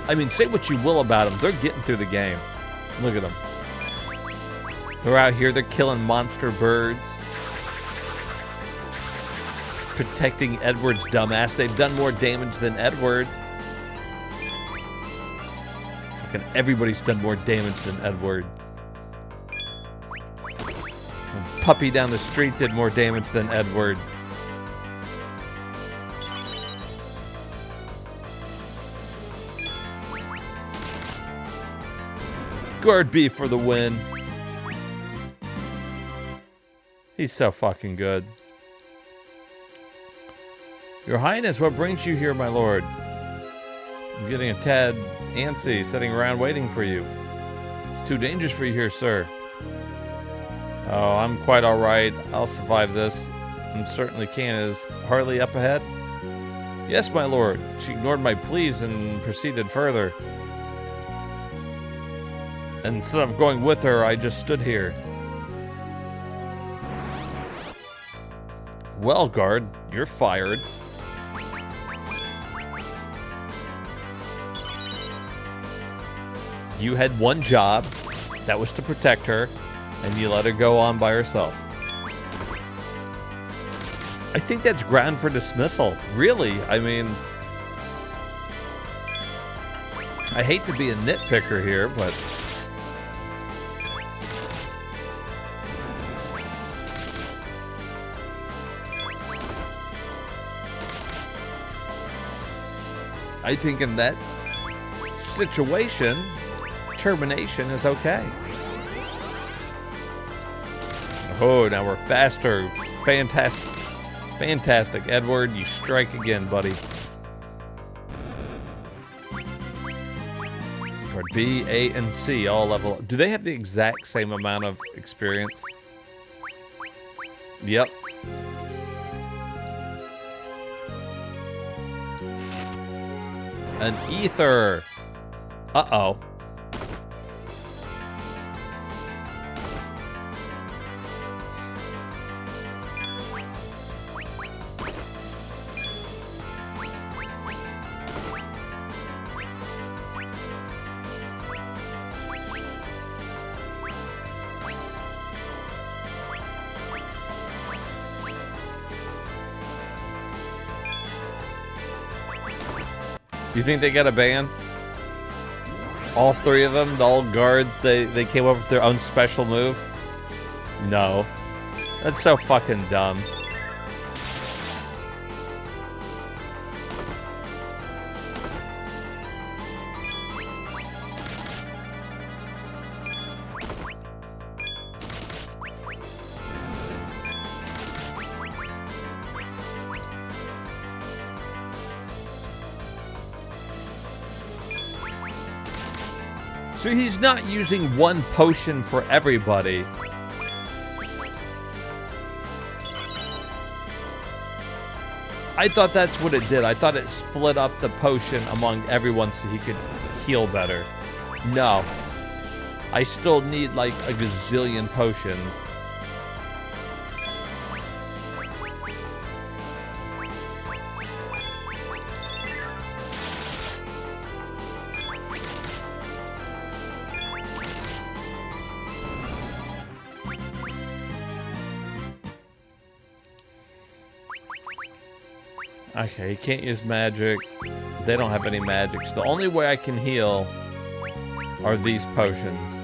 I mean, say what you will about them, they're getting through the game. Look at them. They're out here, they're killing monster birds. protecting Edward's dumbass. They've done more damage than Edward. Fucking everybody's done more damage than Edward. Puppy down the street did more damage than Edward. Guard B for the win. He's so fucking good. Your Highness, what brings you here, my lord? I'm getting a tad antsy, sitting around waiting for you. It's too dangerous for you here, sir. Oh, I'm quite alright. I'll survive this. And certainly can. Is Harley up ahead? Yes, my lord. She ignored my pleas and proceeded further. And instead of going with her, I just stood here. Well, guard, you're fired. You had one job. That was to protect her. And you let her go on by herself. I think that's ground for dismissal. Really, I mean... I hate to be a nitpicker here, but... I think in that situation, termination is okay. Oh, now we're faster. Fantastic. Fantastic. Edward, you strike again, buddy. Card B, A, and C all level up. Do they have the exact same amount of experience? Yep. An ether. Uh-oh. You think they got a ban? All three of them, all guards, they came up with their own special move? No. That's so fucking dumb. So he's not using one potion for everybody. I thought that's what it did. I thought it split up the potion among everyone so he could heal better. No. I still need like a gazillion potions. Okay, he can't use magic. They don't have any magics. The only way I can heal are these potions.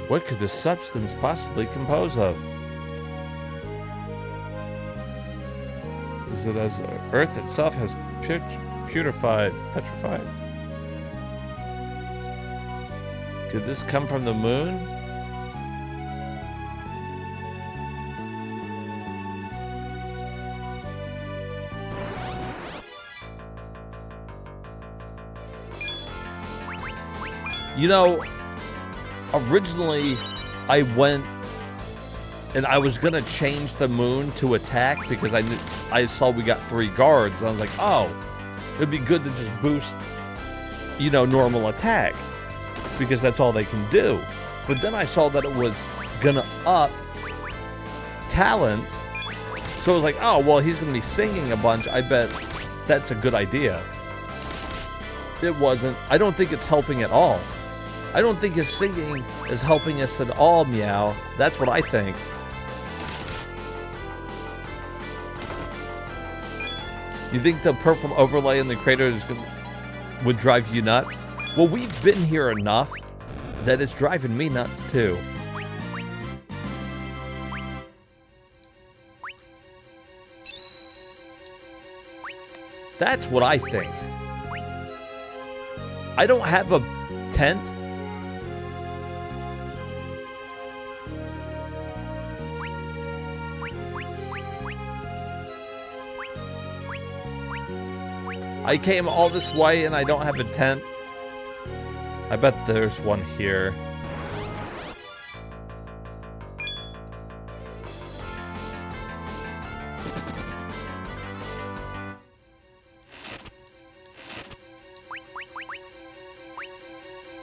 What could the substance possibly compose of? Is it as Earth itself has petrified? Could this come from the moon? You know, originally I went and I was gonna change the moon to attack because I saw we got 3 guards. And I was like, oh, it'd be good to just boost, you know, normal attack, because that's all they can do. But then I saw that it was gonna up talents, so I was like, oh, well, he's gonna be singing a bunch. I bet that's a good idea. It wasn't. I don't think it's helping at all. I don't think his singing is helping us at all, Meow. That's what I think. You think the purple overlay in the crater would drive you nuts? Well, we've been here enough that it's driving me nuts too. That's what I think. I don't have a tent. I came all this way and I don't have a tent. I bet there's one here.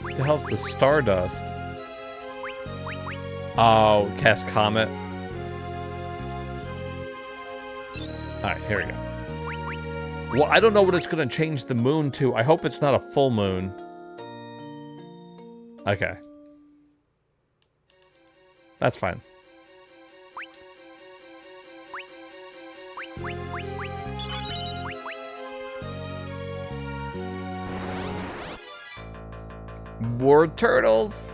What the hell's the Stardust? Oh, cast Comet. Alright, here we go. Well, I don't know what it's going to change the moon to. I hope it's not a full moon. Okay. That's fine. More turtles.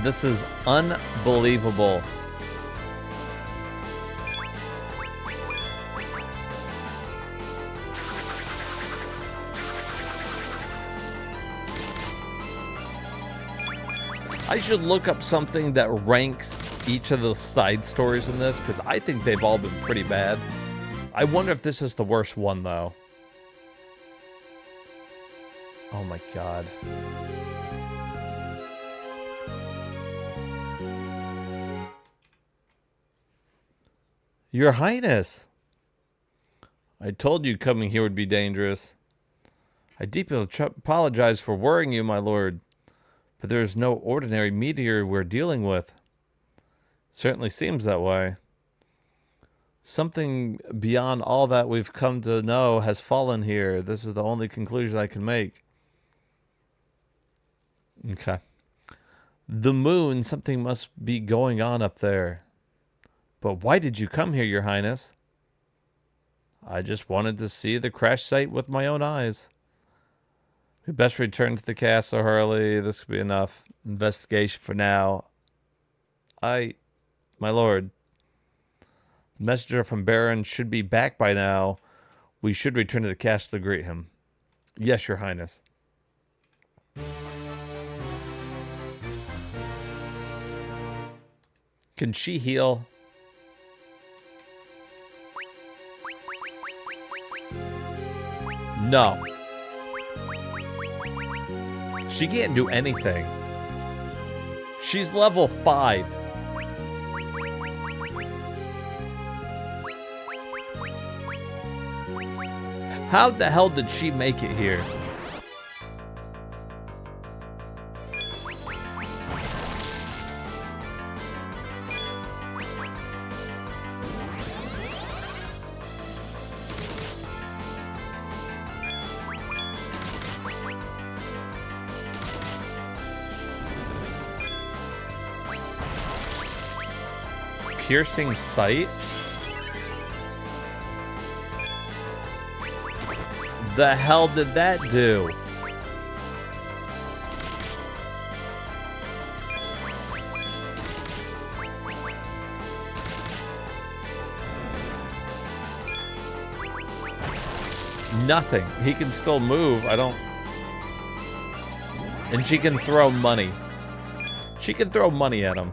This is unbelievable. I should look up something that ranks each of the side stories in this, because I think they've all been pretty bad. I wonder if this is the worst one, though. Oh my god. Your Highness, I told you coming here would be dangerous. I deeply apologize for worrying you, my lord, but there is no ordinary meteor we're dealing with. It certainly seems that way. Something beyond all that we've come to know has fallen here. This is the only conclusion I can make. Okay. The moon, something must be going on up there. But why did you come here, Your Highness? I just wanted to see the crash site with my own eyes. We best return to the castle, Hurley. This could be enough investigation for now. My lord. The messenger from Baron should be back by now. We should return to the castle to greet him. Yes, Your Highness. Can she heal? No. She can't do anything. She's level 5. How the hell did she make it here? Piercing sight? The hell did that do? Nothing. He can still move. I don't... And she can throw money. She can throw money at him.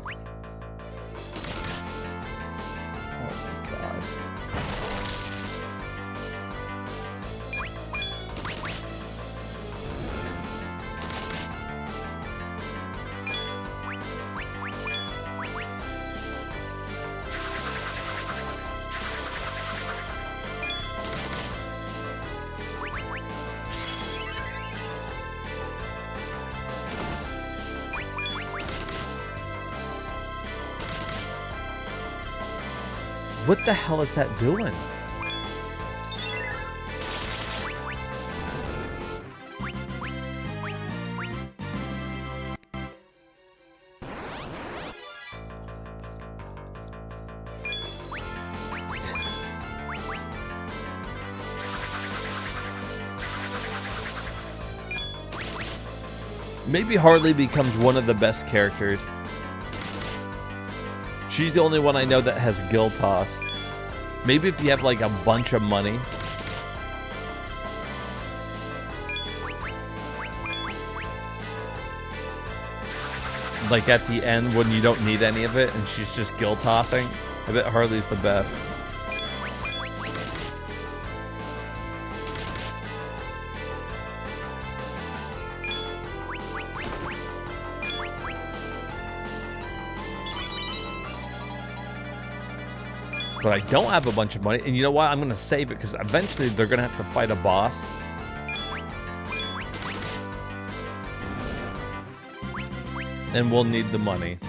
What the hell is that doing? Maybe Harley becomes one of the best characters. She's the only one I know that has Gil Toss. Maybe if you have like a bunch of money. Like at the end when you don't need any of it and she's just Gil tossing. I bet Harley's the best. But I don't have a bunch of money, and you know what? I'm gonna save it because eventually they're gonna have to fight a boss. And we'll need the money.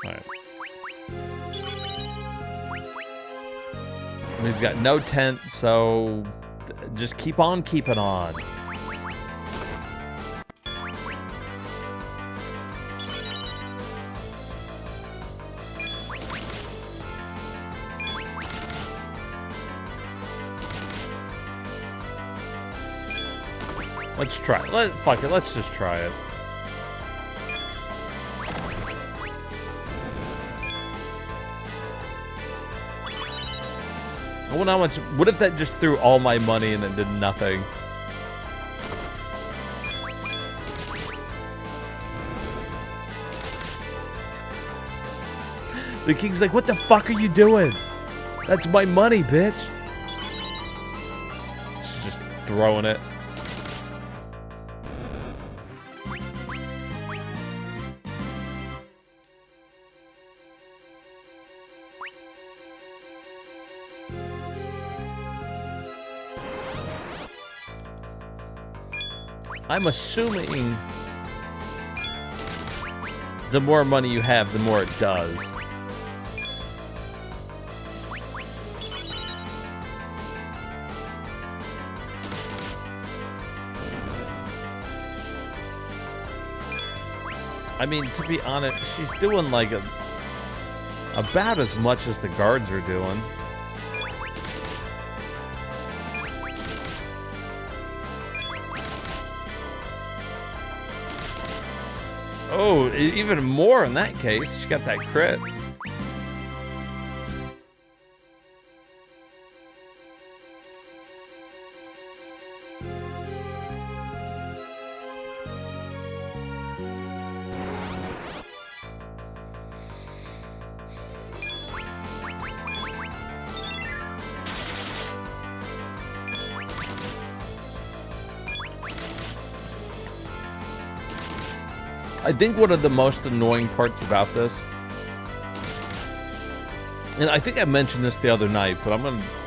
Alright. We've got no tent, so just keep on keeping on. Let's try it. Fuck it, let's just try it. I wonder how much. What if that just threw all my money and it did nothing? The king's like, what the fuck are you doing? That's my money, bitch. She's just throwing it. I'm assuming the more money you have, the more it does. I mean, to be honest, she's doing like about as much as the guards are doing. Oh, even more in that case. She got that crit. I think one of the most annoying parts about this, and I think I mentioned this the other night, but I'm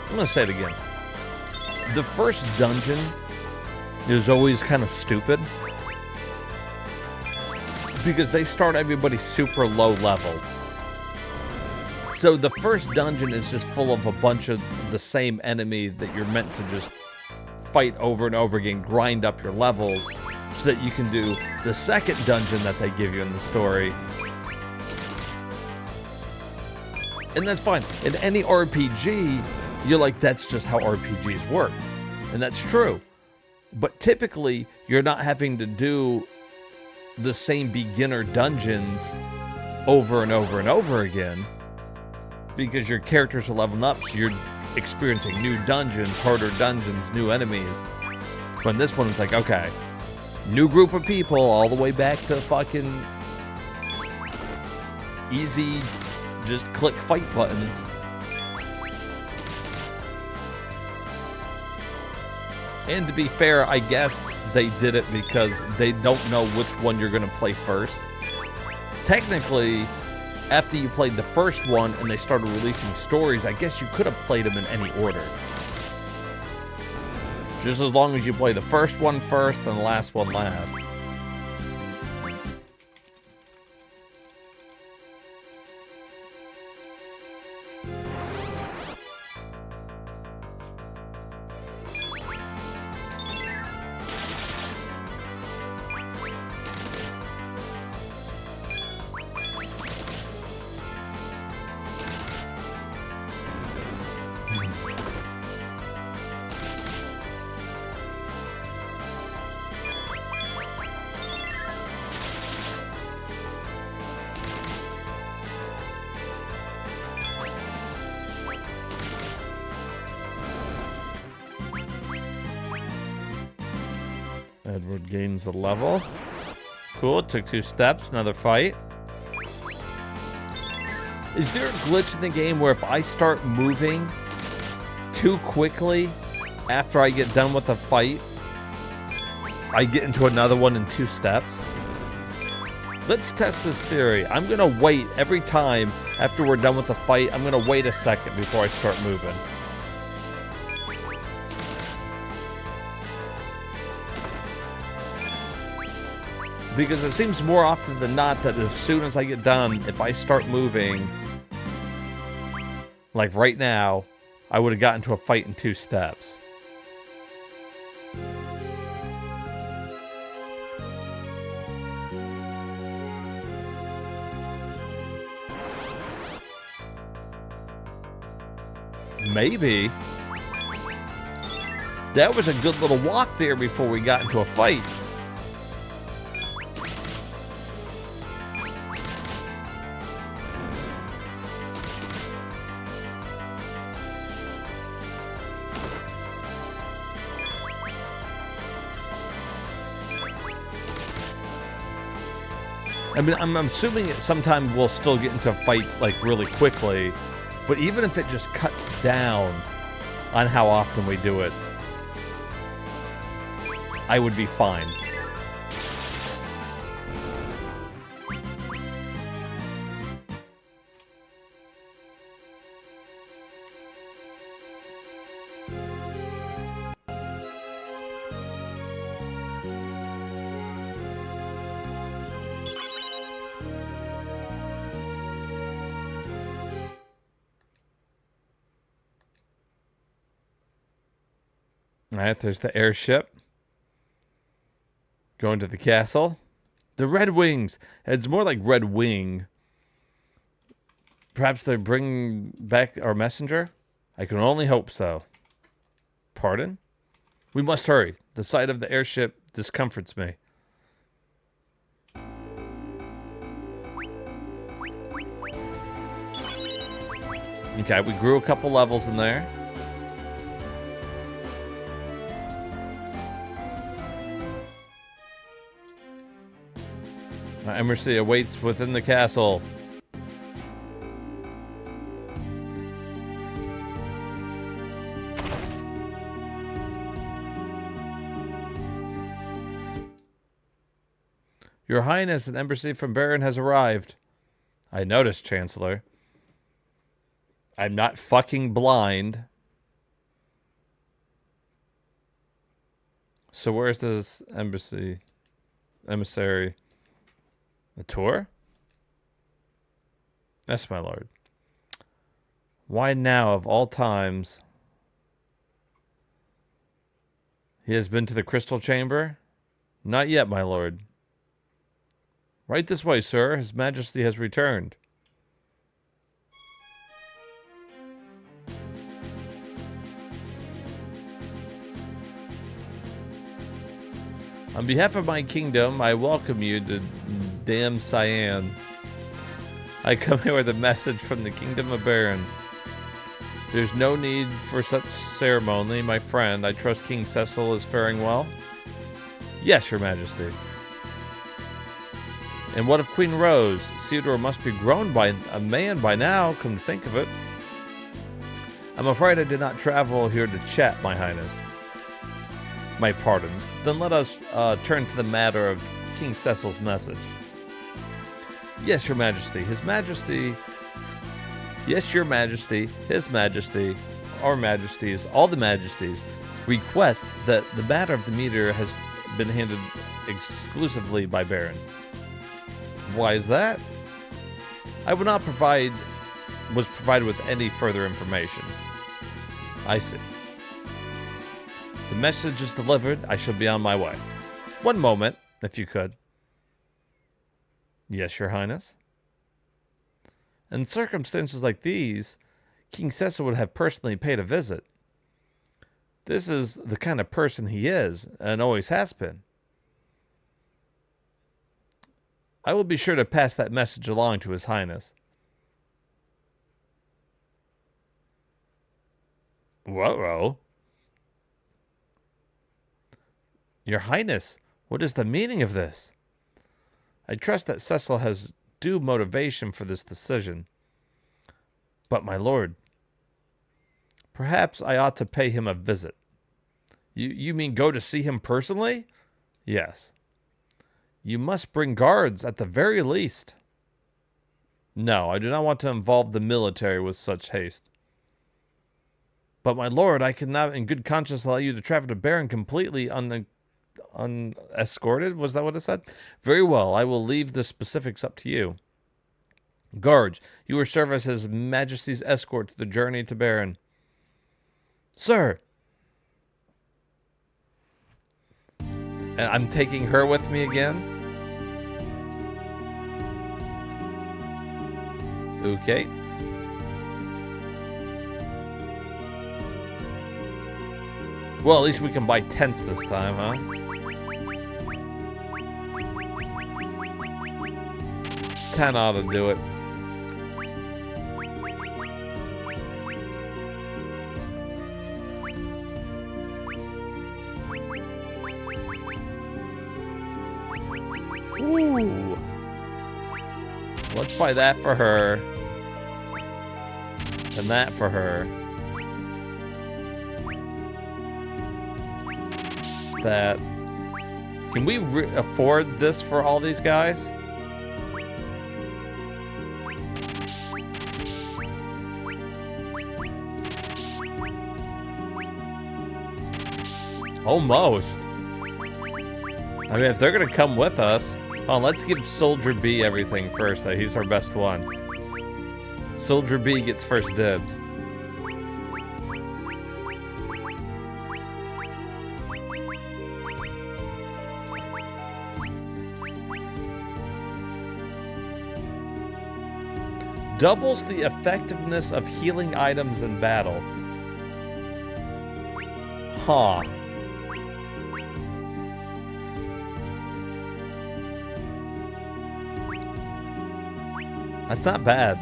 gonna say it again. The first dungeon is always kind of stupid because they start everybody super low level. So the first dungeon is just full of a bunch of the same enemy that you're meant to just fight over and over again, grind up your levels, so that you can do the second dungeon that they give you in the story. And that's fine. In any RPG, you're like, that's just how RPGs work. And that's true. But typically, you're not having to do the same beginner dungeons over and over and over again because your characters are leveling up, so you're experiencing new dungeons, harder dungeons, new enemies. When this one is like, okay, new group of people all the way back to fucking easy, just click fight buttons. And to be fair, I guess they did it because they don't know which one you're going to play first. Technically, after you played the first one and they started releasing stories, I guess you could have played them in any order. Just as long as you play the first one first and the last one last. Edward gains a level. Cool, it took 2 steps, another fight. Is there a glitch in the game where if I start moving too quickly after I get done with the fight, I get into another one in 2 steps? Let's test this theory. I'm gonna wait every time after we're done with the fight. I'm gonna wait a second before I start moving. Because it seems more often than not that as soon as I get done, if I start moving, like right now, I would have gotten to a fight in 2 steps. Maybe. That was a good little walk there before we got into a fight. I mean, I'm assuming at some time we'll still get into fights like really quickly, but even if it just cuts down on how often we do it, I would be fine. All right, there's the airship. Going to the castle. The Red Wings. It's more like Red Wing. Perhaps they're bringing back our messenger? I can only hope so. Pardon? We must hurry. The sight of the airship discomforts me. Okay, we grew a couple levels in there. My embassy awaits within the castle. Your Highness, an embassy from Baron has arrived. I noticed, Chancellor. I'm not fucking blind. So where's this emissary? The tour? Yes, my lord. Why now, of all times? He has been to the crystal chamber? Not yet, my lord. Right this way, sir. His Majesty has returned. On behalf of my kingdom, I welcome you to Dam Cyan. I come here with a message from the kingdom of Baron. There's no need for such ceremony, my friend. I trust King Cecil is faring well? Yes, your majesty. And what of Queen Rose? Theodore must be grown by a man by now, come to think of it. I'm afraid I did not travel here to chat, my highness. My pardons. Then let us turn to the matter of King Cecil's message. Yes, your majesty. His majesty. Yes, your majesty. His majesty. Our majesties. All the majesties request that the matter of the meter has been handled exclusively by Baron. Why is that? I would not was provided with any further information. I see. The message is delivered. I shall be on my way. One moment, if you could. Yes, your highness. In circumstances like these, King Cecil would have personally paid a visit. This is the kind of person he is, and always has been. I will be sure to pass that message along to his highness. Whoa. Your highness, What is the meaning of this? I trust that Cecil has due motivation for this decision. But, my lord, perhaps I ought to pay him a visit. You mean go to see him personally? Yes. You must bring guards at the very least. No, I do not want to involve the military with such haste. But, my lord, I cannot in good conscience allow you to travel to Baron completely unescorted. Was that what it said? Very well, I will leave the specifics up to you. Guards, you will serve as His Majesty's escort to the journey to Baron. Sir! And I'm taking her with me again? Okay. Well, at least we can buy tents this time, huh? Ten ought to do it. Ooh. Let's buy that for her. And that for her. That. Can we afford this for all these guys? Almost. I mean, if they're gonna come with us, oh, let's give Soldier B everything first. Though he's our best one. Soldier B gets first dibs. Doubles the effectiveness of healing items in battle. Huh. That's not bad.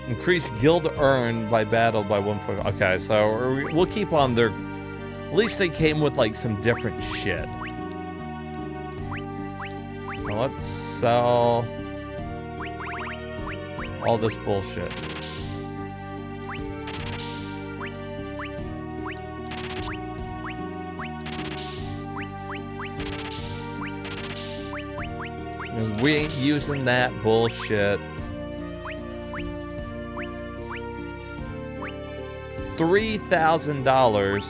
Increase guild earned by battle by 1 point. Okay, so we'll keep on their... At least they came with like some different shit. Now let's sell all this bullshit. Because we ain't using that bullshit. $3,000.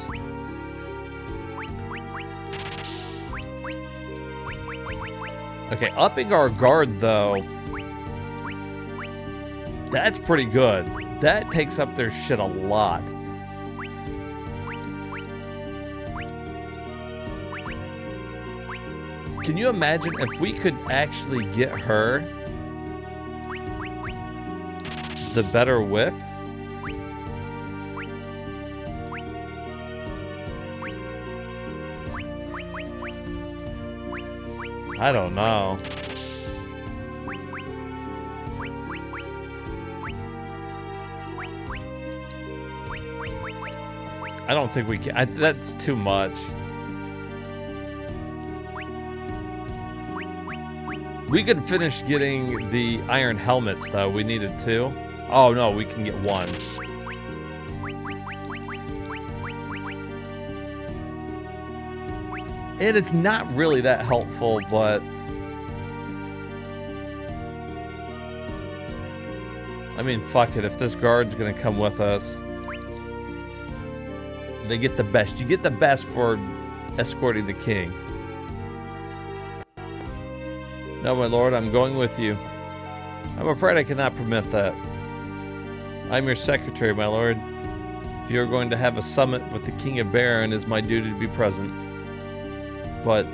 Okay, upping our guard though. That's pretty good. That takes up their shit a lot. Can you imagine if we could actually get her the better whip? I don't know. I don't think we can. That's too much. We could finish getting the iron helmets, though. We needed 2. Oh, no, we can get 1. And it's not really that helpful, but... I mean, fuck it. If this guard's gonna come with us... They get the best. You get the best for escorting the king. No, my lord, I'm going with you. I'm afraid I cannot permit that. I'm your secretary, my lord. If you're going to have a summit with the King of Baron, it is my duty to be present. But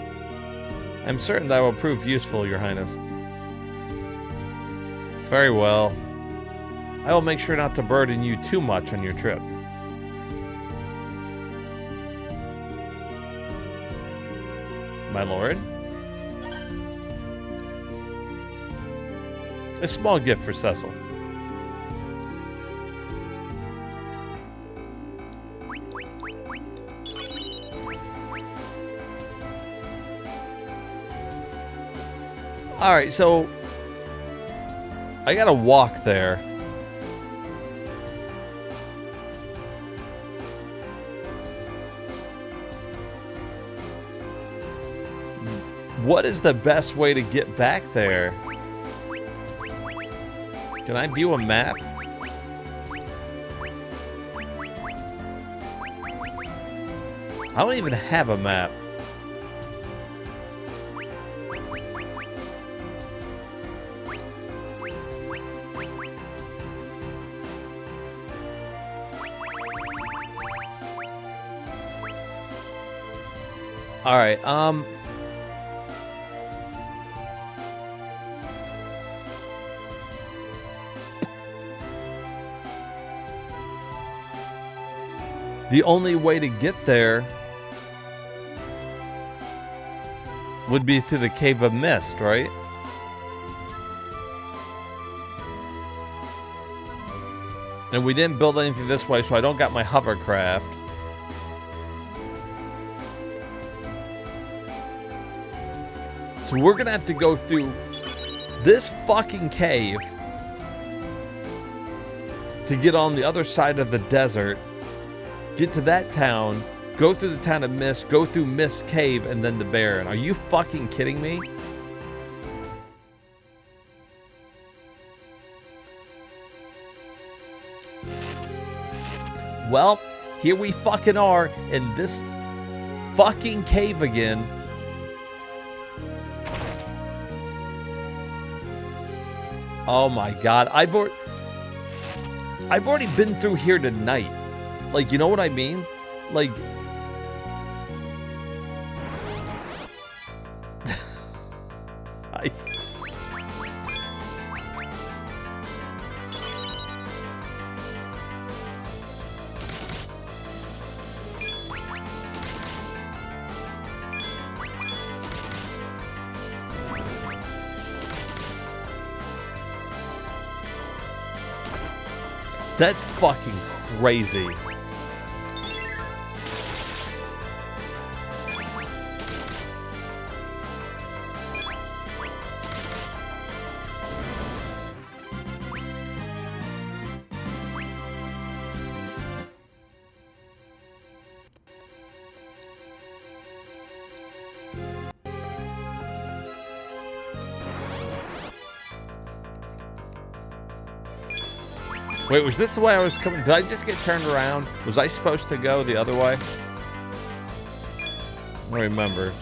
I'm certain that will prove useful, your highness. Very well. I will make sure not to burden you too much on your trip. My lord. A small gift for Cecil. All right, so I gotta walk there. What is the best way to get back there? Can I view a map? I don't even have a map. All right, the only way to get there would be through the Cave of Mist, right? And we didn't build anything this way, so I don't got my hovercraft. So we're gonna have to go through this fucking cave to get on the other side of the desert, get to that town, go through the town of Mist, go through Mist Cave, and then the Baron. Are you fucking kidding me? Well, here we fucking are in this fucking cave again. Oh my god, I've already been through here tonight. Like, you know what I mean? Like, that's fucking crazy. Wait, was this the way I was coming? Did I just get turned around? Was I supposed to go the other way? I don't remember.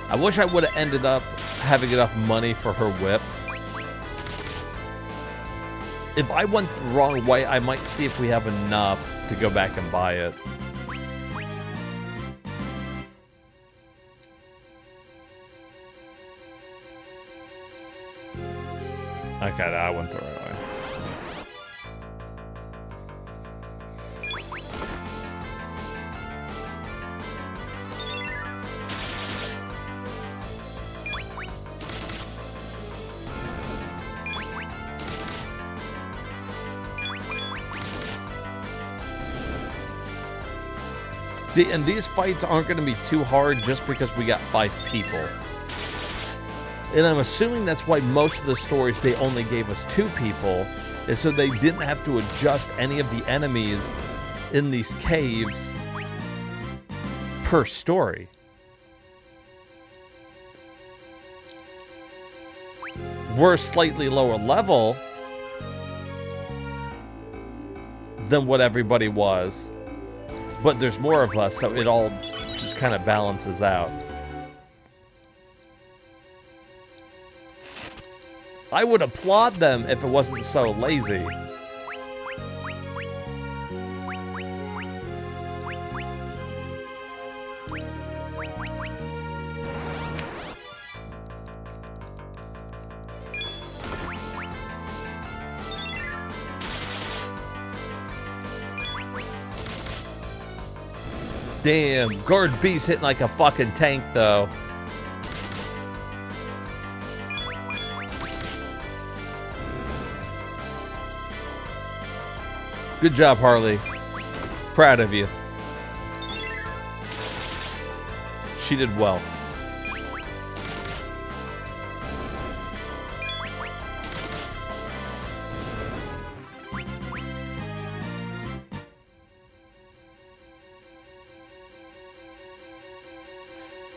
I wish I would have ended up having enough money for her whip. If I went the wrong way, I might see if we have enough to go back and buy it. Okay, I went the right way. See, and these fights aren't going to be too hard just because we got 5 people. And I'm assuming that's why most of the stories they only gave us 2 people, is so they didn't have to adjust any of the enemies in these caves per story. We're slightly lower level than what everybody was, but there's more of us, so it all just kind of balances out. I would applaud them if it wasn't so lazy. Damn, Guard B's hitting like a fucking tank, though. Good job, Harley. Proud of you. She did well.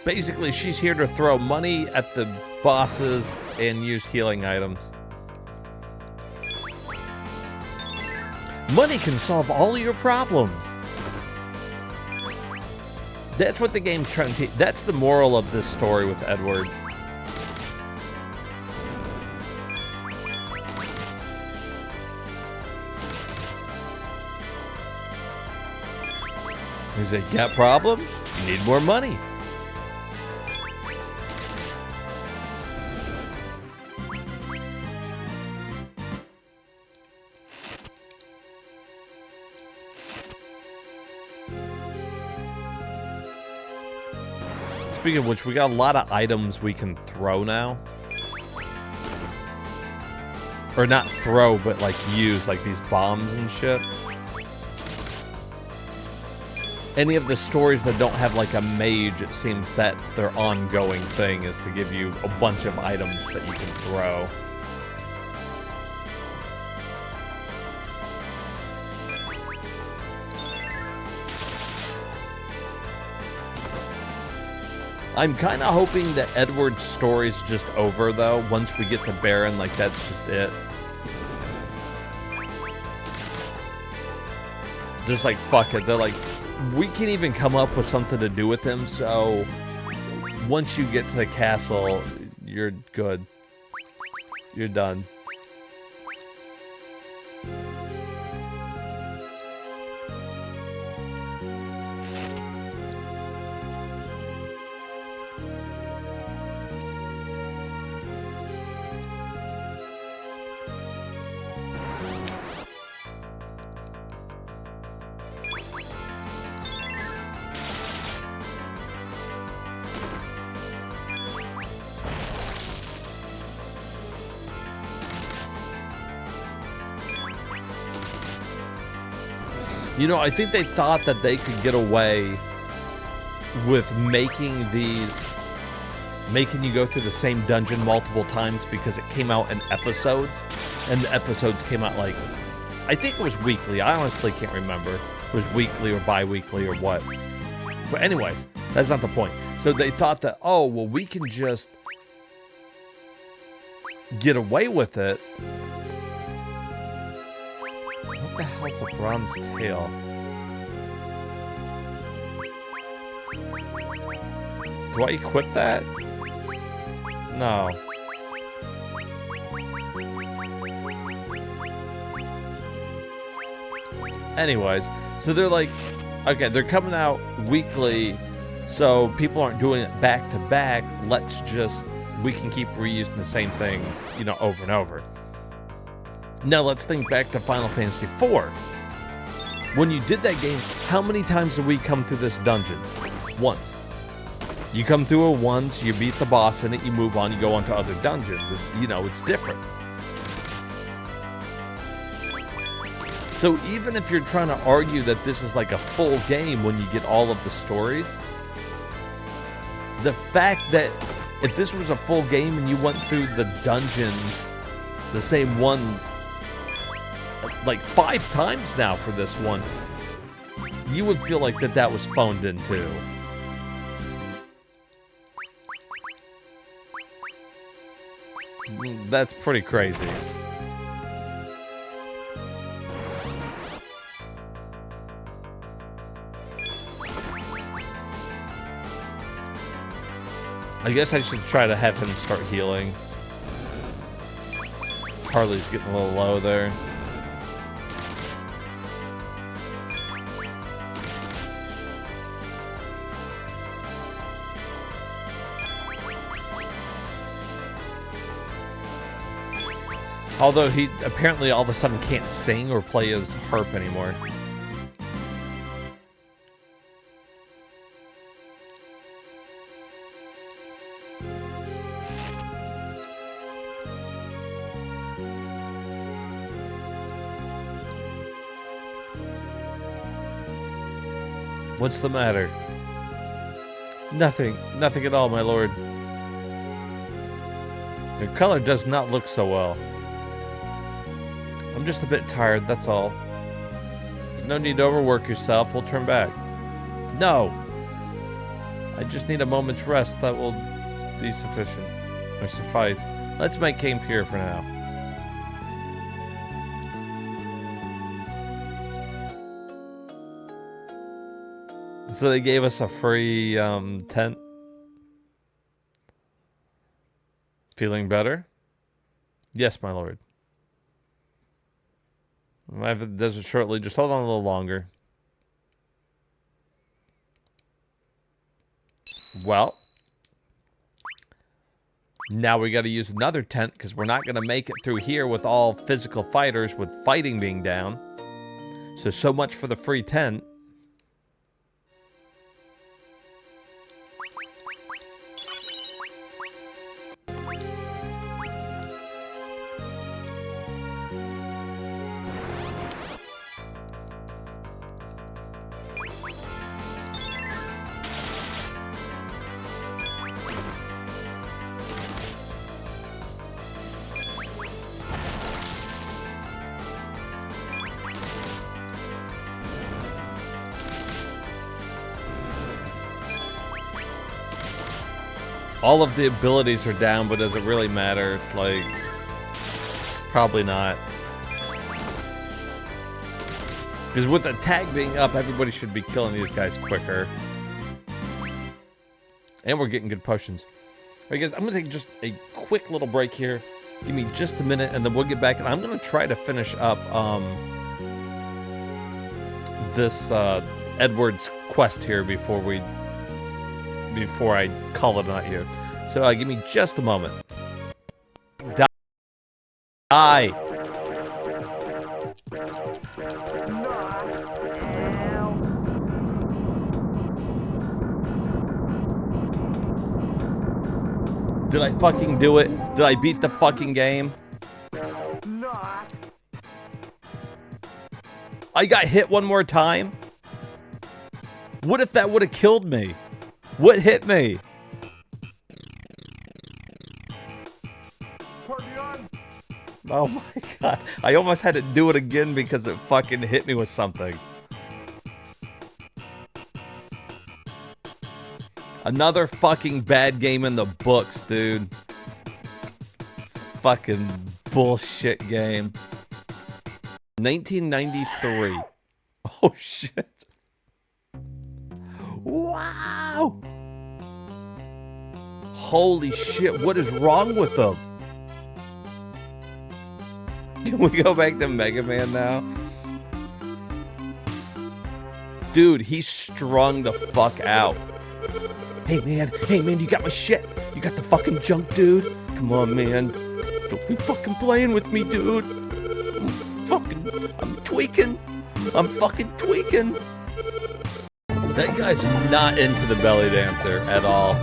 Basically, she's here to throw money at the bosses and use healing items. Money can solve all your problems. That's what the game's trying to teach. That's the moral of this story with Edward. He's like, got problems? You need more money. Speaking of which, we got a lot of items we can throw now. Or not throw, but like use, like these bombs and shit. Any of the stories that don't have like a mage, it seems that's their ongoing thing, is to give you a bunch of items that you can throw. I'm kind of hoping that Edward's story's just over, though. Once we get to Baron, like, that's just it. Just like, fuck it. They're like, we can't even come up with something to do with him, so once you get to the castle, you're good. You're done. You know, I think they thought that they could get away with making you go through the same dungeon multiple times because it came out in episodes, and the episodes came out like, I think it was weekly. I honestly can't remember if it was weekly or bi-weekly or what. But anyways, that's not the point. So they thought that, oh, well, we can just get away with it. What the hell's a bronze tail? Do I equip that? No. Anyways, so they're like, okay, they're coming out weekly, so people aren't doing it back to back. We can keep reusing the same thing, you know, over and over. Now let's think back to Final Fantasy IV. When you did that game, how many times did we come through this dungeon? Once. You come through it once, you beat the boss in it, you move on, you go on to other dungeons. You know, it's different. So even if you're trying to argue that this is like a full game when you get all of the stories, the fact that if this was a full game and you went through the dungeons, the same one, like 5 times now for this one, you would feel like that was phoned in too. That's pretty crazy. I guess I should try to have him start healing. Harley's getting a little low there. Although he apparently all of a sudden can't sing or play his harp anymore. What's the matter? Nothing. Nothing at all, my lord. Your color does not look so well. I'm just a bit tired, that's all. There's no need to overwork yourself. We'll turn back. No. I just need a moment's rest. That will be sufficient. Or suffice. Let's make camp here for now. So they gave us a free tent. Feeling better? Yes, my lord. I have the desert shortly. Just hold on a little longer. Well. Now we got to use another tent because we're not going to make it through here with all physical fighters with fighting being down. So much for the free tent. All of the abilities are down, but does it really matter? Like, probably not. Because with the tag being up, everybody should be killing these guys quicker. And we're getting good potions. All right, guys, I'm going to take just a quick little break here. Give me just a minute, and then we'll get back. And I'm going to try to finish up this Edward's quest here before I call it a night here. So give me just a moment. Die! Did I fucking do it? Did I beat the fucking game? I got hit one more time? What if that would have killed me? What hit me? Oh my god. I almost had to do it again because it fucking hit me with something. Another fucking bad game in the books, dude. Fucking bullshit game. 1993. Oh shit. Wow! Holy shit, what is wrong with them? Can we go back to Mega Man now? Dude, he's strung the fuck out. Hey man, you got my shit. You got the fucking junk, dude. Come on, man. Don't be fucking playing with me, dude. I'm tweaking. I'm fucking tweaking. That guy's not into the belly dancer at all.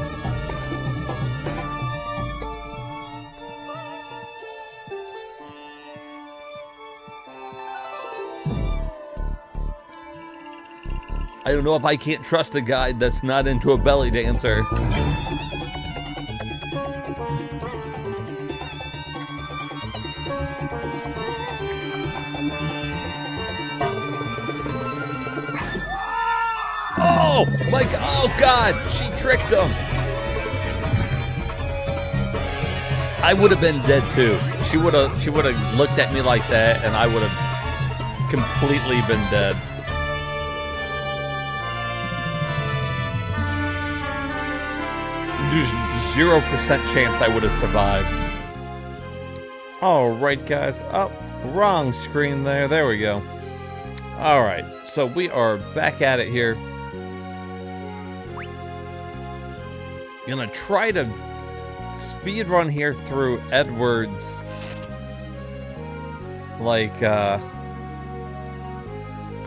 I don't know if I can't trust a guy that's not into a belly dancer. Oh my god, oh god, she tricked him. I would have been dead too. She would have looked at me like that and I would have completely been dead. There's 0% chance I would have survived. Alright guys, oh, wrong screen there, there we go. Alright, so we are back at it here. Gonna try to speed run here through Edward's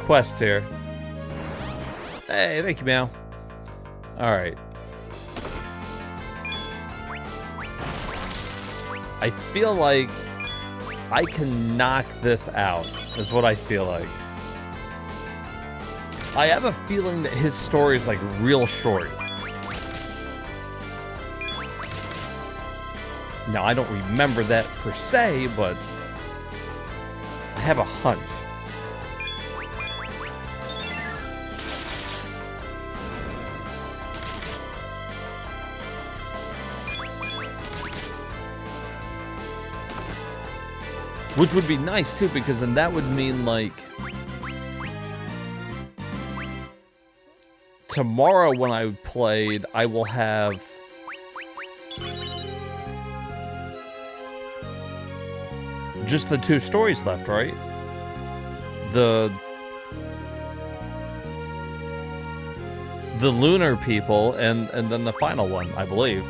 quest here. Hey, thank you, Meow. Alright. I feel like I can knock this out, is what I feel like. I have a feeling that his story is like real short. Now, I don't remember that per se, but I have a hunch. Which would be nice, too, because then that would mean, like, tomorrow when I played, I will have just the 2 stories left, right? The lunar people and then the final one, I believe.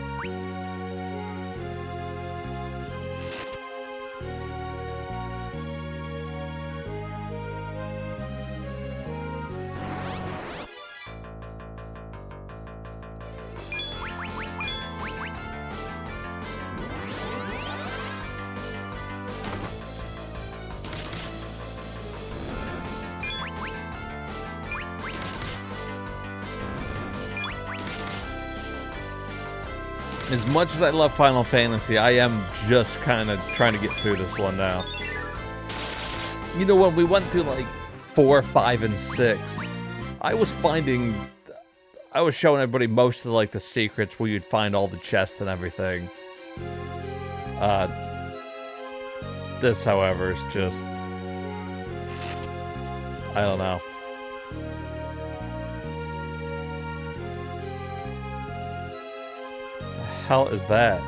As much as I love Final Fantasy, I am just kind of trying to get through this one now. You know, when we went through like 4, 5, and 6, I was showing everybody most of like the secrets where you'd find all the chests and everything. This, however, is just, I don't know. Hell is that?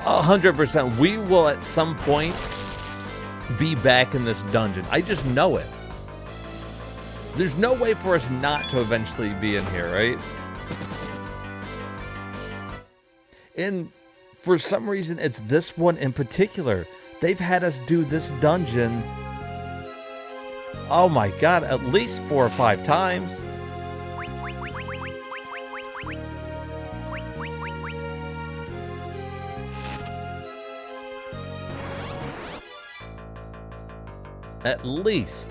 100%. We will at some point be back in this dungeon. I just know it. There's no way for us not to eventually be in here, right? And for some reason, it's this one in particular. They've had us do this dungeon, oh my god, at least 4 or 5 times. At least.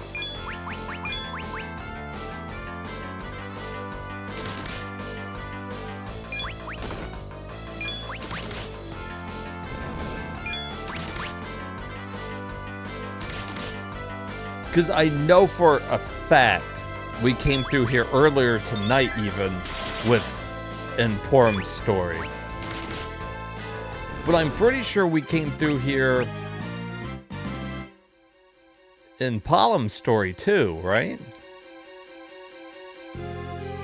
Because I know for a fact we came through here earlier tonight even with Emporum's story. But I'm pretty sure we came through here in Palom's story too, right?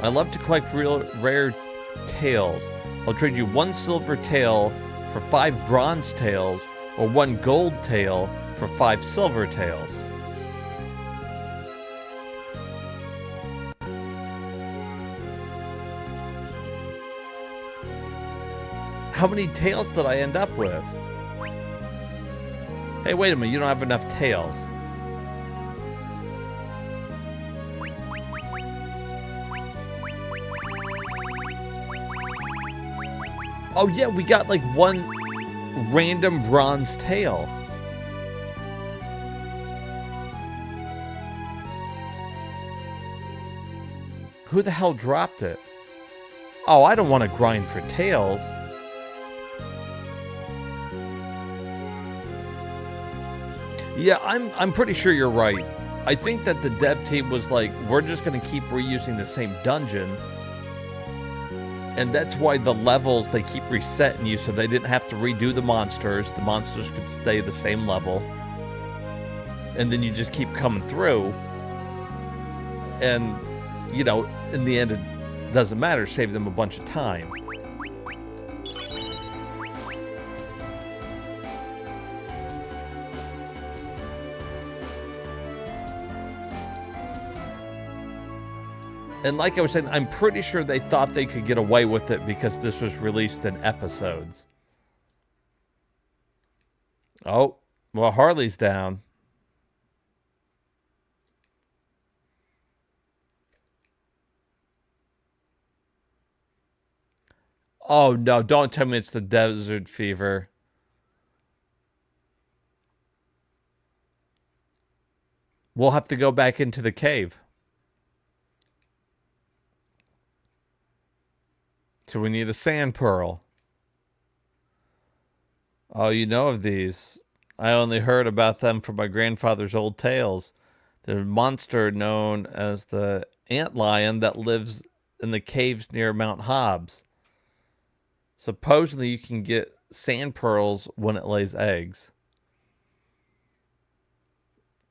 I love to collect rare tails. I'll trade you 1 silver tail for 5 bronze tails, or 1 gold tail for 5 silver tails. How many tails did I end up with? Hey, wait a minute, you don't have enough tails. Oh yeah, we got like 1 random bronze tail. Who the hell dropped it? Oh, I don't want to grind for tails. Yeah, I'm pretty sure you're right. I think that the dev team was like, we're just going to keep reusing the same dungeon. And that's why the levels, they keep resetting you so they didn't have to redo the monsters. The monsters could stay the same level. And then you just keep coming through. And, you know, in the end, it doesn't matter. Save them a bunch of time. And like I was saying, I'm pretty sure they thought they could get away with it because this was released in episodes. Oh, well, Harley's down. Oh, no, don't tell me it's the desert fever. We'll have to go back into the cave. So we need a sand pearl. Oh, you know of these. I only heard about them from my grandfather's old tales. There's a monster known as the antlion that lives in the caves near Mount Hobbs. Supposedly you can get sand pearls when it lays eggs.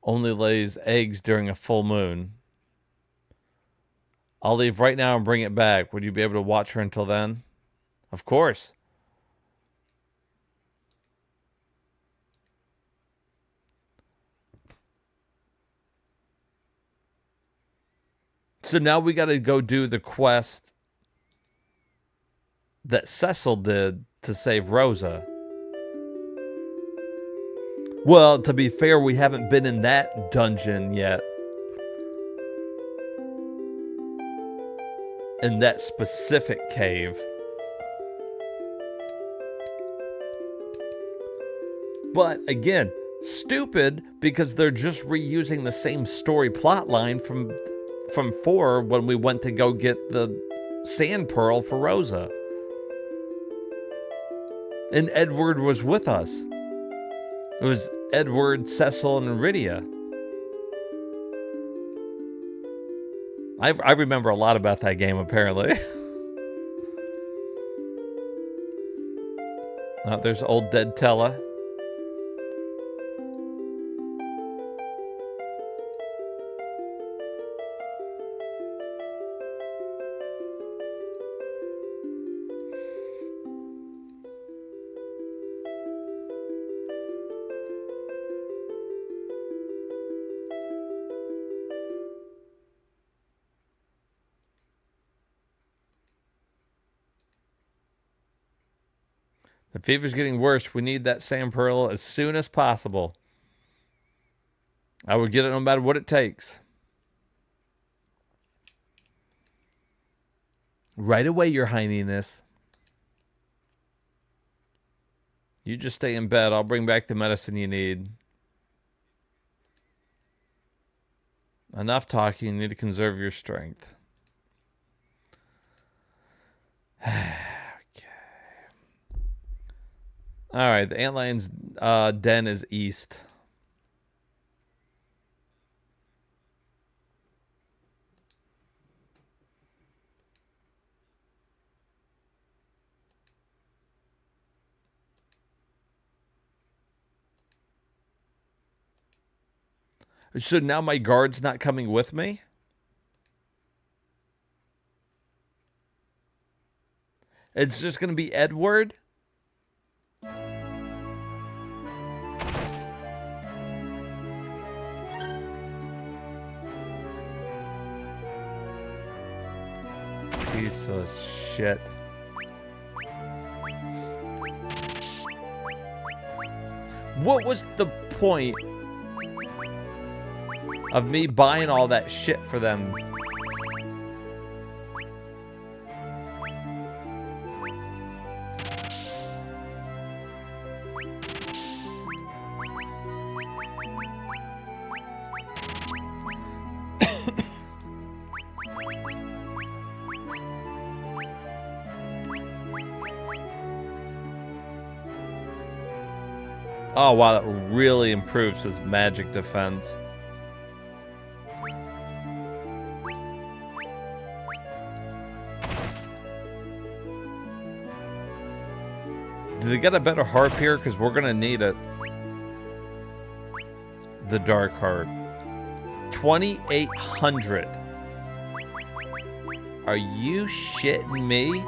Only lays eggs during a full moon. I'll leave right now and bring it back. Would you be able to watch her until then? Of course. So now we got to go do the quest that Cecil did to save Rosa. Well, to be fair, we haven't been in that dungeon yet. In that specific cave. But again, stupid because they're just reusing the same story plot line from 4 when we went to go get the sand pearl for Rosa. And Edward was with us. It was Edward, Cecil, and Iridia. I remember a lot about that game, apparently. Oh, there's old dead Tella. The fever's getting worse. We need that sand pearl as soon as possible. I would get it no matter what it takes. Right away, Your Highness. You just stay in bed. I'll bring back the medicine you need. Enough talking. You need to conserve your strength. All right, the antlion's den is east. So now my guard's not coming with me? It's just going to be Edward? Piece of shit. What was the point of me buying all that shit for them? Oh, wow, that really improves his magic defense. Do they get a better harp here? Because we're going to need it. The dark harp. 2,800. Are you shitting me?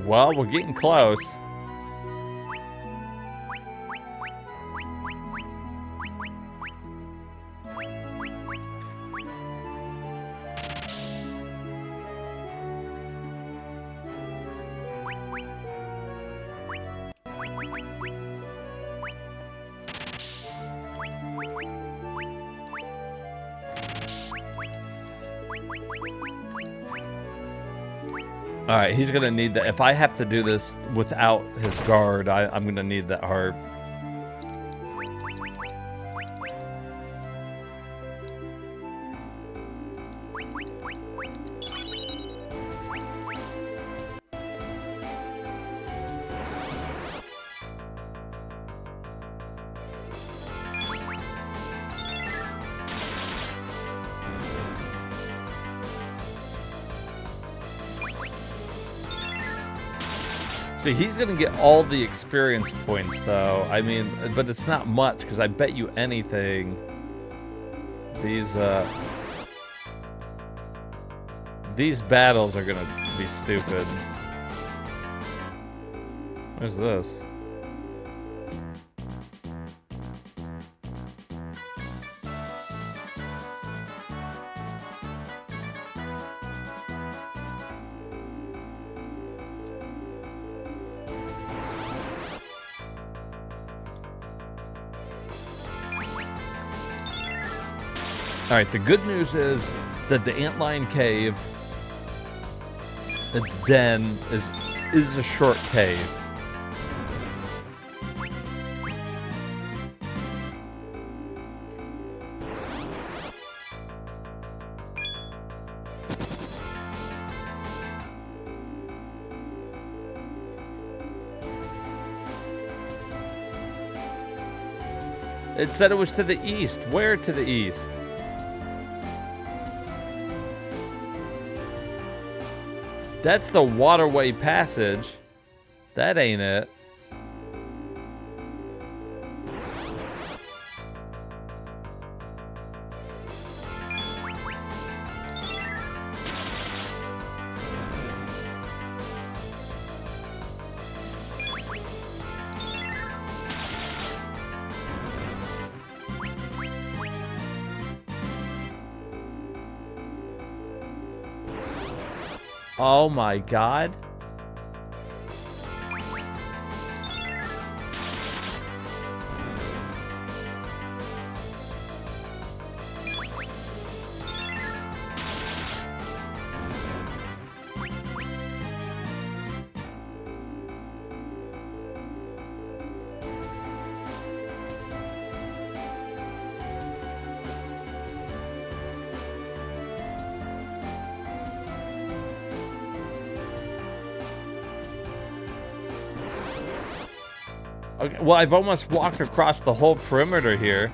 Well, we're getting close. All right, he's gonna need that. If I have to do this without his guard, I'm gonna need that heart. See, he's gonna get all the experience points, though. I mean, but it's not much, because I bet you anything, these battles are gonna be stupid. What's this? All right, the good news is that the Antlion Cave, its den, is a short cave. It said it was to the east. Where to the east? That's the waterway passage. That ain't it. Oh my God. Okay, well, I've almost walked across the whole perimeter here.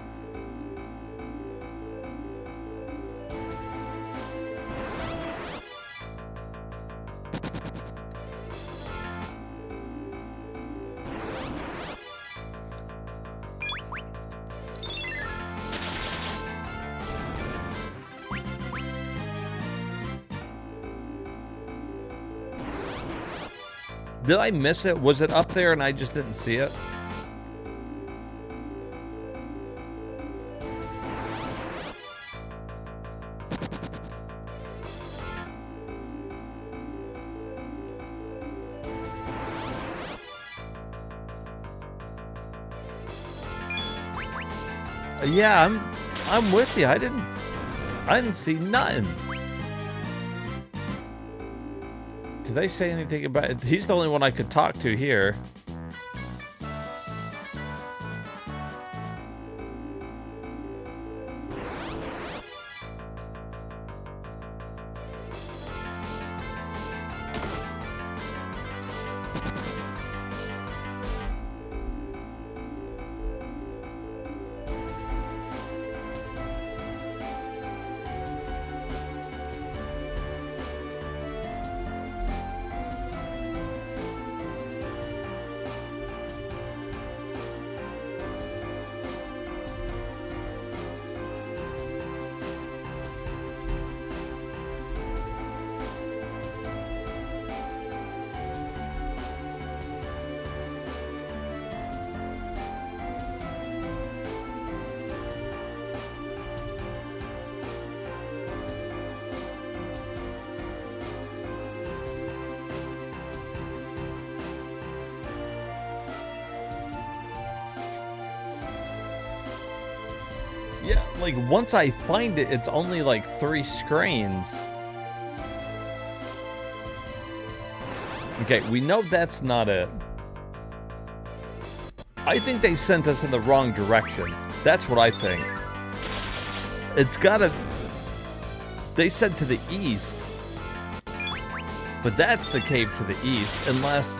Did I miss it? Was it up there and I just didn't see it? Yeah, I'm with you. I didn't see nothing. Did they say anything about it? He's the only one I could talk to here. Yeah, like once I find it, it's only like 3 screens. Okay, we know that's not it. I think they sent us in the wrong direction. That's what I think. It's gotta... They said to the east. But that's the cave to the east, unless...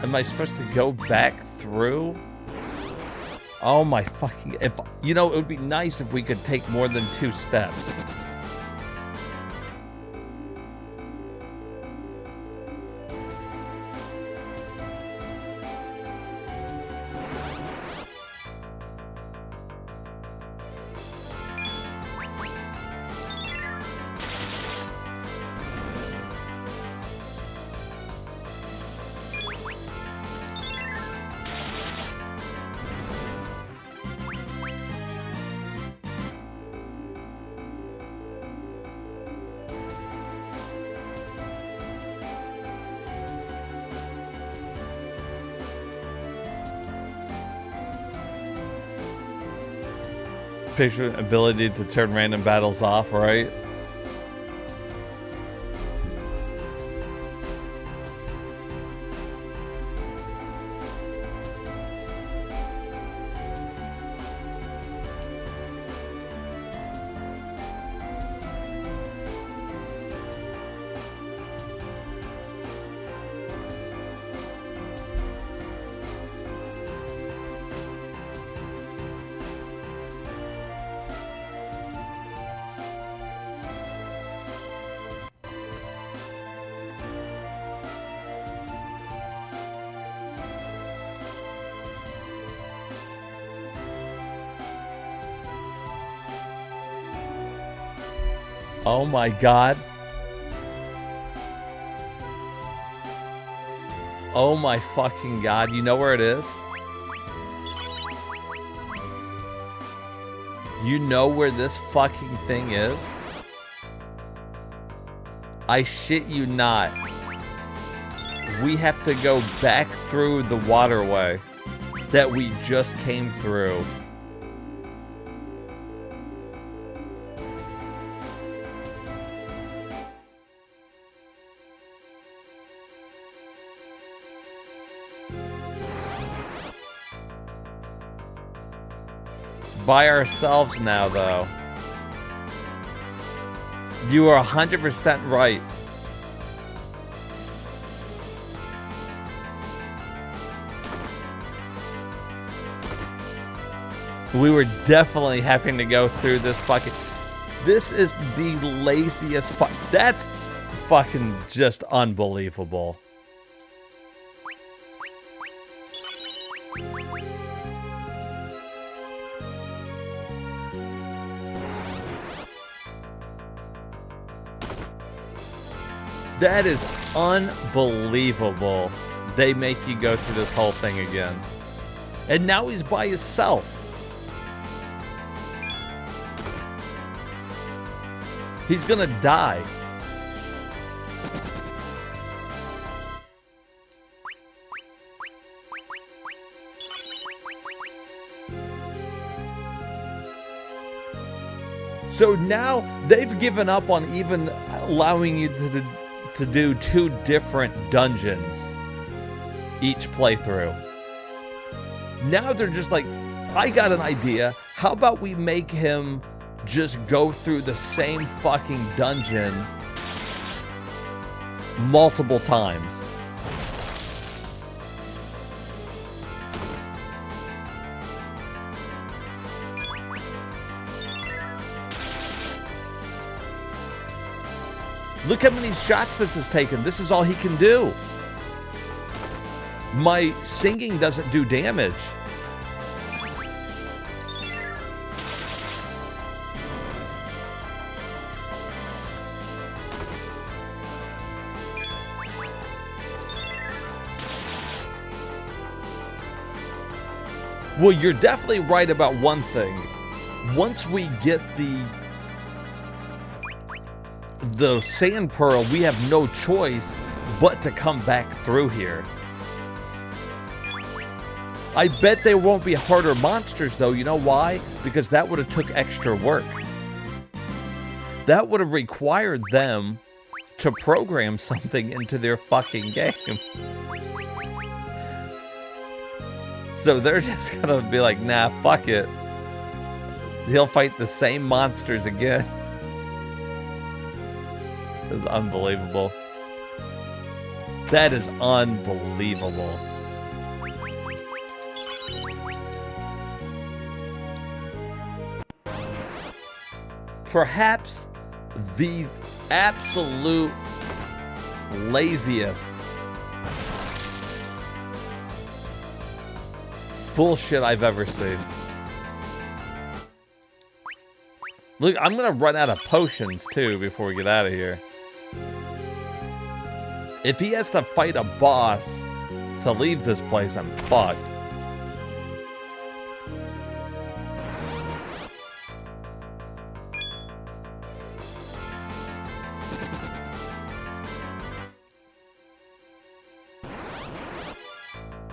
Am I supposed to go back through? Oh my fucking... You know, it would be nice if we could take more than 2 steps. Picture ability to turn random battles off, right? Oh my god. Oh my fucking god. You know where it is? You know where this fucking thing is? I shit you not. We have to go back through the waterway that we just came through. By ourselves now, though. You are 100% right. We were definitely having to go through this fucking... This is the laziest fuck... That's fucking just unbelievable. That is unbelievable. They make you go through this whole thing again. And now he's by himself. He's gonna die. So now they've given up on even allowing you to do 2 different dungeons each playthrough. Now they're just like, I got an idea. How about we make him just go through the same fucking dungeon multiple times? Look how many shots this has taken. This is all he can do. My singing doesn't do damage. Well, you're definitely right about one thing. Once we get the sand pearl, we have no choice but to come back through here. I bet they won't be harder monsters, though. You know why? Because that would have took extra work. That would have required them to program something into their fucking game. So they're just gonna be like, nah, fuck it. He'll fight the same monsters again. It's unbelievable. That is unbelievable. Perhaps the absolute laziest bullshit I've ever seen. Look, I'm gonna run out of potions too before we get out of here. If he has to fight a boss to leave this place, I'm fucked.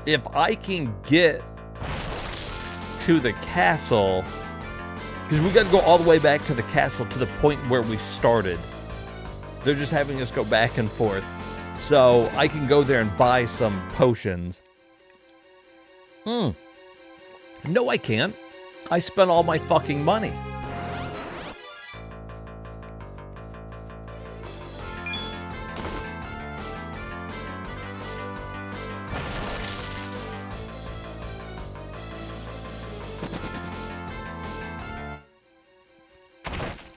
If I can get to the castle, because we got to go all the way back to the castle to the point where we started. They're just having us go back and forth. So I can go there and buy some potions. No, I can't. I spent all my fucking money.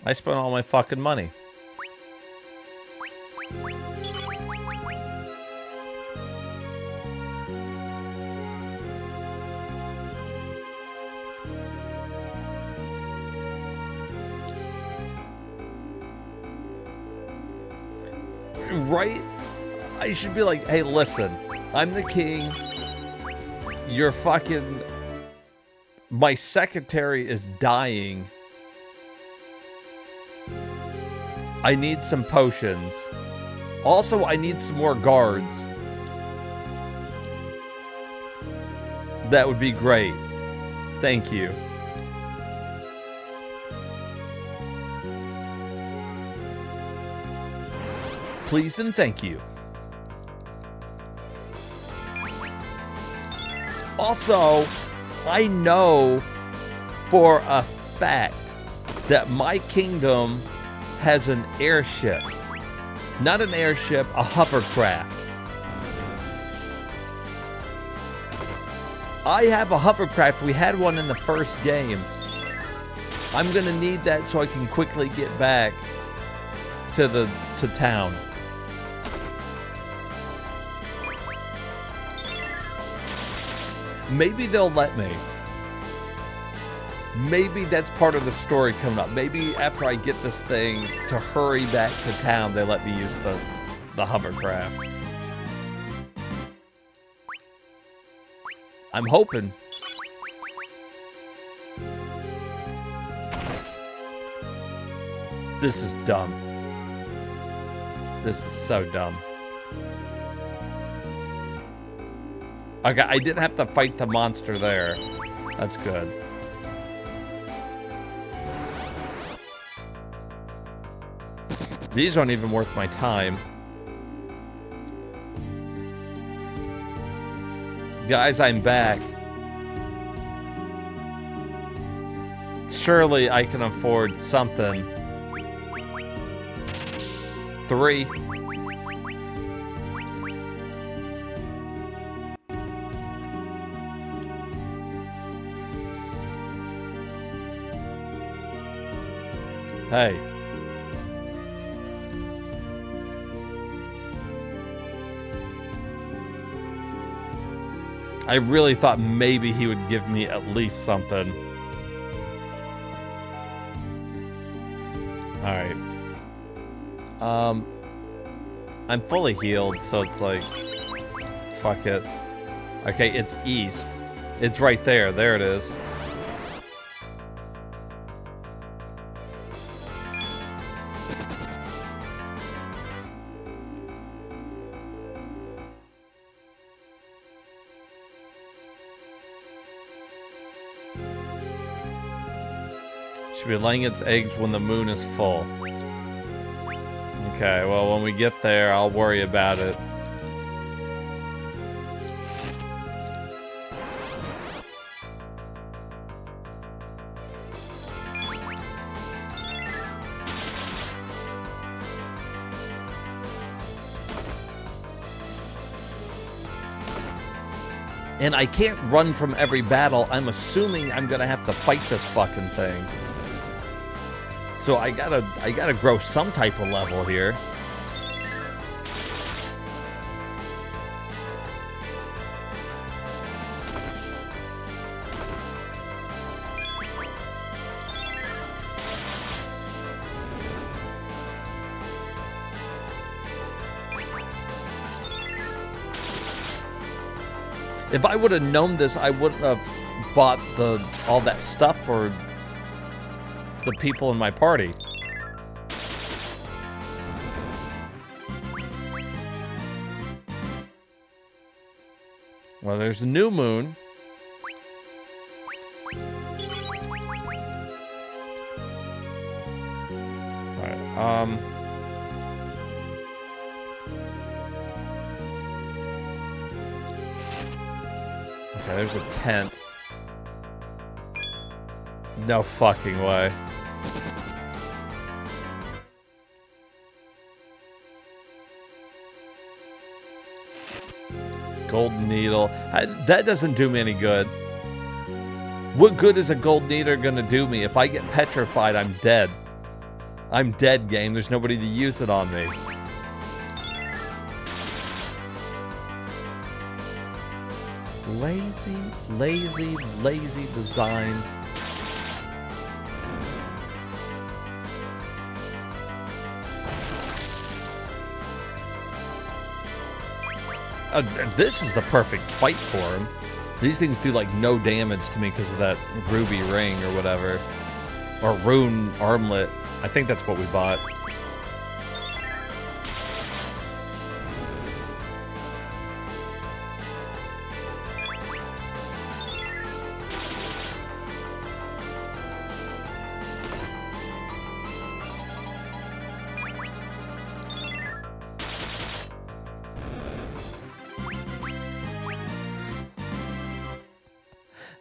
I spent all my fucking money. Right? I should be like, hey, listen, I'm the king. You're fucking... My secretary is dying. I need some potions. Also, I need some more guards. That would be great. Thank you. Please and thank you. Also, I know for a fact that my kingdom has an airship. Not an airship, a hovercraft. I have a hovercraft. We had one in the first game. I'm gonna need that so I can quickly get back to town. Maybe they'll let me. Maybe that's part of the story coming up. Maybe after I get this thing to hurry back to town, they let me use the hovercraft. I'm hoping. This is dumb. This is so dumb. Okay, I didn't have to fight the monster there. That's good. These aren't even worth my time. Guys, I'm back. Surely I can afford something. 3. Hey. I really thought maybe he would give me at least something. Alright. I'm fully healed, so it's like... Fuck it. Okay, it's east. It's right there. There it is. Should be laying its eggs when the moon is full. Okay, well, when we get there, I'll worry about it. And I can't run from every battle. I'm assuming I'm gonna have to fight this fucking thing. So I gotta grow some type of level here. If I would have known this, I wouldn't have bought all that stuff for the people in my party. Well, there's the new moon. All right, okay, there's a tent. No fucking way. Golden needle. That doesn't do me any good. What good is a gold needle gonna do me? If I get petrified, I'm dead. I'm dead, game. There's nobody to use it on me. Lazy, lazy, lazy design. This is the perfect fight for him. These things do like no damage to me because of that ruby ring or whatever. Or rune armlet. I think that's what we bought.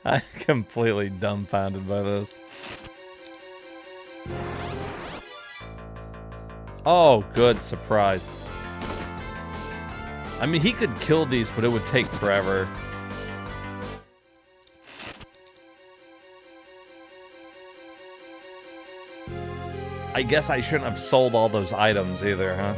I'm completely dumbfounded by this. Oh, good surprise. I mean, he could kill these, but it would take forever. I guess I shouldn't have sold all those items either, huh?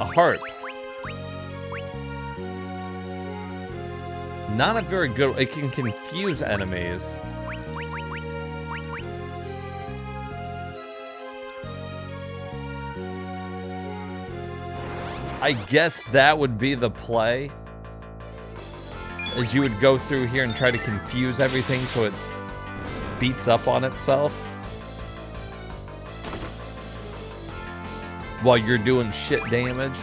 A heart. Not a very good... It can confuse enemies. I guess that would be the play. Is you would go through here and try to confuse everything so it beats up on itself. While you're doing shit damage.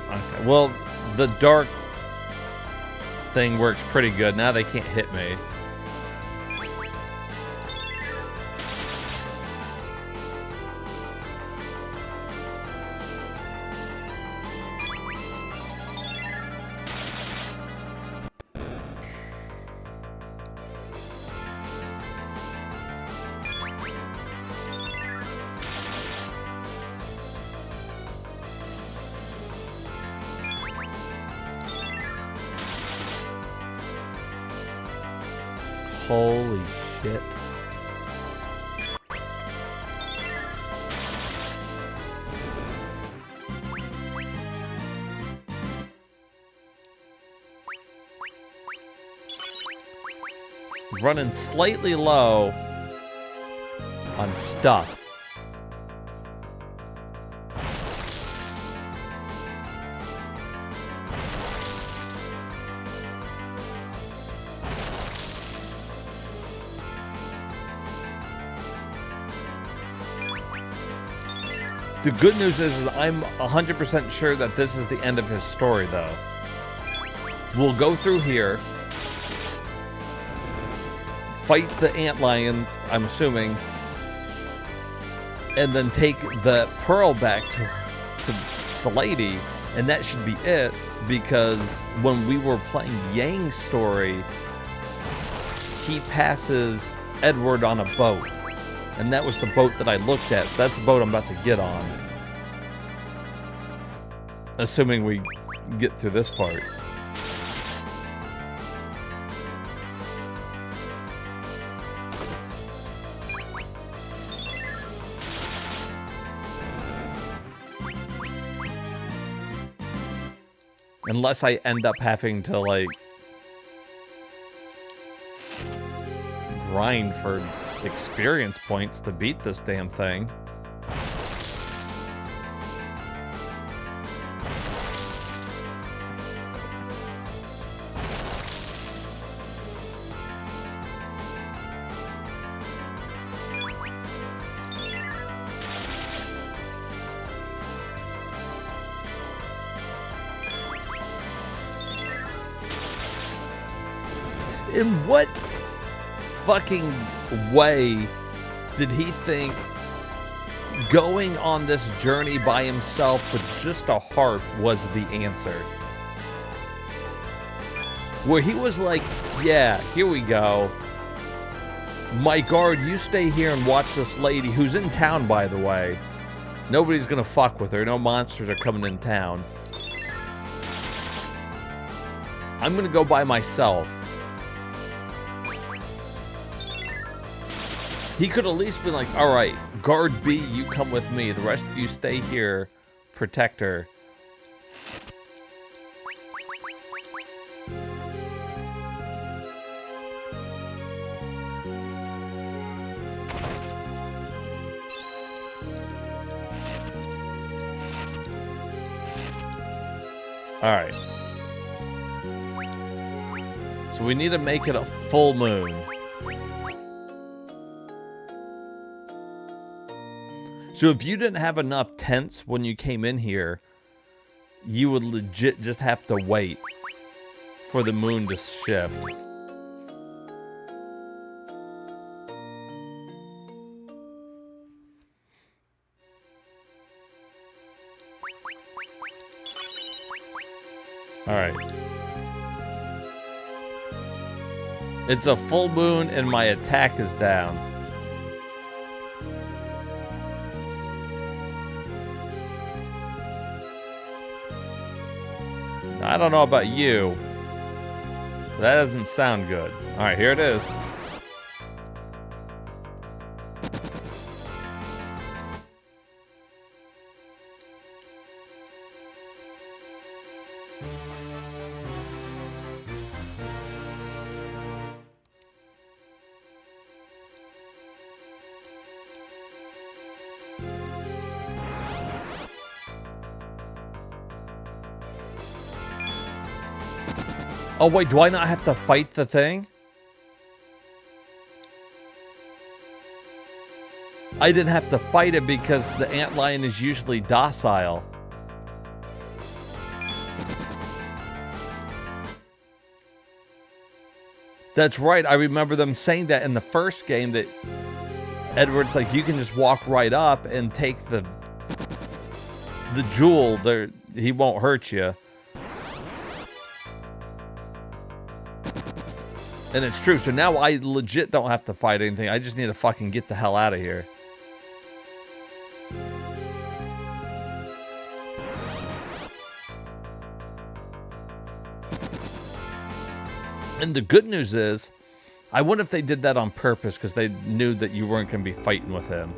Okay, well, the dark thing works pretty good. Now they can't hit me. Holy shit. running slightly low on stuff. The good news is I'm 100% sure that this is the end of his story, though. We'll go through here, fight the antlion, I'm assuming, and then take the pearl back to the lady, and that should be it, because when we were playing Yang's story, he passes Edward on a boat. And that was the boat that I looked at, so that's the boat I'm about to get on. Assuming we get through this part. Unless I end up having to, like, grind for experience points to beat this damn thing. In what fucking way did he think going on this journey by himself with just a harp was the answer? Where he was like, yeah, here we go. My guard, you stay here and watch this lady, who's in town, by the way. Nobody's gonna fuck with her. No monsters are coming in town. I'm gonna go by myself. He could at least be like, all right, guard B, you come with me. The rest of you stay here, protect her. All right. So we need to make it a full moon. So if you didn't have enough tents when you came in here, you would legit just have to wait for the moon to shift. All right. It's a full moon and my attack is down. I don't know about you. That doesn't sound good. All right, here it is. Oh wait, do I not have to fight the thing? I didn't have to fight it because the antlion is usually docile. That's right, I remember them saying that in the first game, that Edward's like, you can just walk right up and take the jewel there, he won't hurt you. And it's true, so now I legit don't have to fight anything. I just need to fucking get the hell out of here. And the good news is, I wonder if they did that on purpose because they knew that you weren't going to be fighting with him.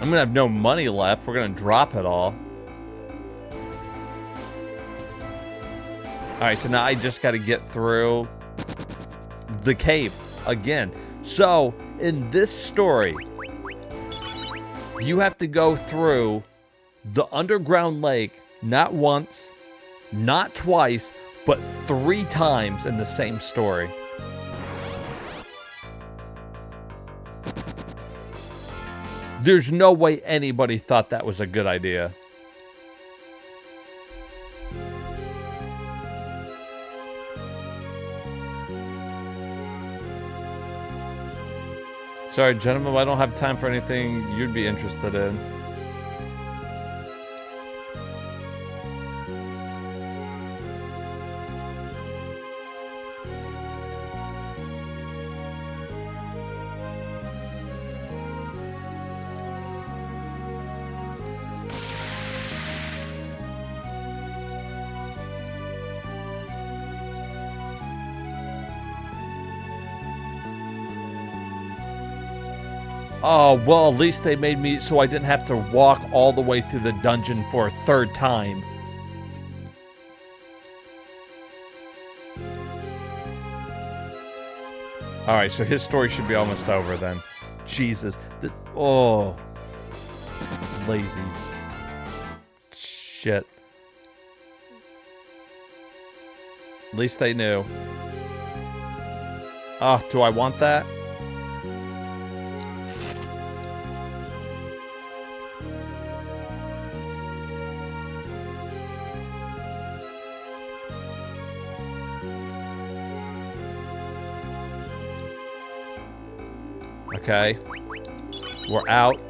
I'm gonna have no money left. We're gonna drop it all. All right, so now I just got to get through the cave again. So in this story, you have to go through the underground lake not once, not twice, but 3 times in the same story. There's no way anybody thought that was a good idea. Sorry, gentlemen, I don't have time for anything you'd be interested in. Oh, well, at least they made me so I didn't have to walk all the way through the dungeon for a 3rd time. Alright, so his story should be almost over then. Jesus. Oh. Lazy. Shit. At least they knew. Ah, do I want that? Okay, we're out.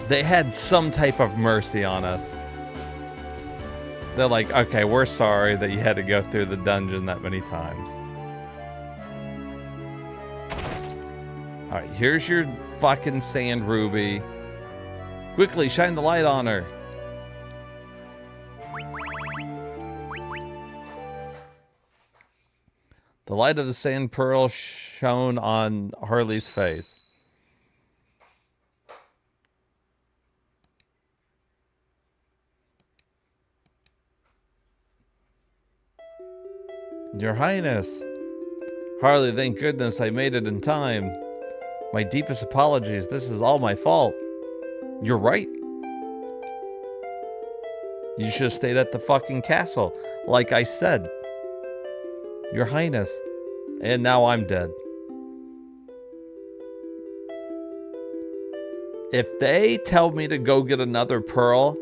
They had some type of mercy on us. They're like, okay, we're sorry that you had to go through the dungeon that many times. All right, here's your fucking sand ruby. Quickly, shine the light on her. The light of the sand pearl shone on Harley's face. Your Highness. Harley, thank goodness I made it in time. My deepest apologies. This is all my fault. You're right. You should have stayed at the fucking castle, like I said. Your Highness. And now I'm dead. If they tell me to go get another pearl,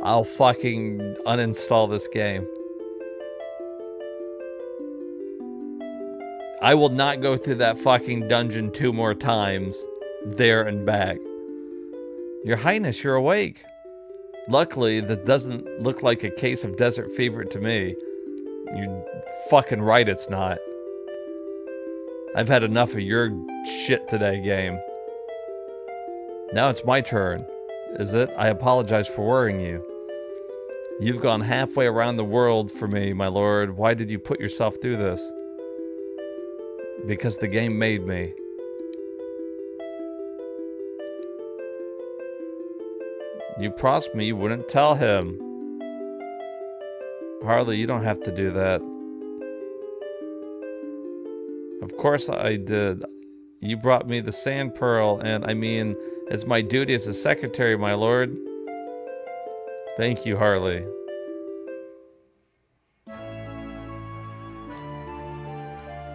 I'll fucking uninstall this game. I will not go through that fucking dungeon 2 more times, there and back. Your Highness, you're awake. Luckily, that doesn't look like a case of desert fever to me. You're fucking right, it's not. I've had enough of your shit today, game. Now it's my turn, is it? I apologize for worrying you. You've gone halfway around the world for me, my lord. Why did you put yourself through this? Because the game made me. You promised me you wouldn't tell him. Harley, you don't have to do that. Of course I did. You brought me the sand pearl, and I mean, it's my duty as a secretary, my lord. Thank you, Harley.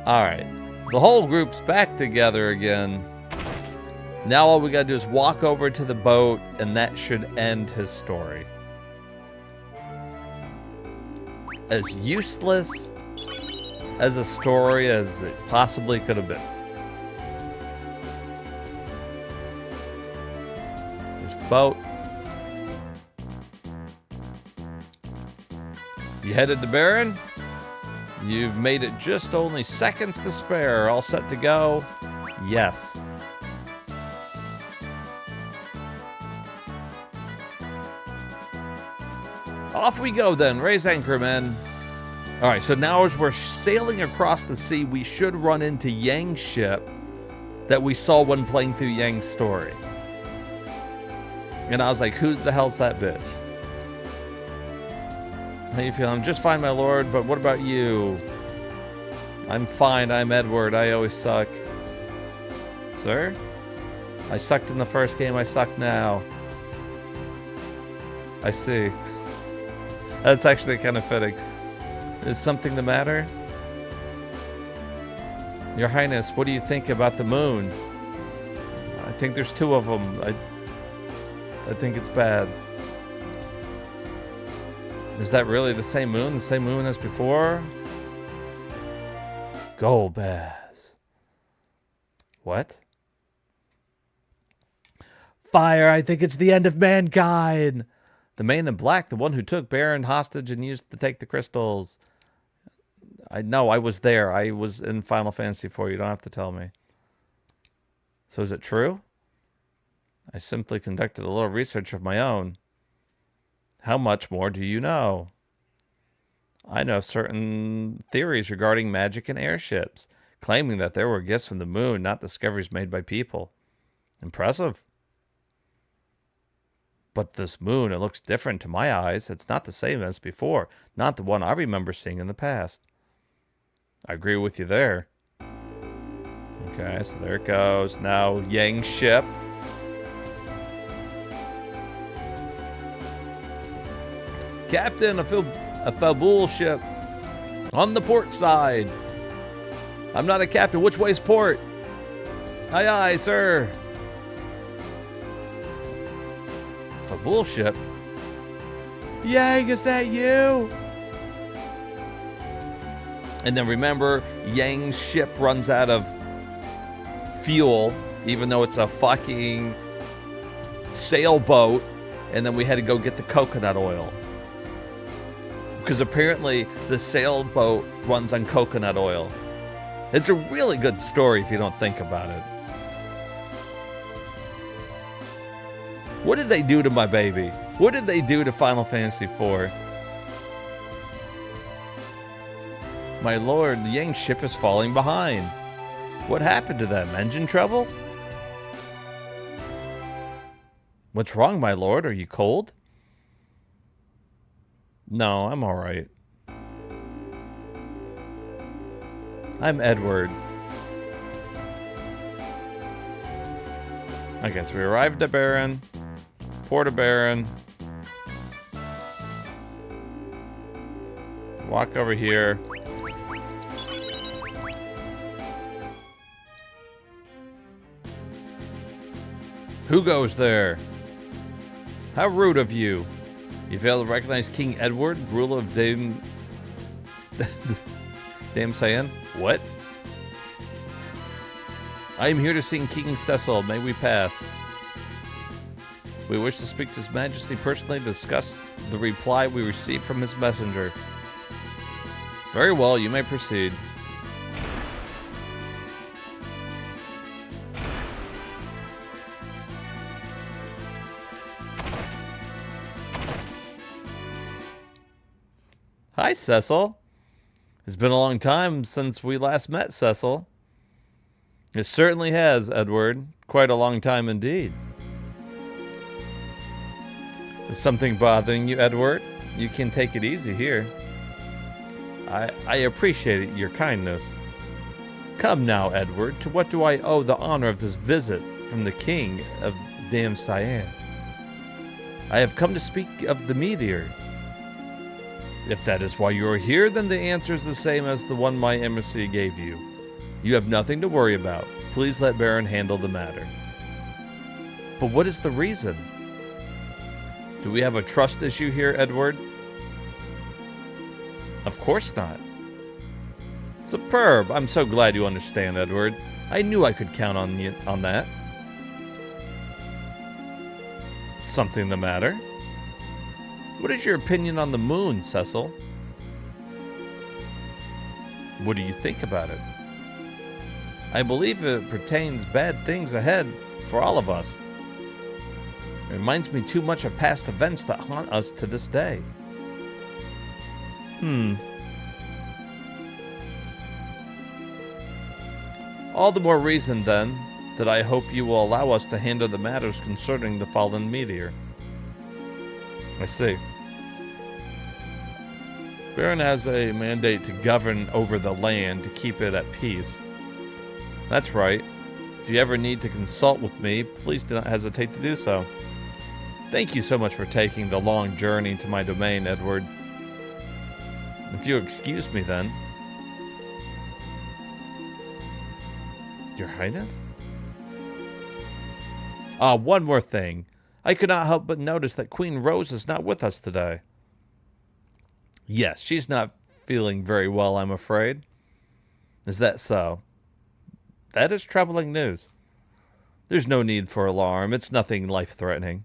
Alright. The whole group's back together again. Now all we gotta do is walk over to the boat, and that should end his story. As useless as a story as it possibly could have been. There's the boat. You headed to Baron? You've made it just only seconds to spare. All set to go? Yes. Off we go then. Raise anchor, men. All right, so now as we're sailing across the sea, we should run into Yang's ship that we saw when playing through Yang's story. And I was like, who the hell's that bitch? How you feeling? I'm just fine, my lord, but what about you? I'm fine, I'm Edward, I always suck. Sir? I sucked in the first game, I suck now. I see. That's actually kind of fitting. Is something the matter? Your Highness, what do you think about the moon? I think there's two of them. I think it's bad. Is that really the same moon? The same moon as before? Golbaz. What? Fire, I think it's the end of mankind. The man in black, the one who took Baron hostage and used to take the crystals. I know, I was there. I was in Final Fantasy IV. You don't have to tell me. So is it true? I simply conducted a little research of my own. How much more do you know? I know certain theories regarding magic and airships, claiming that there were gifts from the moon, not discoveries made by people. Impressive. But this moon, it looks different to my eyes. It's not the same as before, not the one I remember seeing in the past. I agree with you there. Okay, so there it goes. Now, Yang's ship. Captain, a Fabul ship. On the port side. I'm not a captain. Which way's port? Aye, aye, sir. Fabul ship? Yang, is that you? And then remember, Yang's ship runs out of fuel, even though it's a fucking sailboat, and then we had to go get the coconut oil. Because apparently the sailboat runs on coconut oil. It's a really good story if you don't think about it. What did they do to my baby? What did they do to Final Fantasy IV? My lord, the Yang ship is falling behind. What happened to them? Engine trouble? What's wrong, my lord? Are you cold? No, I'm alright. I'm Edward. Okay, so we arrived at Baron. Port of Baron. Walk over here. Who goes there? How rude of you. You fail to recognize King Edward, ruler of Dame Cyan? What? I am here to see King Cecil. May we pass? We wish to speak to His Majesty personally to discuss the reply we received from his messenger. Very well, you may proceed. Hi, Cecil. It's been a long time since we last met, Cecil. It certainly has, Edward. Quite a long time indeed. Is something bothering you, Edward? You can take it easy here. I appreciate your kindness. Come now, Edward. To what do I owe the honor of this visit from the King of Dame Cyan? I have come to speak of the meteor. If that is why you are here, then the answer is the same as the one my embassy gave you. You have nothing to worry about. Please let Baron handle the matter. But what is the reason? Do we have a trust issue here, Edward? Of course not. Superb. I'm so glad you understand, Edward. I knew I could count on you on that. Something the matter? What is your opinion on the moon, Cecil? What do you think about it? I believe it pertains bad things ahead for all of us. It reminds me too much of past events that haunt us to this day. All the more reason, then, that I hope you will allow us to handle the matters concerning the fallen meteor. I see. Baron has a mandate to govern over the land to keep it at peace. That's right. If you ever need to consult with me, please do not hesitate to do so. Thank you so much for taking the long journey to my domain, Edward. If you'll excuse me then. Your Highness? One more thing. I could not help but notice that Queen Rose is not with us today. Yes, she's not feeling very well, I'm afraid. Is that so? That is troubling news. There's no need for alarm. It's nothing life-threatening.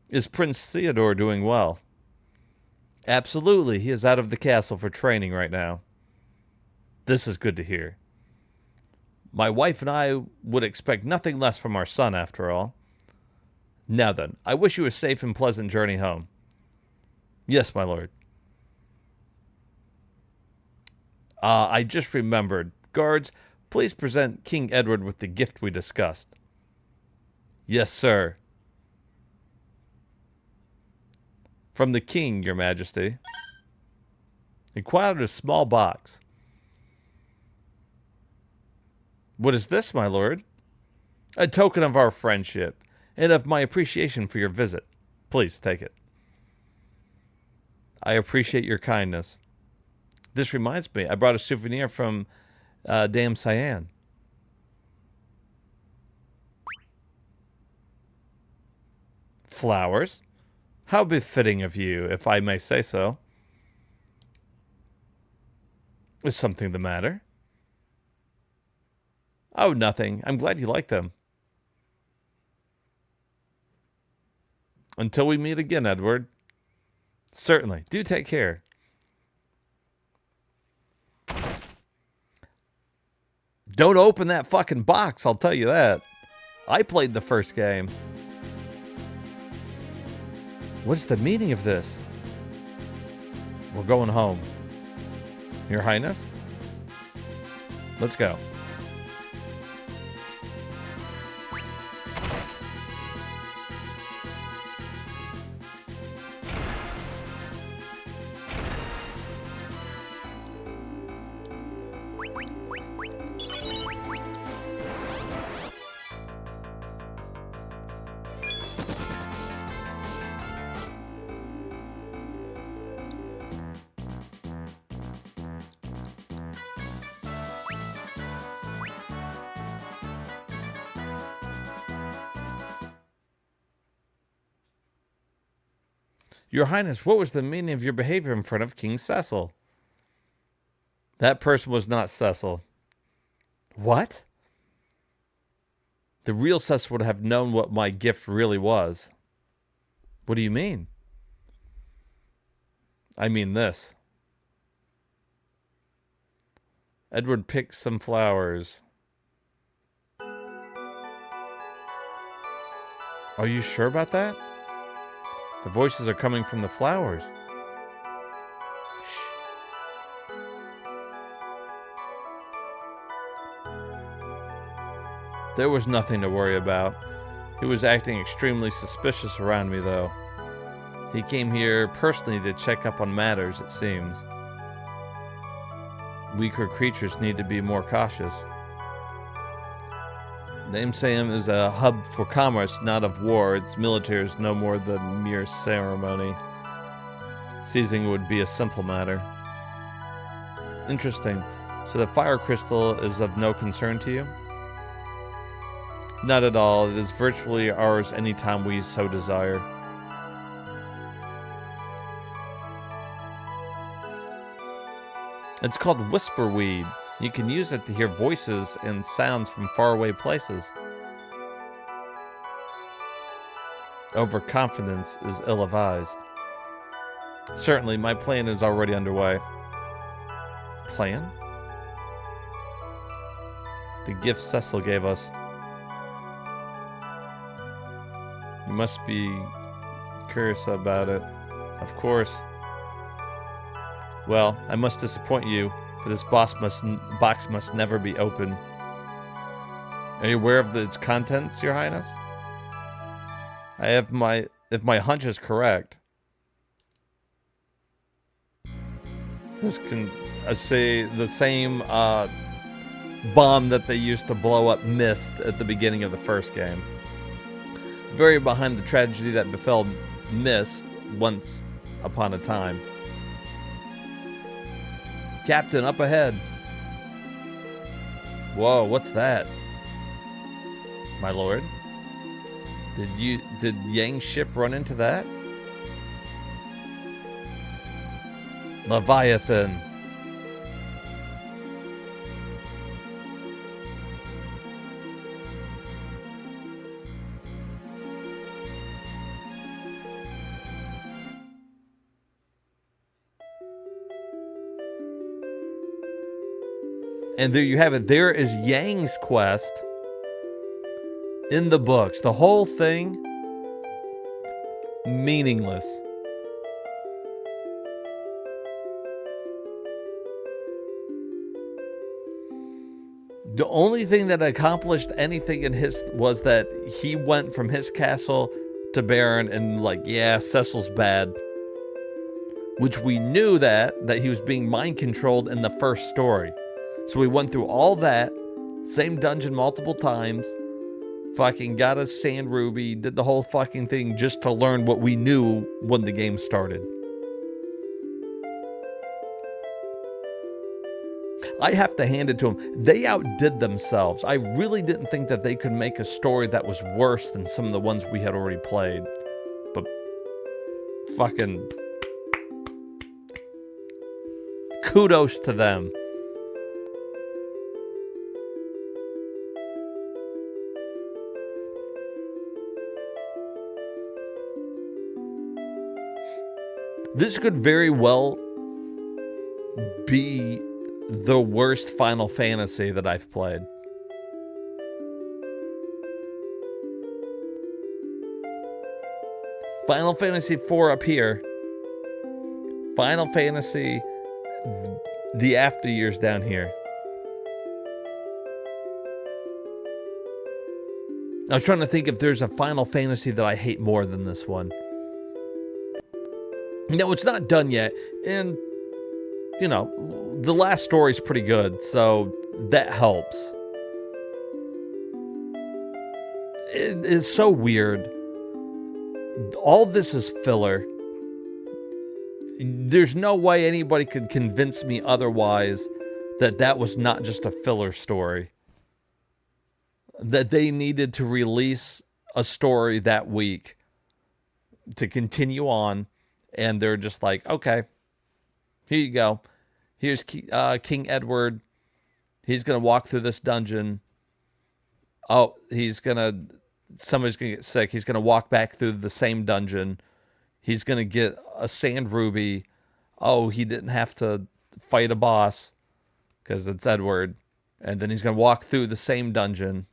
Is Prince Theodore doing well? Absolutely. He is out of the castle for training right now. This is good to hear. My wife and I would expect nothing less from our son, after all. Now then, I wish you a safe and pleasant journey home. Yes, my lord. I just remembered. Guards, please present King Edward with the gift we discussed. Yes, sir. From the king, your majesty. Inquired a small box. What is this, my lord? A token of our friendship and of my appreciation for your visit. Please take it. I appreciate your kindness. This reminds me, I brought a souvenir from Dame Cyan. Flowers? How befitting of you, if I may say so. Is something the matter? Oh, nothing. I'm glad you like them. Until we meet again, Edward. Certainly. Do take care. Don't open that fucking box, I'll tell you that. I played the first game. What's the meaning of this? We're going home. Your Highness? Let's go. Your Highness, what was the meaning of your behavior in front of King Cecil? That person was not Cecil. What? The real Cecil would have known what my gift really was. What do you mean? I mean this. Edward picked some flowers. Are you sure about that? The voices are coming from the flowers. Shh. There was nothing to worry about. He was acting extremely suspicious around me, though. He came here personally to check up on matters, it seems. Weaker creatures need to be more cautious. Namesam is a hub for commerce, not of war. Its military is no more than mere ceremony. Seizing would be a simple matter. Interesting. So the fire crystal is of no concern to you? Not at all. It is virtually ours anytime we so desire. It's called Whisperweed. You can use it to hear voices and sounds from faraway places. Overconfidence is ill-advised. Certainly, my plan is already underway. Plan? The gift Cecil gave us. You must be curious about it. Of course. Well, I must disappoint you. For this box must never be open. Are you aware of its contents, Your Highness? I have my... If my hunch is correct, this can say the same bomb that they used to blow up Mist at the beginning of the first game. Very behind the tragedy that befell Mist once upon a time. Captain, up ahead. Whoa, what's that? My lord? Did Yang's ship run into that? Leviathan. And there you have it. There is Yang's quest in the books. The whole thing, meaningless. The only thing that accomplished anything in his was that he went from his castle to Baron and like, yeah, Cecil's bad. Which we knew that he was being mind controlled in the first story. So we went through all that, same dungeon multiple times, fucking got a sand ruby, did the whole fucking thing just to learn what we knew when the game started. I have to hand it to them. They outdid themselves. I really didn't think that they could make a story that was worse than some of the ones we had already played. But fucking kudos to them. This could very well be the worst Final Fantasy that I've played. Final Fantasy IV up here. Final Fantasy, the after years down here. I was trying to think if there's a Final Fantasy that I hate more than this one. No, it's not done yet, and, you know, the last story's pretty good, so that helps. It is so weird. All this is filler. There's no way anybody could convince me otherwise that that was not just a filler story. That they needed to release a story that week to continue on. And they're just like, okay, here you go. Here's King Edward. He's going to walk through this dungeon. Oh, somebody's going to get sick. He's going to walk back through the same dungeon. He's going to get a sand ruby. Oh, he didn't have to fight a boss because it's Edward. And then he's going to walk through the same dungeon.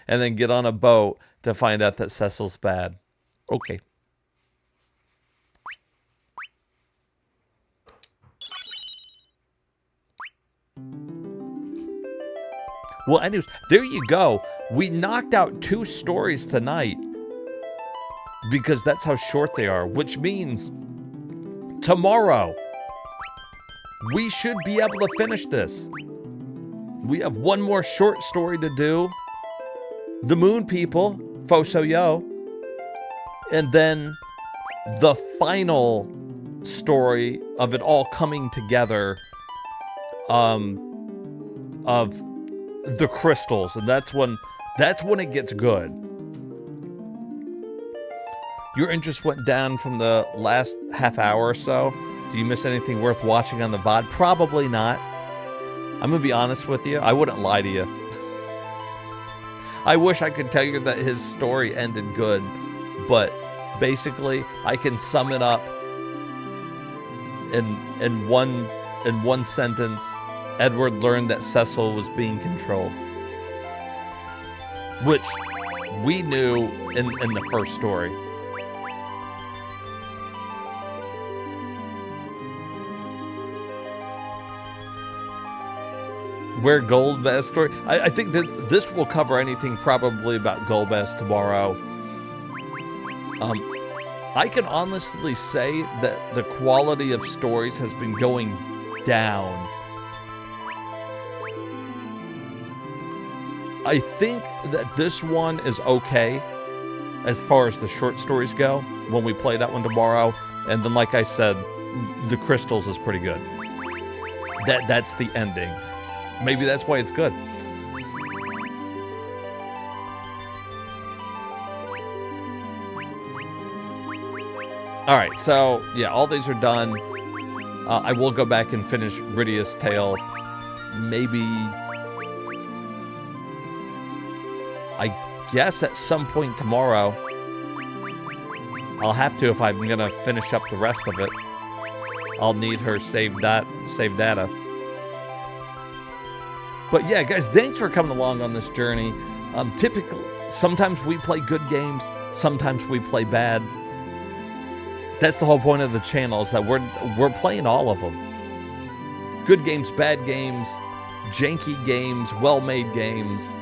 And then get on a boat to find out that Cecil's bad. Okay. Well, anyways, there you go. We knocked out 2 stories tonight because that's how short they are, which means tomorrow we should be able to finish this. We have one more short story to do. The Moon People, Foso Yo, and then the final story of it all coming together of the crystals, and that's when it gets good. Your interest went down from the last half hour or so. Do you miss anything worth watching on the VOD? Probably not. I'm gonna be honest with you. I wouldn't lie to you. I wish I could tell you that his story ended good, but basically I can sum it up in one sentence. Edward learned that Cecil was being controlled, which we knew in the first story. where Goldbass story. I think this will cover anything probably about Goldbass tomorrow. I can honestly say that the quality of stories has been going down. I think that this one is okay as far as the short stories go when we play that one tomorrow. And then, like I said, the Crystals is pretty good. That's the ending. Maybe that's why it's good. All right, so yeah, all these are done. I will go back and finish Rydia's Tale. Maybe, I guess at some point tomorrow. I'll have to if I'm gonna finish up the rest of it. I'll need her save data. But yeah, guys, thanks for coming along on this journey. Typically, sometimes we play good games, sometimes we play bad. That's the whole point of the channel, is that we're playing all of them. Good games, bad games, janky games, well-made games.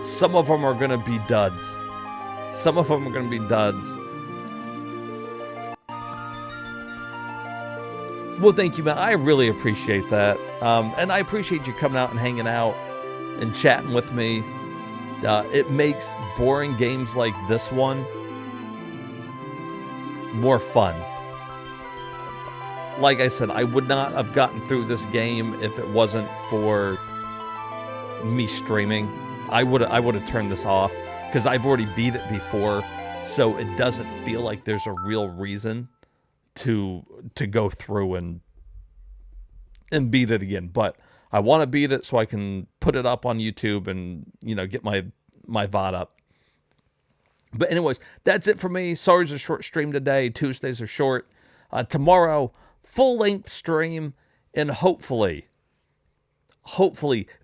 Some of them are going to be duds. Some of them are going to be duds. Well, thank you, man. I really appreciate that. And I appreciate you coming out and hanging out and chatting with me. It makes boring games like this one more fun. Like I said, I would not have gotten through this game if it wasn't for me streaming. I would have turned this off because I've already beat it before, so it doesn't feel like there's a real reason to go through and beat it again. But I want to beat it so I can put it up on YouTube and, you know, get my VOD up. But anyways, that's it for me. Sorry it's a short stream today. Tuesdays are short. Tomorrow, full-length stream, and hopefully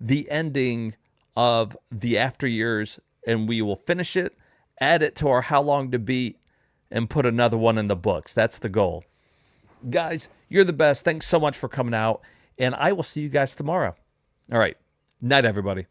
the ending of the After Years, and we will finish it, add it to our How Long to Beat, and put another one in the books. That's the goal. Guys, you're the best. Thanks so much for coming out, and I will see you guys tomorrow. All right. Night, everybody.